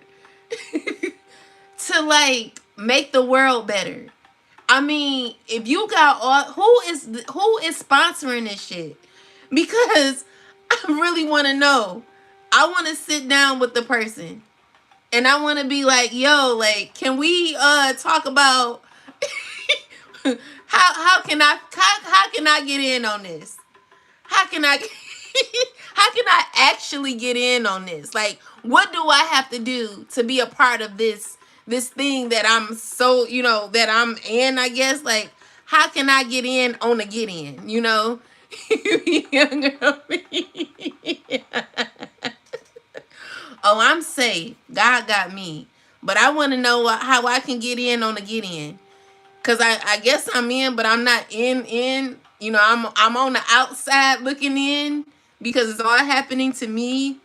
to, like, make the world better? I mean, if you got all, who is sponsoring this shit? Because I really want to know. I want to sit down with the person and I want to be like, yo, like, can we talk about how can I get in on this? How can I how can I actually get in on this? Like, what do I have to do to be a part of this thing that I'm so, that I'm in, I guess? Like, how can I get in on the get in, Oh, I'm safe. God got me. But I want to know how I can get in on the get in. Cause I guess I'm in, but I'm not in. I'm on the outside looking in because it's all happening to me.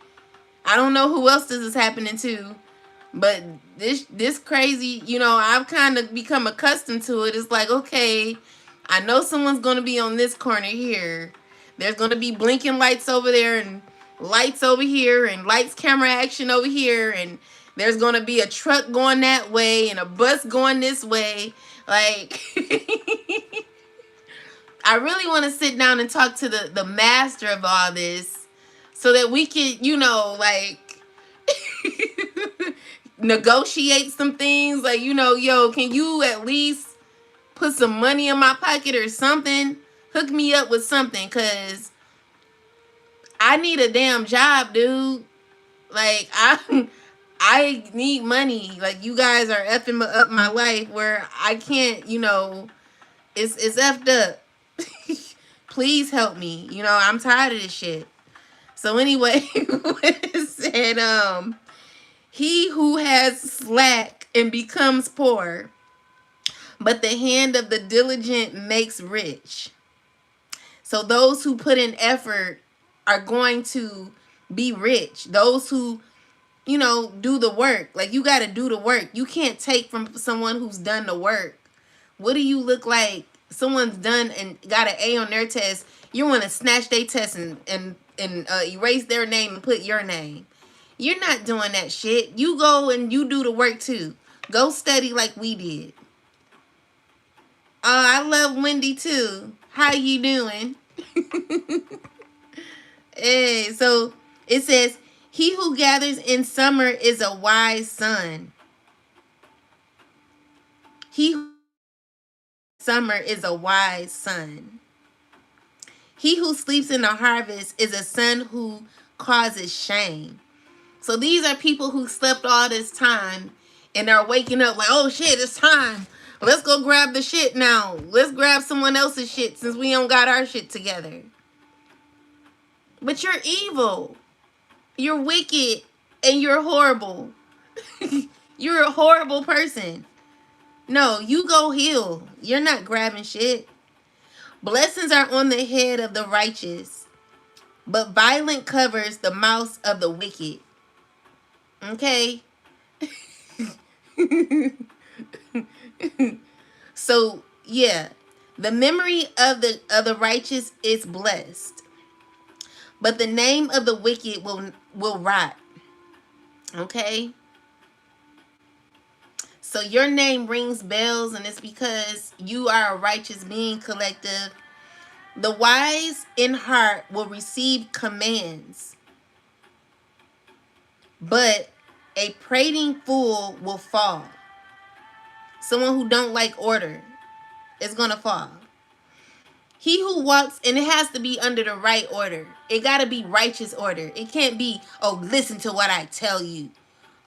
I don't know who else this is happening to, but this crazy, I've kind of become accustomed to it. It's like, okay, I know someone's gonna be on this corner here. There's gonna be blinking lights over there and lights over here and lights, camera, action over here, and there's gonna be a truck going that way and a bus going this way. Like, I really want to sit down and talk to the master of all this so that we can, like, negotiate some things. Like, yo, can you at least put some money in my pocket or something? Hook me up with something, because I need a damn job, dude. Like, I need money. Like, you guys are effing up my life where I can't, it's effed up. Please help me. I'm tired of this shit. So anyway, it said, he who has slack and becomes poor, but the hand of the diligent makes rich. So those who put in effort are going to be rich. Those who, do the work. Like, you got to do the work. You can't take from someone who's done the work. What do you look like? Someone's done and got an A on their test. You want to snatch their test and erase their name and put your name. You're not doing that shit. You go and you do the work too. Go study like we did. Oh, I love Wendy too. How you doing? Hey, so it says, he who gathers in summer is a wise son. He who summer is a wise son. He who sleeps in the harvest is a son who causes shame. So these are people who slept all this time and are waking up like, oh shit, it's time. Let's go grab the shit now. Let's grab someone else's shit since we don't got our shit together. But you're evil. You're wicked and you're horrible. You're a horrible person. No, you go heal. You're not grabbing shit. Blessings are on the head of the righteous, but violence covers the mouths of the wicked. Okay? So, yeah. The memory of the righteous is blessed, but the name of the wicked will rot. Okay? So your name rings bells, and it's because you are a righteous being, collective. The wise in heart will receive commands, but a prating fool will fall. Someone who don't like order is going to fall. He who walks, and it has to be under the right order. It got to be righteous order. It can't be, oh, listen to what I tell you.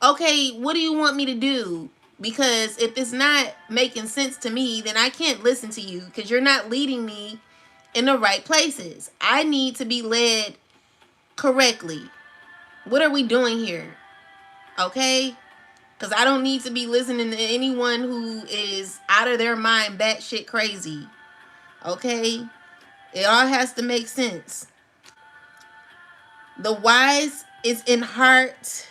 Okay, what do you want me to do? Because if it's not making sense to me, then I can't listen to you because you're not leading me in the right places. I need to be led correctly. What are we doing here? Okay? Because I don't need to be listening to anyone who is out of their mind, batshit crazy. Okay? It all has to make sense. The wise is in heart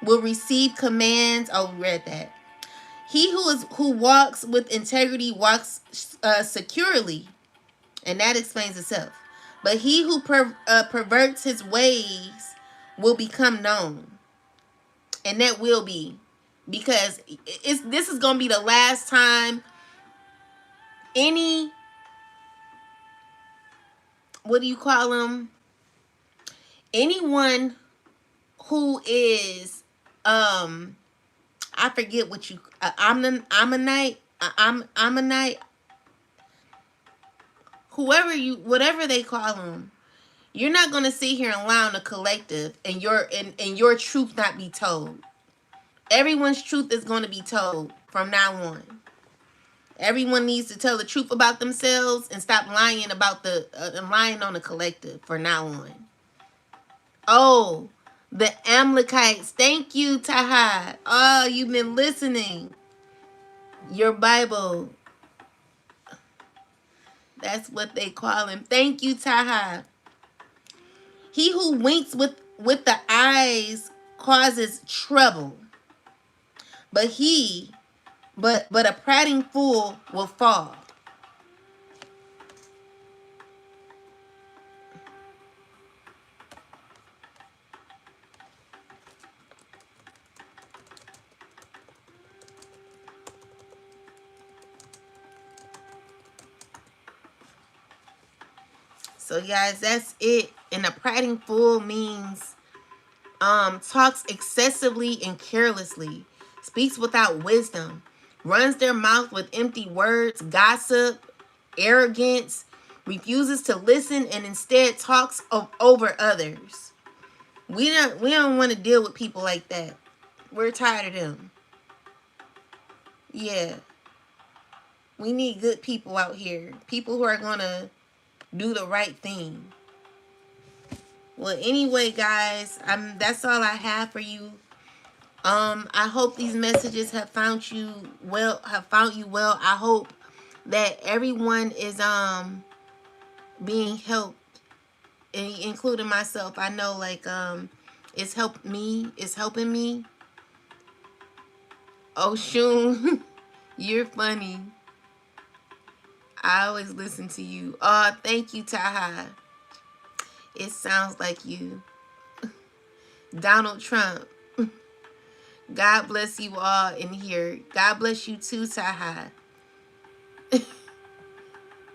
will receive commands. Oh, we read that. He who walks with integrity walks securely, and that explains itself. But he who perverts his ways will become known, and that will be, because this is gonna be the last time any, what do you call them? Anyone who is I forget what you Ammonite, whatever they call them. You're not gonna sit here and lie on the collective and your truth not be told. Everyone's truth is gonna be told from now on. Everyone needs to tell the truth about themselves and stop lying about lying on the collective for now on. Oh, the Amalekites. Thank you, Taha. Oh, you've been listening. Your Bible. That's what they call him. Thank you, Taha. He who winks with the eyes causes trouble. But a prating fool will fall. So guys, that's it. And a prating fool means talks excessively and carelessly, speaks without wisdom, runs their mouth with empty words, gossip, arrogance, refuses to listen, and instead talks over others. We don't want to deal with people like that. We're tired of them. Yeah. We need good people out here. People who are going to do the right thing. Well, anyway, guys, that's all I have for you. I hope these messages have found you well. I hope that everyone is being helped, including myself. I know, like, it's helped me. It's helping me. Oh, Shun, you're funny. I always listen to you. Oh, thank you, Taha. It sounds like you. Donald Trump. God bless you all in here. God bless you too, Taha.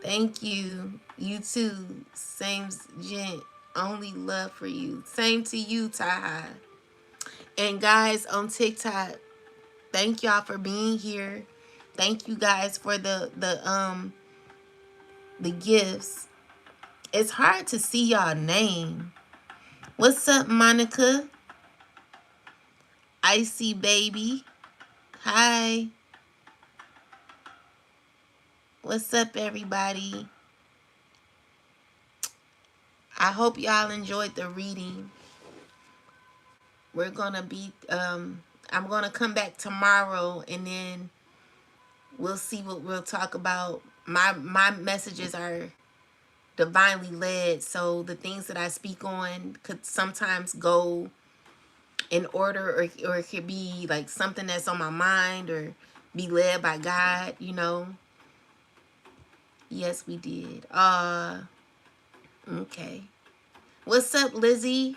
Thank you. You too. Same gent. Only love for you. Same to you, Taha. And guys on TikTok, thank y'all for being here. Thank you guys for the gifts. It's hard to see y'all name. What's up, Monica? Icy baby. Hi. What's up, everybody? I hope y'all enjoyed the reading. We're gonna be I'm gonna come back tomorrow, and then we'll see what we'll talk about. My messages are divinely led, so the things that I speak on could sometimes go in order, or it could be like something that's on my mind, or be led by God, you know. Yes, we did. Okay. What's up, Lizzie?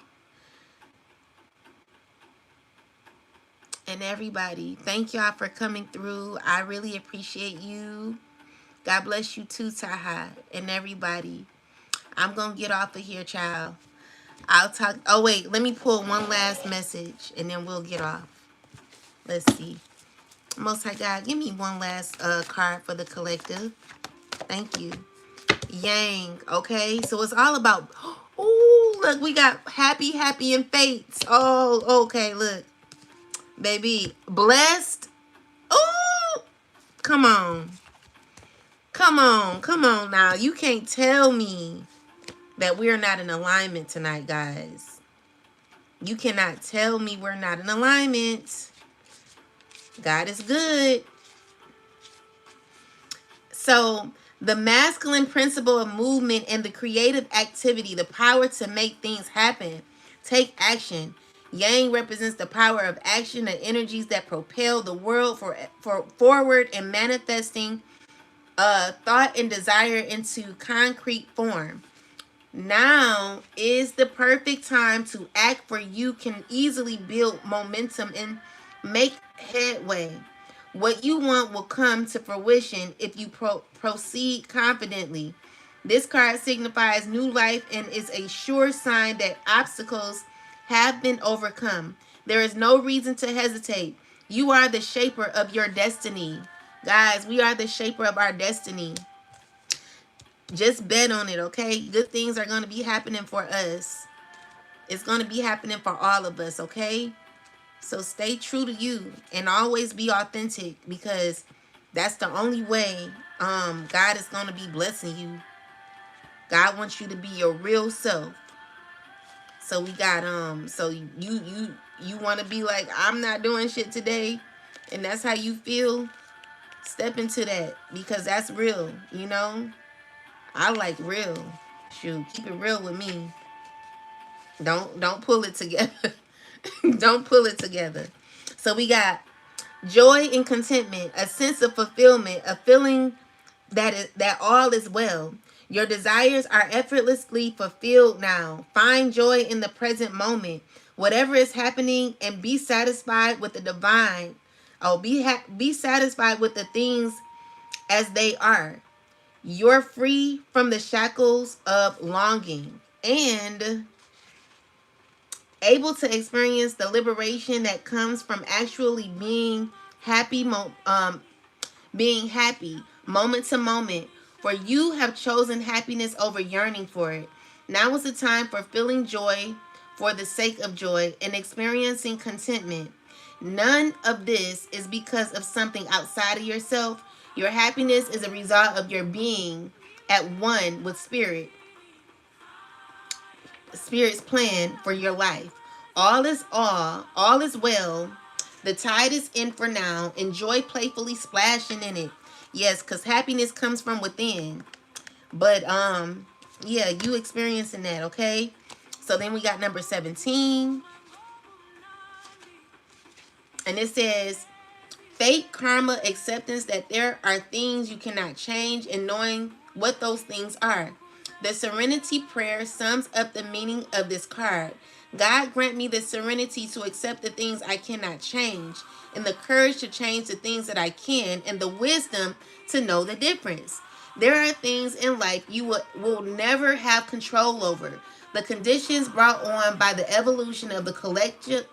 And everybody, thank y'all for coming through. I really appreciate you. God bless you too, Taha, and everybody. I'm gonna get off of here, child. I'll talk. Oh wait, let me pull one last message, and then we'll get off. Let's see. Most High God, give me one last card for the collective. Thank you. Yang. Okay, so it's all about. Oh, look, we got happy, happy, and fates. Oh, okay, look, baby, blessed. Oh, come on. Come on, come on now. You can't tell me that we're not in alignment tonight, guys. You cannot tell me we're not in alignment. God is good. So, the masculine principle of movement and the creative activity, the power to make things happen, take action. Yang represents the power of action, the energies that propel the world for forward and manifesting thought and desire into concrete form. Now is the perfect time to act, for you can easily build momentum and make headway. What you want will come to fruition if you proceed confidently. This card signifies new life and is a sure sign that obstacles have been overcome. There is no reason to hesitate. You are the shaper of your destiny. Guys, we are the shaper of our destiny. Just bet on it, okay? Good things are going to be happening for us. It's going to be happening for all of us, okay? So stay true to you and always be authentic, because that's the only way God is going to be blessing you. God wants you to be your real self. So we got so you want to be like, I'm not doing shit today, and that's how you feel. Step into that, because that's real, you know? I like real. Shoot, keep it real with me. Don't pull it together. Don't pull it together. So we got joy and contentment, a sense of fulfillment, a feeling that all is well. Your desires are effortlessly fulfilled now. Find joy in the present moment. Whatever is happening, and be satisfied with the divine. Oh, be satisfied with the things as they are. You're free from the shackles of longing and able to experience the liberation that comes from actually being happy, being happy moment to moment. For you have chosen happiness over yearning for it. Now is the time for feeling joy for the sake of joy and experiencing contentment. None of this is because of something outside of yourself. Your happiness is a result of your being at one with Spirit's plan for your life. All is well. The tide is in for now. Enjoy playfully splashing in it. Yes, because happiness comes from within. But yeah, you experiencing that, okay? So then we got number 17. And it says, fate, karma, acceptance that there are things you cannot change, and knowing what those things are. The Serenity Prayer sums up the meaning of this card. God grant me the serenity to accept the things I cannot change, and the courage to change the things that I can, and the wisdom to know the difference. There are things in life you will never have control over. The conditions brought on by the evolution of the collective,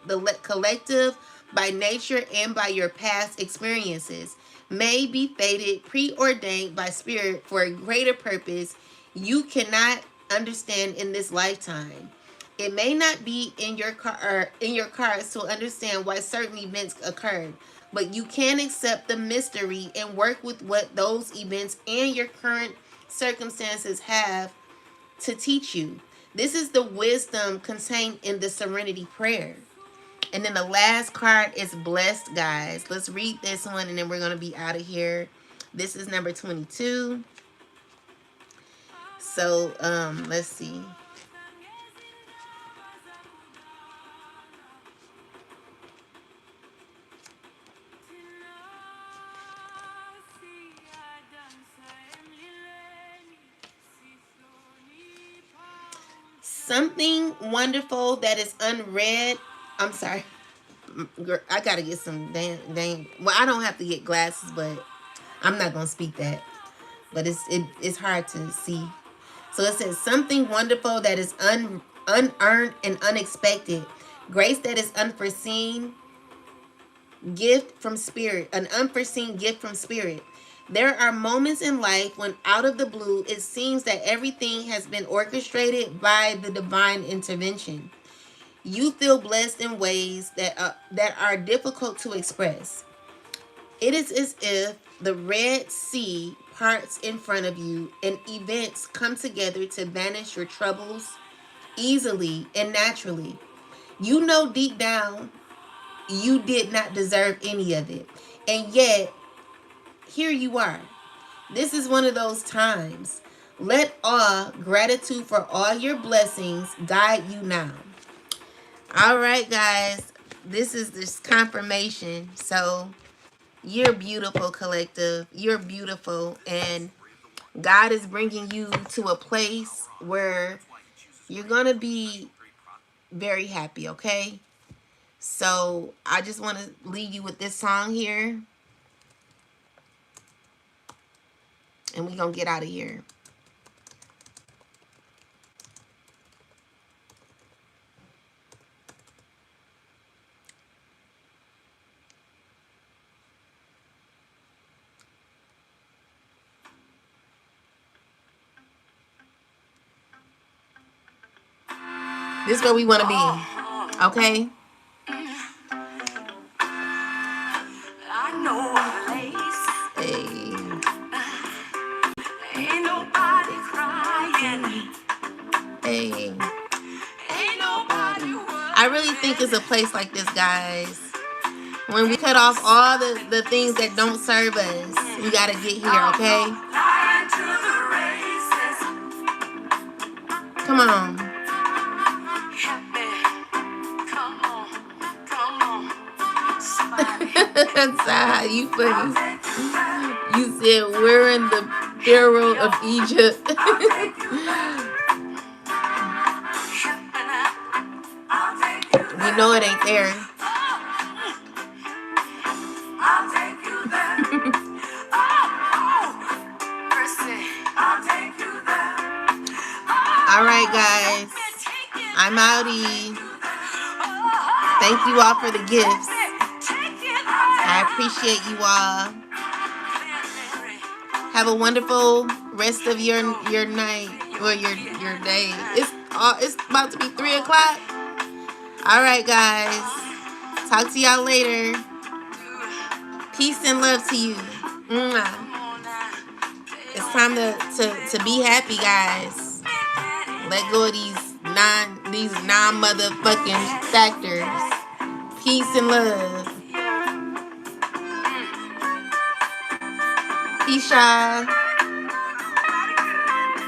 by nature, and by your past experiences may be fated, preordained by spirit for a greater purpose you cannot understand in this lifetime. It may not be in your cards to understand why certain events occurred, but you can accept the mystery and work with what those events and your current circumstances have to teach you. This is the wisdom contained in the Serenity Prayer. And then the last card is blessed, guys. Let's read this one and then we're going to be out of here. This is number 22. So, let's see. Something wonderful that is unread. I'm sorry. I got to get some dang. Well, I don't have to get glasses, but I'm not going to speak that. But it's hard to see. So it says something wonderful that is unearned and unexpected. Grace that is unforeseen. Gift from spirit. An unforeseen gift from spirit. There are moments in life when out of the blue it seems that everything has been orchestrated by the divine intervention. You feel blessed in ways that are difficult to express. It is as if the Red Sea parts in front of you and events come together to banish your troubles easily and naturally. You know deep down you did not deserve any of it. And yet, here you are. This is one of those times. Let awe, gratitude for all your blessings guide you now. All right, guys. This is this confirmation. So, you're beautiful, collective. You're beautiful. And God is bringing you to a place where you're going to be very happy, okay? So, I just want to leave you with this song here. And we're going to get out of here. This is where we want to be. Okay? I know a place. Hey. Ain't nobody crying. Hey. Ain't nobody worrying. I really think it's a place like this, guys. When we cut off all the things that don't serve us, we got to get here, okay? Come on. That's you funny. You said we're in the Pharaoh of Egypt. We know it ain't there. All right, guys. I'm outie. Thank you all for the gifts. I appreciate you all. Have a wonderful rest of your night or your day. It's about to be 3 o'clock. All right, guys. Talk to y'all later. Peace and love to you. Mwah. It's time to be happy, guys. Let go of these non-motherfucking factors. Peace and love. Peace, y'all.